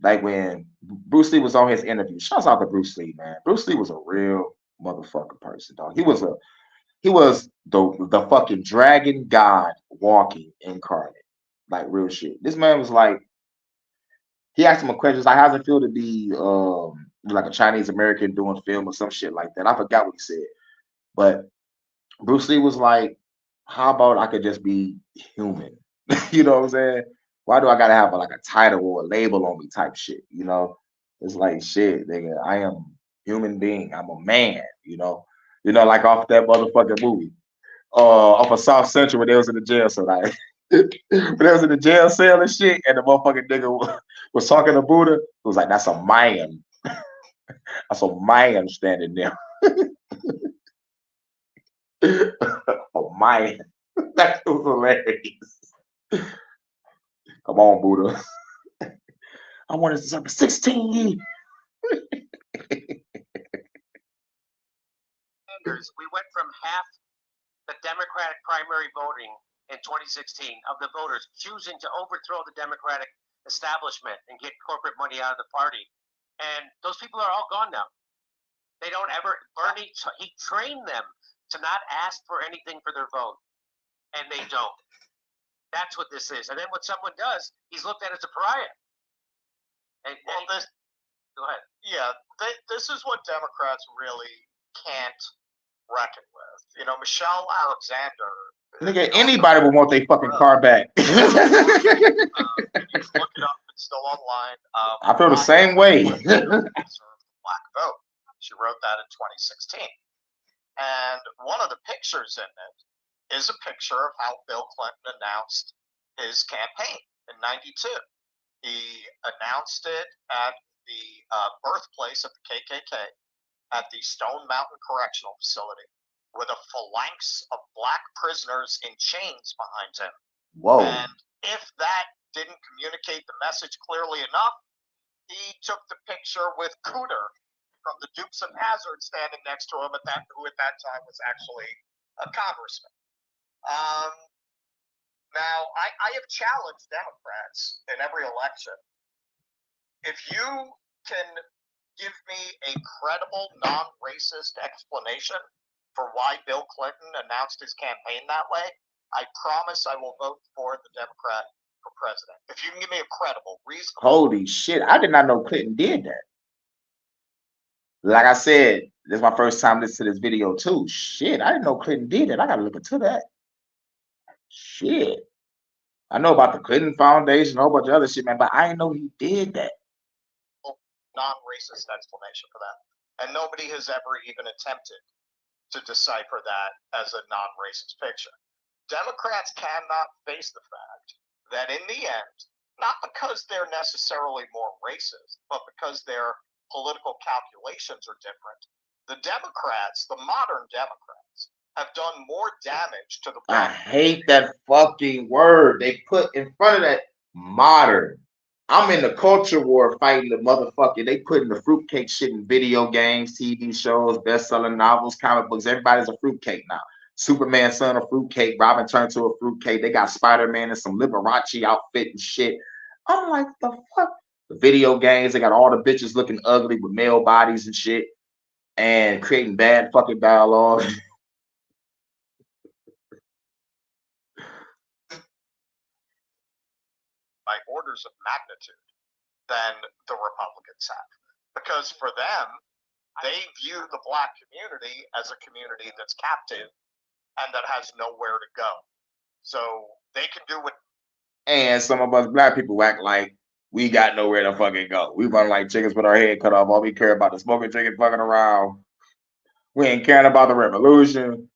Like when Bruce Lee was on his interview. Shouts out to Bruce Lee, man. Bruce Lee was a real motherfucking person, dog. He was the fucking dragon god walking incarnate. Like real shit. This man was like, he asked him a question, like, how's it feel to be like a Chinese American doing film or some shit like that? I forgot what he said. But Bruce Lee was like, how about I could just be human? You know what I'm saying? Why do I gotta have like a title or a label on me type shit? You know? It's like shit, nigga. I am human being. I'm a man, you know. You know, like off that motherfucking movie. Off of South Central when they was in the jail. So like when they was in the jail cell and shit, and the motherfucking nigga was talking to Buddha, it was like, that's a man. That's a man standing there. A man. That was hilarious. Come on, Buddha. I wanted to serve 16.
We went from half the Democratic primary voting in 2016 of the voters choosing to overthrow the Democratic establishment and get corporate money out of the party. And those people are all gone now. They don't ever, Bernie, he trained them to not ask for anything for their vote. And they don't. That's what this is. And then when someone does, he's looked at as a pariah. And this, go ahead.
Yeah, this is what Democrats really can't reckon with. You know, Michelle Alexander.
Nigga, anybody would want their fucking car back.
You can look it up. It's still online.
I feel the same way.
Black vote. She wrote that in 2016. And one of the pictures in it is a picture of how Bill Clinton announced his campaign in '92. He announced it at the birthplace of the KKK at the Stone Mountain Correctional Facility with a phalanx of black prisoners in chains behind him.
Whoa.
And if that didn't communicate the message clearly enough, he took the picture with Cooter from the Dukes of Hazzard standing next to him, who at that time was actually a congressman. Now, I have challenged Democrats in every election. If you can give me a credible, non-racist explanation for why Bill Clinton announced his campaign that way, I promise I will vote for the Democrat for president. If you can give me a credible, reasonable.
Holy shit. I did not know Clinton did that. Like I said, this is my first time listening to this video too. Shit, I didn't know Clinton did it. I gotta look into that. Shit. I know about the Clinton Foundation, a whole bunch of other shit, man, but I didn't know he did that.
Non-racist explanation for that. And nobody has ever even attempted to decipher that as a non-racist picture. Democrats cannot face the fact that in the end, not because they're necessarily more racist, but because their political calculations are different, the Democrats, the modern Democrats, have done more damage to the
I hate that fucking word they put in front of that modern. I'm in the culture war fighting the motherfucker. They putting the fruitcake shit in video games, TV shows, best-selling novels, comic books. Everybody's a fruitcake now. Superman son a fruitcake. Robin turned to a fruitcake. They got Spider-Man in some Liberace outfit and shit. I'm like, the fuck? The video games, they got all the bitches looking ugly with male bodies and shit and creating bad fucking dialogue.
By orders of magnitude than the Republicans have. Because for them, they view the black community as a community that's captive and that has nowhere to go. So they can do what.
And some of us black people act like we got nowhere to fucking go. We run like chickens with our head cut off. All we care about the smoking chicken fucking around. We ain't caring about the revolution.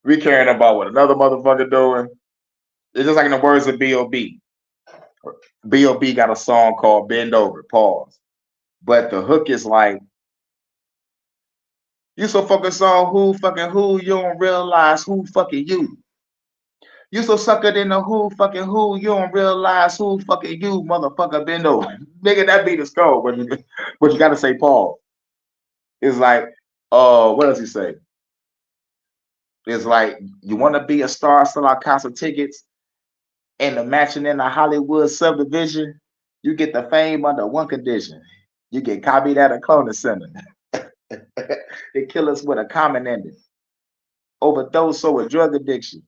We caring about what another motherfucker doing. It's just like in the words of B.O.B. B.O.B. got a song called Bend Over, pause. But the hook is like, you so focused on who, you don't realize who fucking you. You so suckered in the who, you don't realize who fucking you, motherfucker, bend over. Nigga, that beat is cold, but you gotta say pause. It's like, what does he say? It's like, you wanna be a star, sell out concert tickets, and the mansion in the Hollywood subdivision, You get the fame under one condition. You get copied at a cloning center. They kill us with a common ending. Overdose or with drug addiction.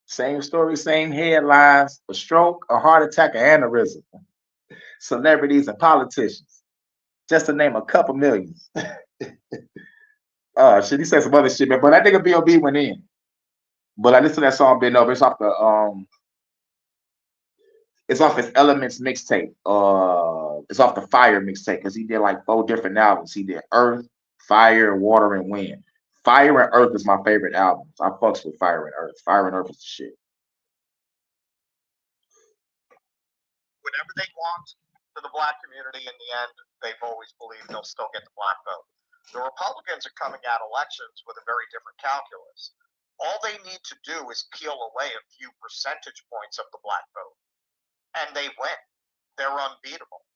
Same story, same headlines. A stroke, a heart attack, an aneurysm. Celebrities and politicians. Just to name a couple millions. Shit, he said some other shit, man. But that nigga B.O.B. went in. But I listened to that song Been Over. It's off his Elements mixtape. It's off the Fire mixtape because he did like 4 different albums. He did Earth, Fire, Water, and Wind. Fire and Earth is my favorite albums. I fucks with Fire and Earth. Fire and Earth is the shit.
Whatever they want to the black community, in the end, they've always believed they'll still get the black vote. The Republicans are coming out elections with a very different calculus. All they need to do is peel away a few percentage points of the black vote, and they win. They're unbeatable.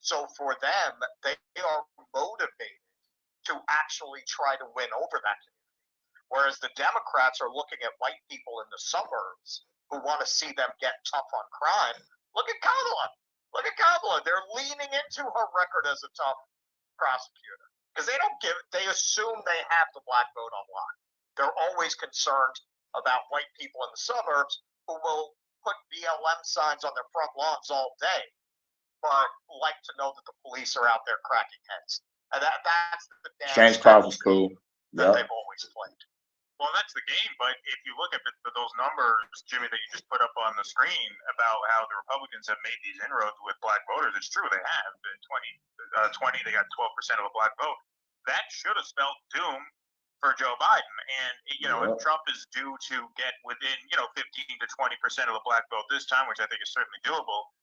So for them, they are motivated to actually try to win over that community. Whereas the Democrats are looking at white people in the suburbs who want to see them get tough on crime. Look at Kamala. Look at Kamala. They're leaning into her record as a tough prosecutor because they assume they have the black vote on lock. They're always concerned about white people in the suburbs who will put BLM signs on their front lawns all day, but like to know that the police are out there cracking heads. And that's the dance
Strange Clouds was cool.
that they've always played.
Well, that's the game. But if you look at those numbers, Jimmy, that you just put up on the screen about how the Republicans have made these inroads with black voters, it's true they have. In 2020, they got 12% of the black vote. That should have spelled doom for Joe Biden. And, if Trump is due to get within, 15 to 20% of the black vote this time, which I think is certainly doable,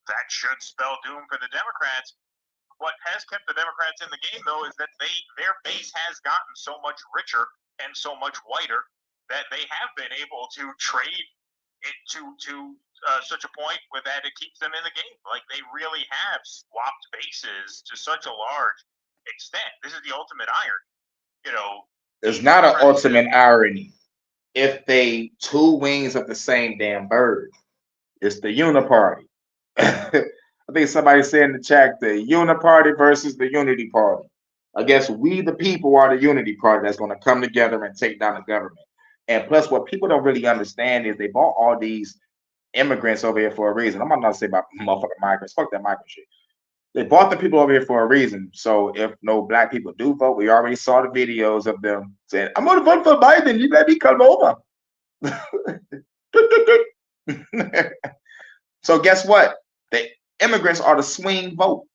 that should spell doom for the Democrats. What has kept the Democrats in the game, though, is that their base has gotten so much richer and so much whiter that they have been able to trade it to such a point where that it keeps them in the game. Like, they really have swapped bases to such a large extent. This is the ultimate irony.
It's not an ultimate irony if they two wings of the same damn bird. It's the uniparty. I think somebody said in the chat the uniparty versus the unity party. I guess we the people are the unity party that's going to come together and take down the government. And plus, what people don't really understand is they bought all these immigrants over here for a reason. I'm not gonna say about motherfucking migrants. Fuck that migrant shit. They bought the people over here for a reason. So if no black people do vote, we already saw the videos of them saying, "I'm gonna vote for Biden. You let me come over." So guess what? The immigrants are the swing vote.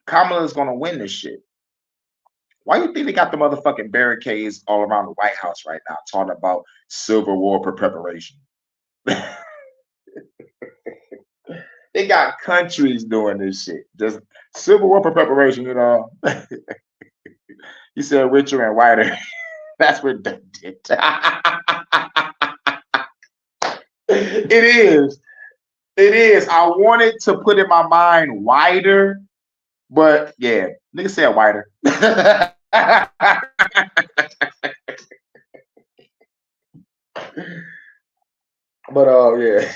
Kamala is gonna win this shit. Why do you think they got the motherfucking barricades all around the White House right now, talking about Civil War preparation? They got countries doing this shit. Just Civil War preparation, You said richer and whiter. That's what they did. It is. It is. I wanted to put in my mind wider, but yeah, nigga said whiter. But yeah.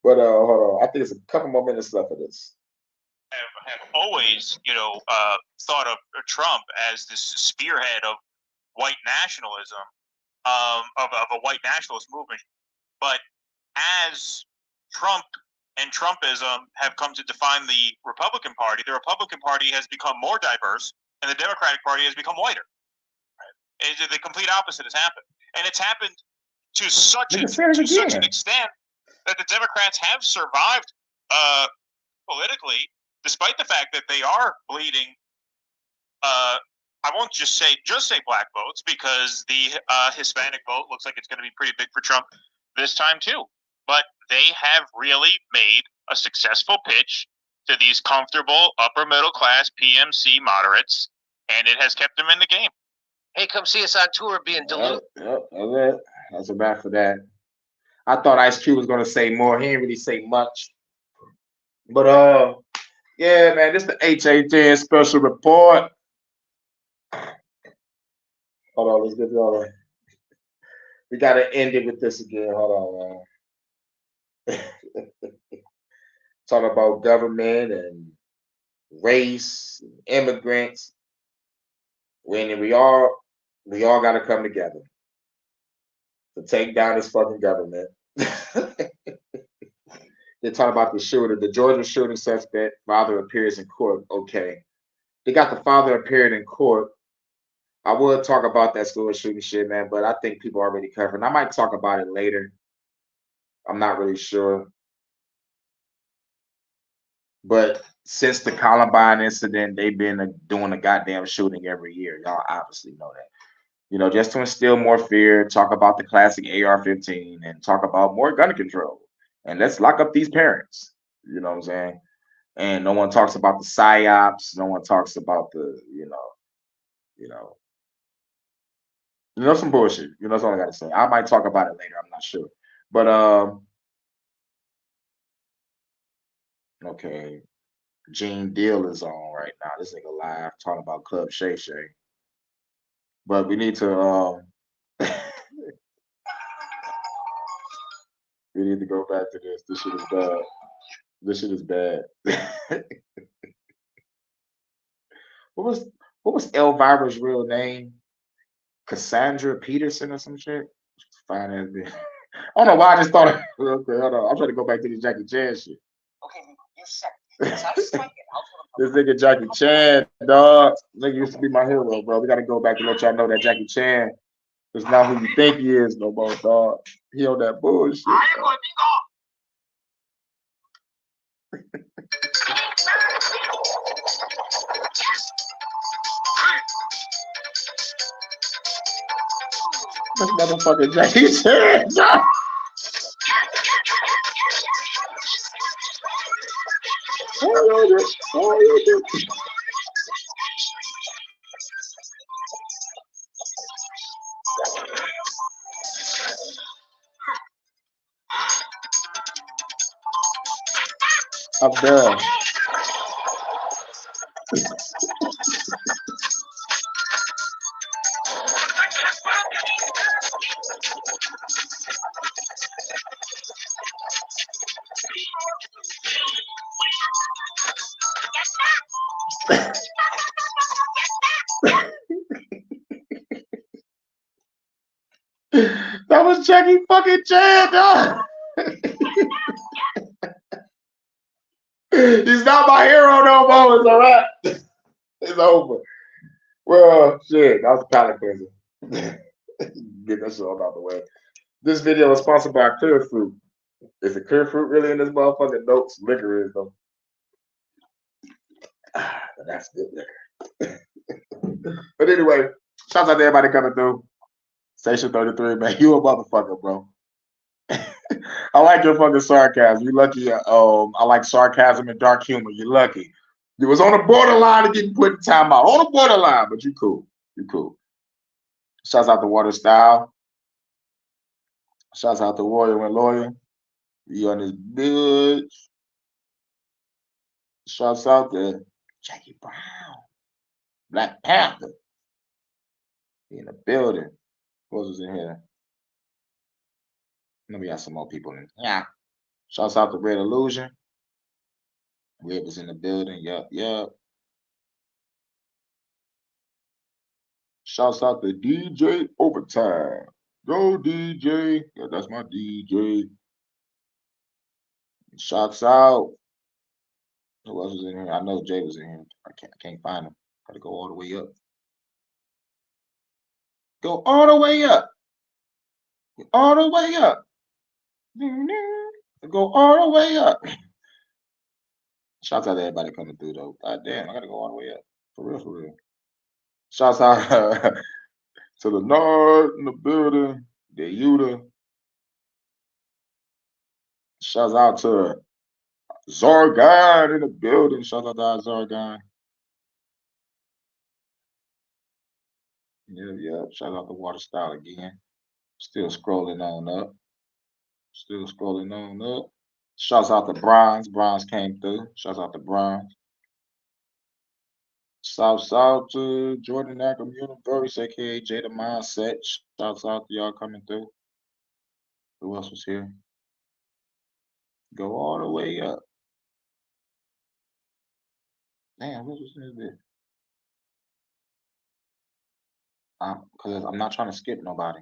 But hold on. I think there's a couple more minutes left of this.
Have always, thought of Trump as this spearhead of white nationalism, of a white nationalist movement. But as Trump and Trumpism have come to define the Republican Party has become more diverse, and the Democratic Party has become whiter. Right? The complete opposite has happened, and it's happened to such an extent that the Democrats have survived politically, despite the fact that they are bleeding. I won't just say black votes, because the Hispanic vote looks like it's going to be pretty big for Trump this time too. But they have really made a successful pitch to these comfortable upper middle class PMC moderates, and it has kept them in the game.
Hey, come see us on tour being Duluth.
Yep, that's a wrap for that. I thought Ice Cube was gonna say more. He didn't really say much. But yeah, man, this is the HHN special report. Hold on, let's get to all that. We gotta end it with this again. Hold on, man. talk about government and race, and immigrants. When we all got to come together to take down this fucking government. They talk about the shooter, the Georgia shooting suspect. Father appears in court. Okay, they got the father appearing in court. I would talk about that school shooting shit, man, but I think people already covered. I might talk about it later. I'm not really sure. But since the Columbine incident, they've been doing a goddamn shooting every year. Y'all obviously know that. You know, just to instill more fear, talk about the classic AR-15 and talk about more gun control. And let's lock up these parents. You know what I'm saying? And no one talks about the psyops. No one talks about the, you know, some bullshit. That's all I gotta say. I might talk about it later. I'm not sure. But okay. Gene Deal is on right now. This nigga live talking about Club Shay Shay. But we need to we need to go back to this. This shit is bad. This shit is bad. What was Elvira's real name? Cassandra Peterson or some shit? Fine as bitch. I don't know why I just thought okay, hold on. I'm trying to go back to the Jackie Chan shit.
Okay, you said
This nigga Jackie Chan, dog. Nigga used to be my hero, bro. We gotta go back and let y'all know that Jackie Chan is not who you think he is no more, dog. He on that bullshit. This motherfucking Jackie Chan, dog. I'm done. That was Jackie fucking Chan, dog. He's not my hero no more. It's all right. It's over. Well, shit, that was a palate cleanser. Get that shit all out the way. This video is sponsored by Clear Fruit. Is it Clear Fruit really in this motherfucking? Nope, liquor is though. That's good liquor. But anyway, shouts out to everybody coming through. Station 33, man. You a motherfucker, bro. I like your fucking sarcasm. You lucky. I like sarcasm and dark humor. You're lucky. You was on the borderline of getting put in timeout. On the borderline, but you cool. You cool. Shouts out to Water Style. Shouts out to Warrior and Lawyer. You on this bitch. Shouts out to Jackie Brown. Black Panther. He in the building. Who else was in here? Let me got some more people in. Yeah. Shouts out to Red Illusion. Red was in the building. Yup. Shouts out to DJ Overtime. Go DJ. Yeah, that's my DJ. Shouts out. Who else was in here? I know Jay was in here. I can't find him. Gotta go all the way up. Go all the way up. All the way up. Go all the way up. Shouts out to everybody coming through though. God damn, I gotta go all the way up. For real. Shouts out to the Nard in the building. The Yuta. Shouts out to Zargon in the building. Shout out to Zargon. Yeah. Shout out to Water Style again. Still scrolling on up. Shouts out to Bronze. Bronze came through. Shouts out to Bronze. South to Jordan Ackham Universe, aka Jada Mindset. Shouts out to y'all coming through. Who else was here? Go all the way up. Damn, what was this? Because I'm not trying to skip nobody.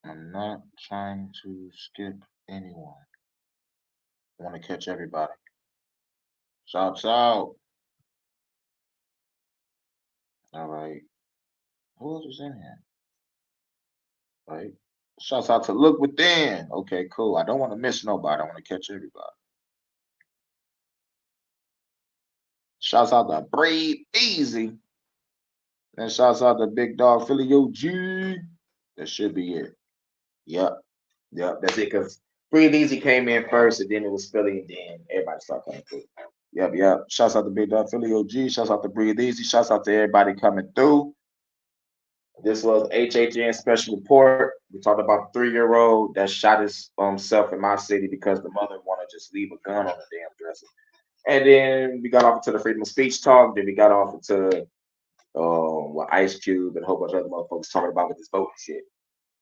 I'm not trying to skip anyone. I want to catch everybody. Shouts out. All right. Who else was in here? Right. Shouts out to Look Within. Okay, cool. I don't want to miss nobody. I want to catch everybody. Shouts out to Breathe Easy. And shouts out to Big Dog Philly OG. That should be it. Yep. Yep. That's it. Because Breathe Easy came in first, and then it was Philly, and then everybody started coming through. Yep, yep. Shouts out to Big Dog Philly OG. Shouts out to Breathe Easy. Shouts out to everybody coming through. This was HHN Special Report. We talked about the 3-year-old that shot himself in my city because the mother wanted to just leave a gun on the damn dresser. And then we got off into the freedom of speech talk. Then we got off into what Ice Cube and a whole bunch of other motherfuckers talking about with this vote shit.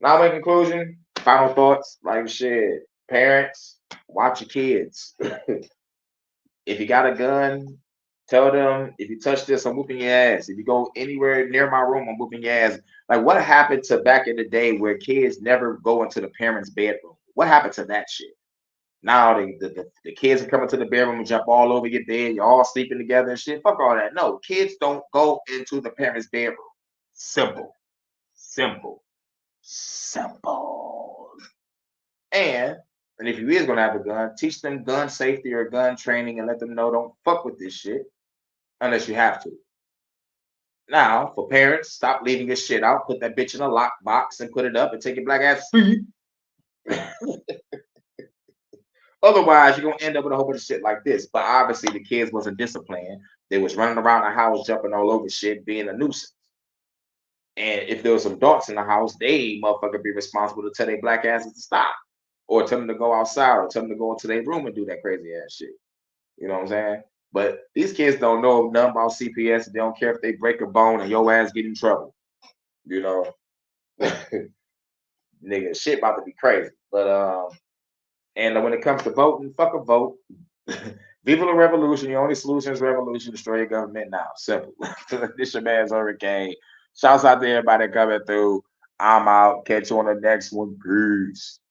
Now, in conclusion, final thoughts, like shit, parents, watch your kids. If you got a gun, tell them, if you touch this, I'm whooping your ass. If you go anywhere near my room, I'm whooping your ass. Like, what happened to back in the day where kids never go into the parents' bedroom? What happened to that shit? Now the kids are coming to the bedroom and jump all over your bed. You're all sleeping together and shit. Fuck all that. No, kids don't go into the parents' bedroom. Simple. Simple. Simple. And if you is gonna have a gun, teach them gun safety or gun training and let them know don't fuck with this shit unless you have to. Now, for parents, stop leaving your shit out. Put that bitch in a lock box and put it up and take your black ass free. Otherwise, you're gonna end up with a whole bunch of shit like this. But obviously, the kids wasn't disciplined. They was running around the house, jumping all over shit, being a nuisance. And if there was some adults in the house, they motherfucker be responsible to tell their black asses to stop, or tell them to go outside, or tell them to go into their room and do that crazy ass shit. You know what I'm saying? But these kids don't know nothing about CPS. They don't care if they break a bone and your ass get in trouble. You know, nigga, shit about to be crazy. But and when it comes to voting, fuck a vote. Viva la revolution. The only solution is revolution. Destroy your government now. Simple. This your man's Hurricane. Shouts out to everybody coming through. I'm out. Catch you on the next one. Peace.